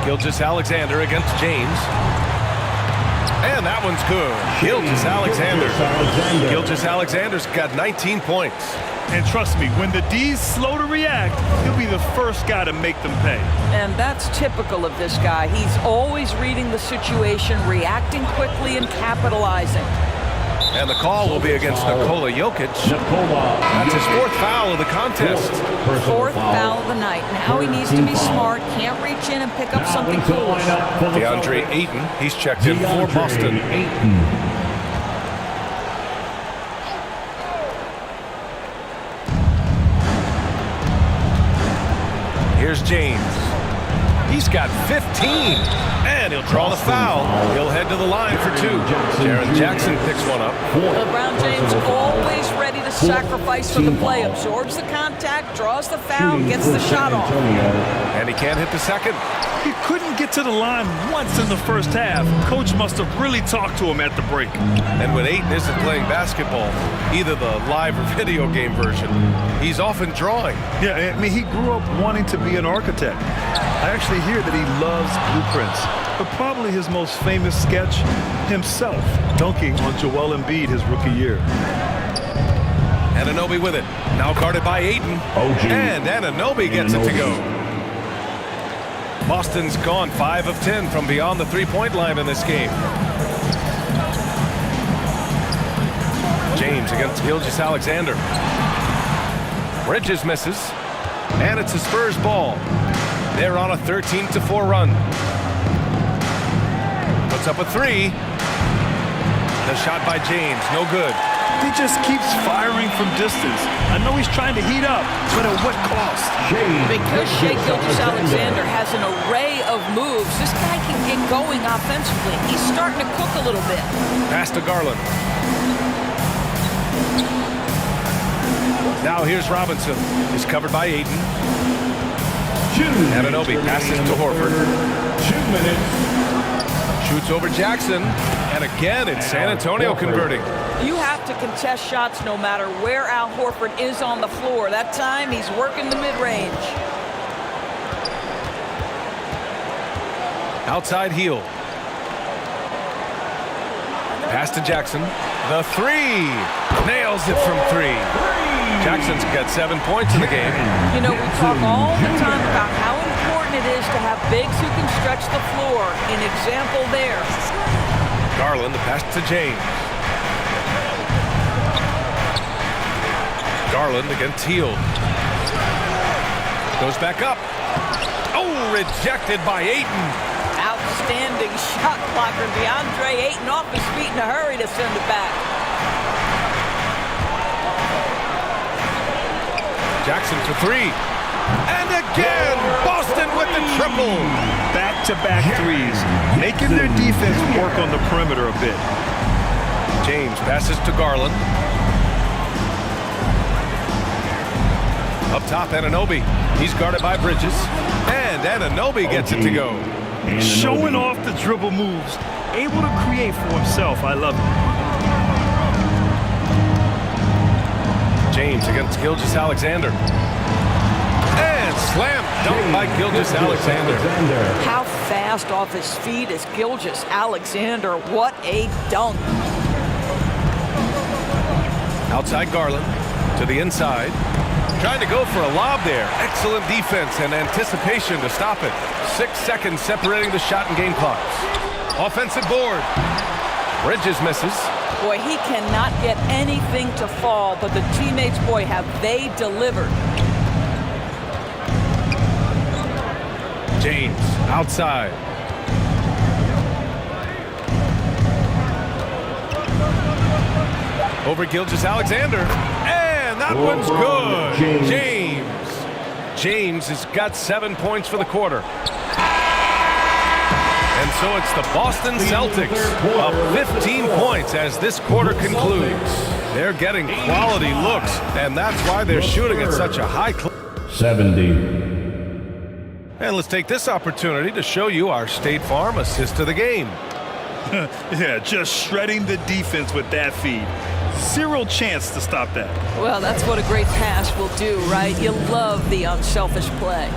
Gilgeous-Alexander against James. And that one's good. Gilgeous-Alexander. Gilgeous-Alexander's got 19 points. And trust me, when the D's slow to react, he'll be the first guy to make them pay. And that's typical of this guy. He's always reading the situation, reacting quickly, and capitalizing. And the call will be against Nikola Jokic. That's his 4th foul of the contest. 4th foul of the night. Now he needs to be smart. Can't reach in and pick up something foolish. DeAndre Ayton, he's checked in for Boston. Here's James. He's got 15, and he'll draw the foul. He'll head to the line for 2. Jaren Jackson picks one up. LeBron James always ready to sacrifice for the play. Absorbs the contact, draws the foul, gets the shot off. And he can't hit the second. He couldn't get to the line once in the first half. Coach must have really talked to him at the break. And when Ayton isn't playing basketball, either the live or video game version, he's often drawing. Yeah, I mean, he grew up wanting to be an architect. I actually hear that he loves blueprints, but probably his most famous sketch, himself dunking on Joel Embiid his rookie year. Anunoby with it. Now guarded by Ayton. And Anunoby gets it to go. Boston's gone 5 of 10 from beyond the three-point line in this game. James against Gilgeous-Alexander. Bridges misses. And it's a Spurs ball. They're on a 13-4 run. Puts up a 3. The shot by James, no good. He just keeps firing from distance. I know he's trying to heat up, but at what cost? Because Shai Gilgeous-Alexander has an array of moves, this guy can get going offensively. He's starting to cook a little bit. Pass to Garland. Now here's Robinson. He's covered by Ayton. Anunoby passes to Horford. 2 minutes. Shoots over Jackson. And again, it's San Antonio converting. You have to contest shots no matter where Al Horford is on the floor. That time, he's working the mid-range. Outside heel. Pass to Jackson. The three. Nails it from three. Jackson's got 7 points in the game. You know, we talk all the time about how important it is to have bigs who can stretch the floor. An example there. Garland, the pass to James. Garland against Hield. Goes back up. Oh, rejected by Ayton. Outstanding shot blocker. DeAndre Ayton off his feet in a hurry to send it back. Jackson for three. And again, Boston with the triple. Back-to-back threes, making their defense work on the perimeter a bit. James passes to Garland. Up top, Anunoby. He's guarded by Bridges. And Anunoby gets it to go. Showing off the dribble moves, able to create for himself. I love it. James against Gilgeous-Alexander. And slam dunk by Gilgeous-Alexander. How fast off his feet is Gilgeous-Alexander. What a dunk. Outside Garland to the inside. Trying to go for a lob there. Excellent defense and anticipation to stop it. 6 seconds separating the shot and game clocks. Offensive board. Bridges misses. Boy, he cannot get anything to fall, but the teammates, boy, have they delivered. James outside. Over Gilgeous-Alexander. And that one's good. James has got 7 points for the quarter. And so it's the Boston Celtics up 15 points as this quarter concludes. They're getting quality looks, and that's why they're shooting at such a high clip. 70. And let's take this opportunity to show you our State Farm assist of the game. Yeah, just shredding the defense with that feed. Zero chance to stop that. Well, that's what a great pass will do, right? You love the unselfish play.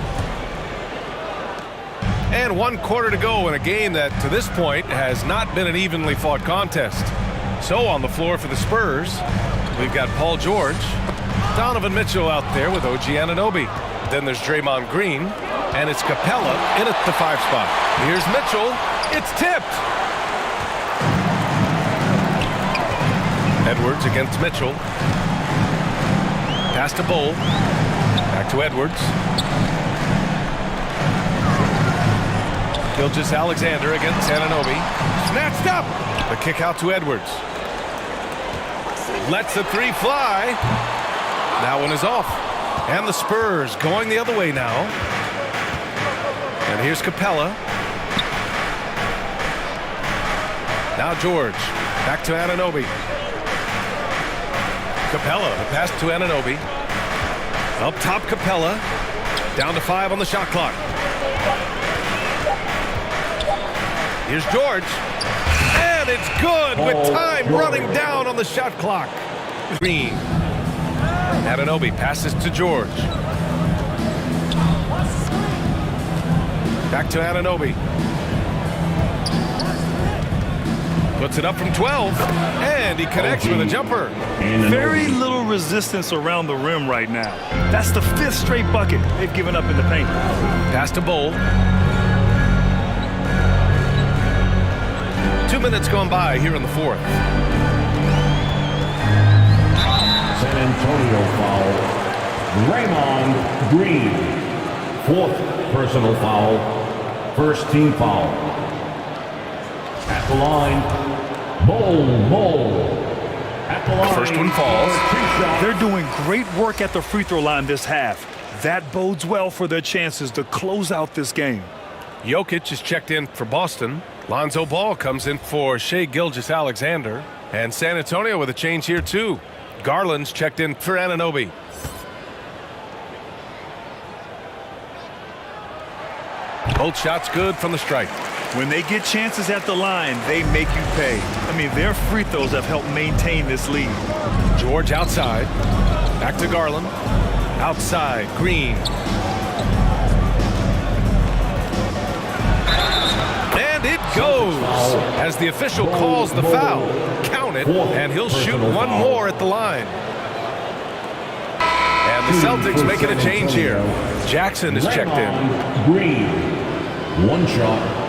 And 1 quarter to go in a game that, to this point, has not been an evenly fought contest. So on the floor for the Spurs, we've got Paul George, Donovan Mitchell out there with OG Anunoby. Then there's Draymond Green, and it's Capella in at the 5 spot. Here's Mitchell. It's tipped. Edwards against Mitchell. Pass to Bull. Back to Edwards. Gilgeous-Alexander against Anunoby. Snatched up. The kick out to Edwards. Lets the three fly. That one is off. And the Spurs going the other way now. And here's Capella. Now George. Back to Anunoby. Capella, the pass to Anunoby. Up top, Capella. Down to 5 on the shot clock. Here's George. And it's good with time running down on the shot clock. Green. Anunoby passes to George. Back to Anunoby. Puts it up from 12, and he connects with a jumper. Very little resistance around the rim right now. That's the 5th straight bucket they've given up in the paint. Pass to Bull. 2 minutes gone by here in the 4th. San Antonio foul. Draymond Green. 4th personal foul. 1st team foul. At the line, Bull. At the line. First one falls. They're doing great work at the free throw line this half. That bodes well for their chances to close out this game. Jokic is checked in for Boston. Lonzo Ball comes in for Shai Gilgeous-Alexander. And San Antonio with a change here too. Garland's checked in for Anunoby. Both shots good from the stripe. When they get chances at the line, they make you pay. I mean, their free throws have helped maintain this lead. George outside. Back to Garland. Outside, Green. And it goes as the official calls the foul. Count it, and he'll shoot one more at the line. And the Celtics making a change here. Jackson is checked in. Green, one shot.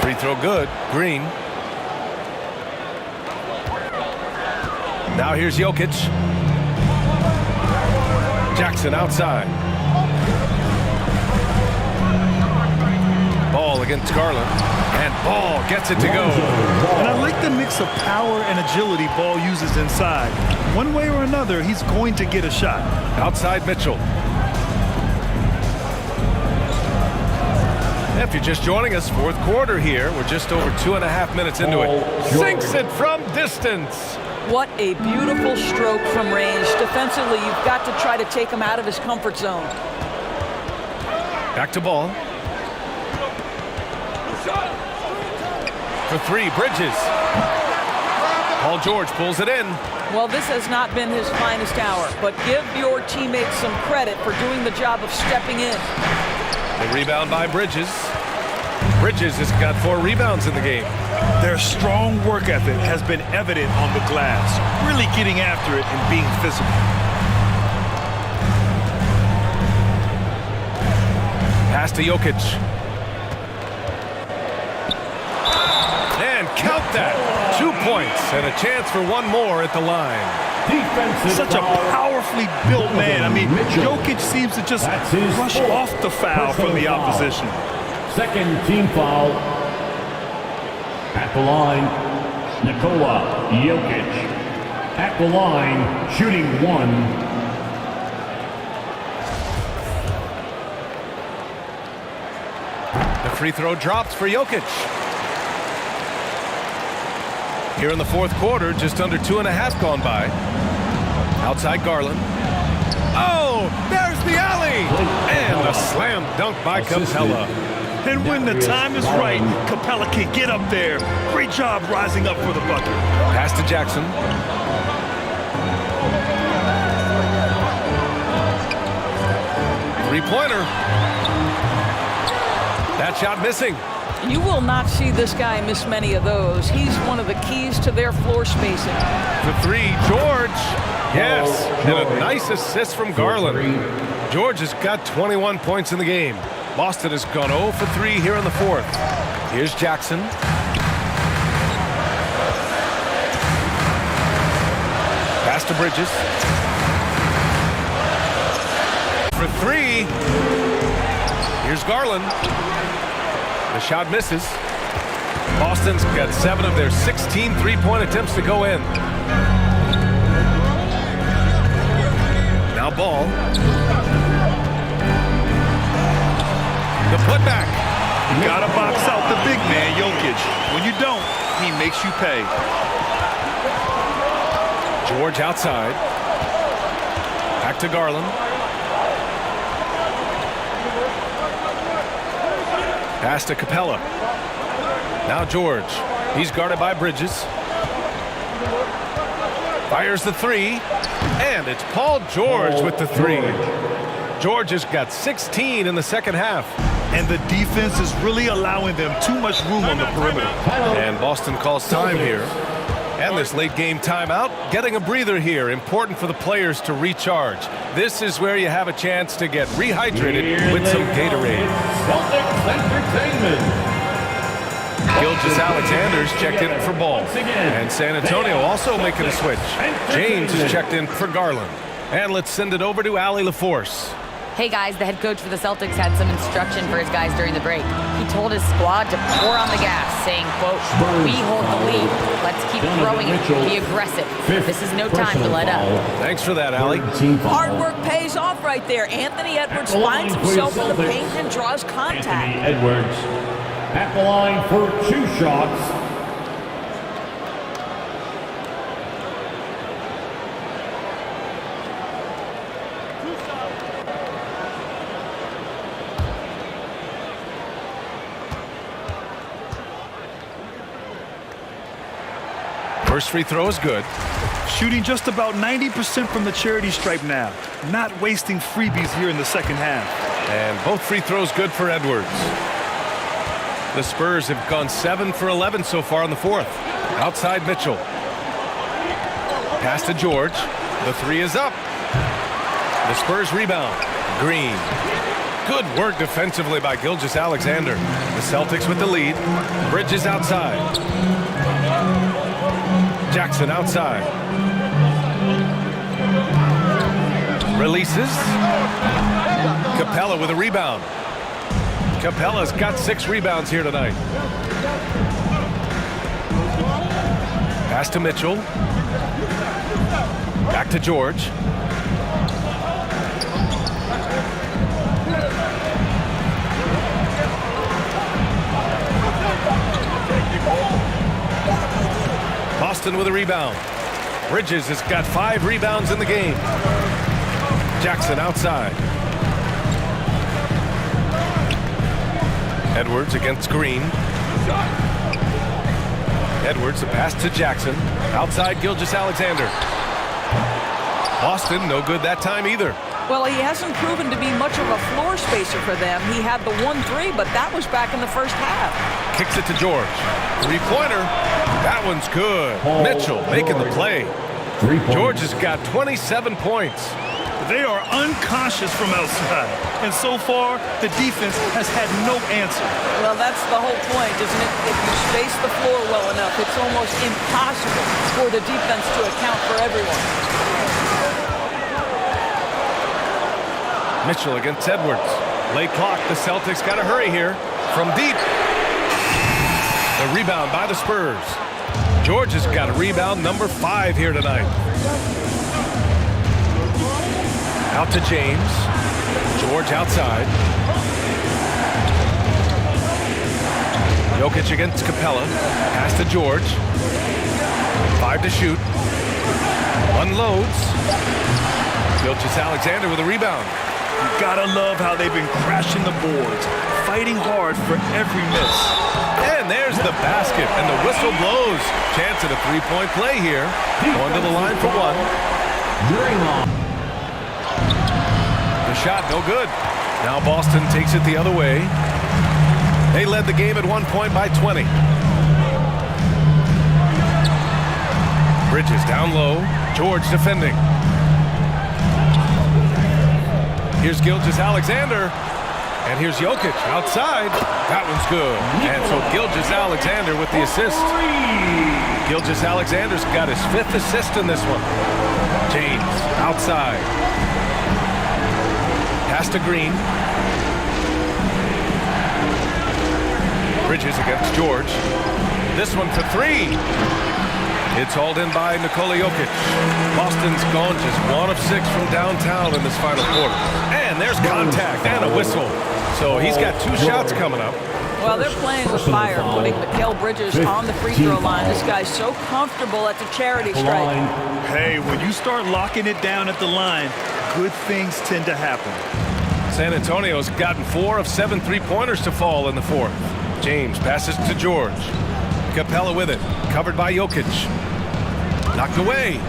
Free throw good. Green. Now here's Jokic. Jackson outside. Ball against Garland. And Ball gets it to go. And I like the mix of power and agility Ball uses inside. One way or another, he's going to get a shot. Outside Mitchell. If you're just joining us, fourth quarter here. We're just over 2.5 minutes into it. Sinks it from distance. What a beautiful stroke from range. Defensively, you've got to try to take him out of his comfort zone. Back to Ball. For three, Bridges. Paul George pulls it in. Well, this has not been his finest hour, but give your teammates some credit for doing the job of stepping in. The rebound by Bridges. Bridges has got 4 rebounds in the game. Their strong work ethic has been evident on the glass, really getting after it and being physical. Pass to Jokic. And count that. 2 points and a chance for one more at the line. Such a powerfully built man. I mean, Jokic seems to just rush off the foul from the opposition. Second team foul. At the line, Nikola Jokic. At the line, shooting 1. The free throw drops for Jokic. Here in the fourth quarter, just under 2.5 gone by. Outside Garland. Oh, there's the alley! And a slam dunk by Capella. And when the time is right, Capella can get up there. Great job rising up for the bucket. Pass to Jackson. Three-pointer. That shot missing. You will not see this guy miss many of those. He's one of the keys to their floor spacing. For 3, George. Yes, and a nice assist from Garland. George has got 21 points in the game. Boston has gone 0 for 3 here in the fourth. Here's Jackson. Pass to Bridges. For 3. Here's Garland. The shot misses. Boston's got 7 of their 16 three-point attempts to go in. Now Ball. The putback. You gotta box out the big man, Jokic. When you don't, he makes you pay. George outside. Back to Garland. Pass to Capella. Now George. He's guarded by Bridges. Fires the 3. And it's Paul George with the 3. George has got 16 in the second half. And the defense is really allowing them too much room on the perimeter. And Boston calls time here. And this late game timeout, getting a breather here. Important for the players to recharge. This is where you have a chance to get rehydrated with some Gatorade. Celtics Entertainment. Gilgeous-Alexander's checked in for Ball. And San Antonio also making a switch. James is checked in for Garland. And let's send it over to Allie LaForce. Hey guys, the head coach for the Celtics had some instruction for his guys during the break. He told his squad to pour on the gas, saying, quote, "We hold the lead. Let's keep throwing it. Be aggressive. This is no time to let up." Thanks for that, Allie. Hard work pays off right there. Anthony Edwards finds himself in the paint and draws contact. Anthony Edwards at the line for 2 shots. First free throw is good. Shooting just about 90% from the charity stripe now. Not wasting freebies here in the second half. And both free throws good for Edwards. The Spurs have gone 7 for 11 so far in the fourth. Outside Mitchell. Pass to George. The 3 is up. The Spurs rebound. Green. Good work defensively by Gilgeous-Alexander. The Celtics with the lead. Bridges outside. Jackson outside. Releases. Capella with a rebound. Capella's got 6 rebounds here tonight. Pass to Mitchell. Back to George. Boston with a rebound. Bridges has got 5 rebounds in the game. Jackson outside. Edwards against Green. Edwards, a pass to Jackson. Outside Gilgeous-Alexander. Boston, no good that time either. Well, he hasn't proven to be much of a floor spacer for them. He had the 1-3, but that was back in the first half. Kicks it to George. 3-pointer. That one's good. Mitchell making the play. George has got 27 points. They are unconscious from outside. And so far, the defense has had no answer. Well, that's the whole point, isn't it? If you space the floor well enough, it's almost impossible for the defense to account for everyone. Mitchell against Edwards. Late clock. The Celtics got to hurry here. From deep. The rebound by the Spurs. George has got a rebound number 5 here tonight. Out to James. George outside. Jokic against Capella. Pass to George. 5 to shoot. Unloads. Gilgeous-Alexander with a rebound. You gotta love how they've been crashing the boards, fighting hard for every miss. And there's the basket, and the whistle blows. Chance at a 3-point play here. Going to the line for 1. The shot, no good. Now Boston takes it the other way. They led the game at 1 point by 20. Bridges down low. George defending. Here's Gilgeous-Alexander. And here's Jokic outside. That one's good. And so Gilgeous-Alexander with the assist. Gilgeous-Alexander's got his 5th assist in this one. James outside. Pass to Green. Bridges against George. This one for 3. It's hauled in by Nikola Jokic. Boston's gone just 1 of 6 from downtown in this final quarter. And there's contact and a whistle. So he's got 2 shots coming up. Well, they're playing with fire, putting Mikal Bridges on the free throw line. This guy's so comfortable at the charity stripe. Hey, when you start locking it down at the line, good things tend to happen. San Antonio's gotten 4 of 7 3-pointers to fall in the fourth. James passes to George. Capella with it. Covered by Jokic. Knocked away.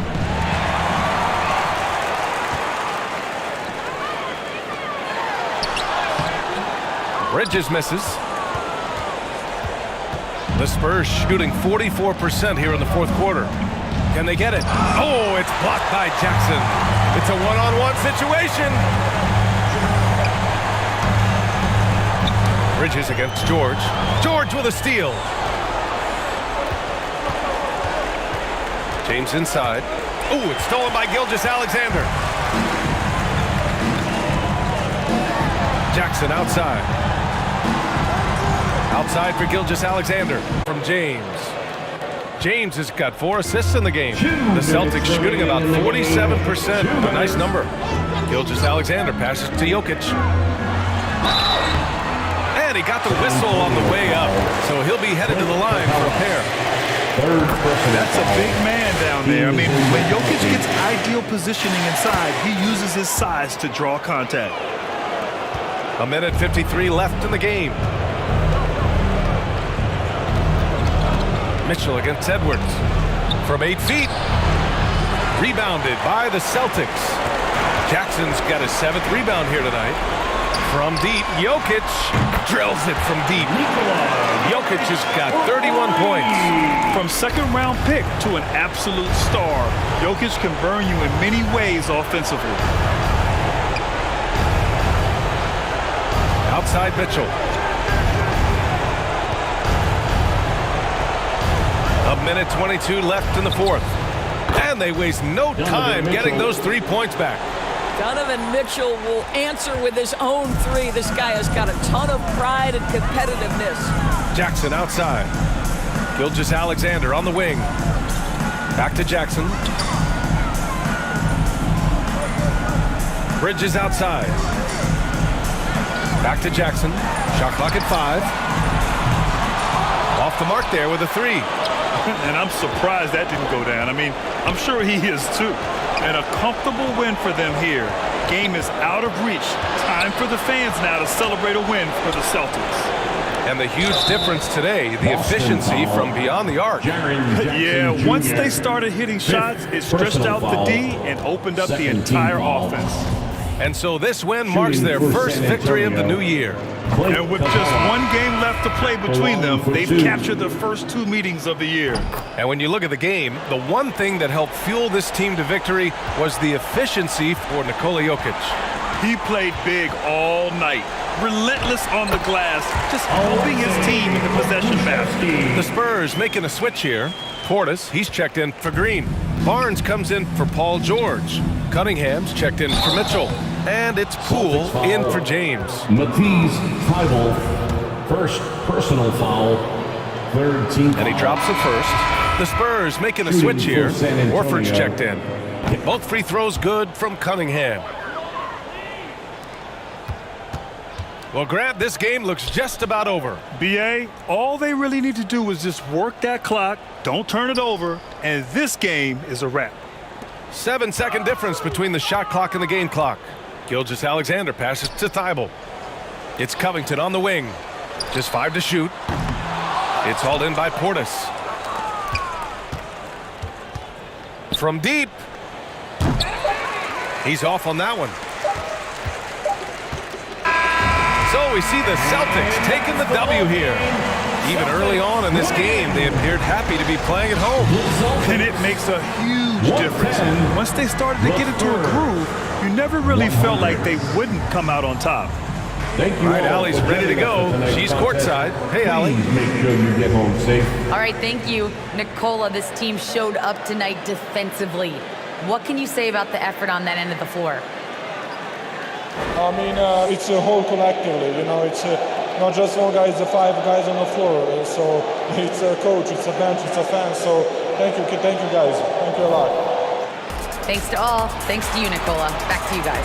Bridges misses. The Spurs shooting 44% here in the fourth quarter. Can they get it? Oh, it's blocked by Jackson. It's a one-on-one situation. Bridges against George. George with a steal. James inside. Oh, it's stolen by Gilgeous-Alexander. Jackson outside. Outside for Gilgeous-Alexander from James. James has got 4 assists in the game. The Celtics shooting about 47%. A nice number. Gilgeous-Alexander passes to Jokic. And he got the whistle on the way up, so he'll be headed to the line for a pair. That's a big man down there. I mean, when Jokic gets ideal positioning inside, he uses his size to draw contact. 1:53 left in the game. Mitchell against Edwards from 8 feet. Rebounded by the Celtics. Jackson's got his 7th rebound here tonight. From deep, Jokic drills it from deep. Jokic has got 31 points. From second-round pick to an absolute star, Jokic can burn you in many ways offensively. Outside Mitchell. 1:22 left in the 4th. And they waste no time getting those 3 points back. Donovan Mitchell will answer with his own 3. This guy has got a ton of pride and competitiveness. Jackson outside. Gilgeous-Alexander on the wing. Back to Jackson. Bridges outside. Back to Jackson. Shot clock at 5. Off the mark there with a 3. And I'm surprised that didn't go down. I mean, I'm sure he is too. And a comfortable win for them here. Game is out of reach. Time for the fans now to celebrate a win for the Celtics. And the huge difference today, the efficiency from beyond the arc. Yeah, once they started hitting shots, it stretched out the D and opened up the entire offense. And so this win marks their first victory of the new year. And with just 1 game left to play between them, they've captured the first 2 meetings of the year. And when you look at the game, the one thing that helped fuel this team to victory was the efficiency for Nikola Jokic. He played big all night, relentless on the glass, just helping his team in the possession basket. The Spurs making a switch here. Portis, he's checked in for Green. Barnes comes in for Paul George. Cunningham's checked in for Mitchell. And it's Poole in for James. Matisse Thybulle, first personal foul, 3rd team foul. And he drops the first. The Spurs making a switch here. Horford's checked in. Both free throws good from Cunningham. Well, Grant, this game looks just about over. B.A., all they really need to do is just work that clock, don't turn it over, and this game is a wrap. 7-second difference between the shot clock and the game clock. Gilgeous-Alexander passes to Thybulle. It's Covington on the wing. Just 5 to shoot. It's hauled in by Portis. From deep. He's off on that one. So we see the Celtics taking the W here. Even early on in this game, they appeared happy to be playing at home. And it makes a huge difference. Once they started to get into a groove, you never really felt like they wouldn't come out on top. Thank you. All right, Allie's ready to go. She's courtside. Hey, Allie. Make sure you get home safe. All right, thank you, Nikola. This team showed up tonight defensively. What can you say about the effort on that end of the floor? I mean, it's a whole collectively, you know, it's not just one guy, it's the 5 guys on the floor. So it's a coach, it's a bench, it's a fan. So thank you guys. Thank you a lot. Thanks to all. Thanks to you, Nikola. Back to you guys.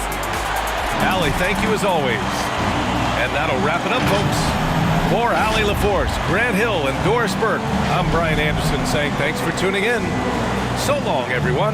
Allie, thank you as always. And that'll wrap it up, folks. For Allie LaForce, Grant Hill, and Doris Burke, I'm Brian Anderson saying thanks for tuning in. So long, everyone.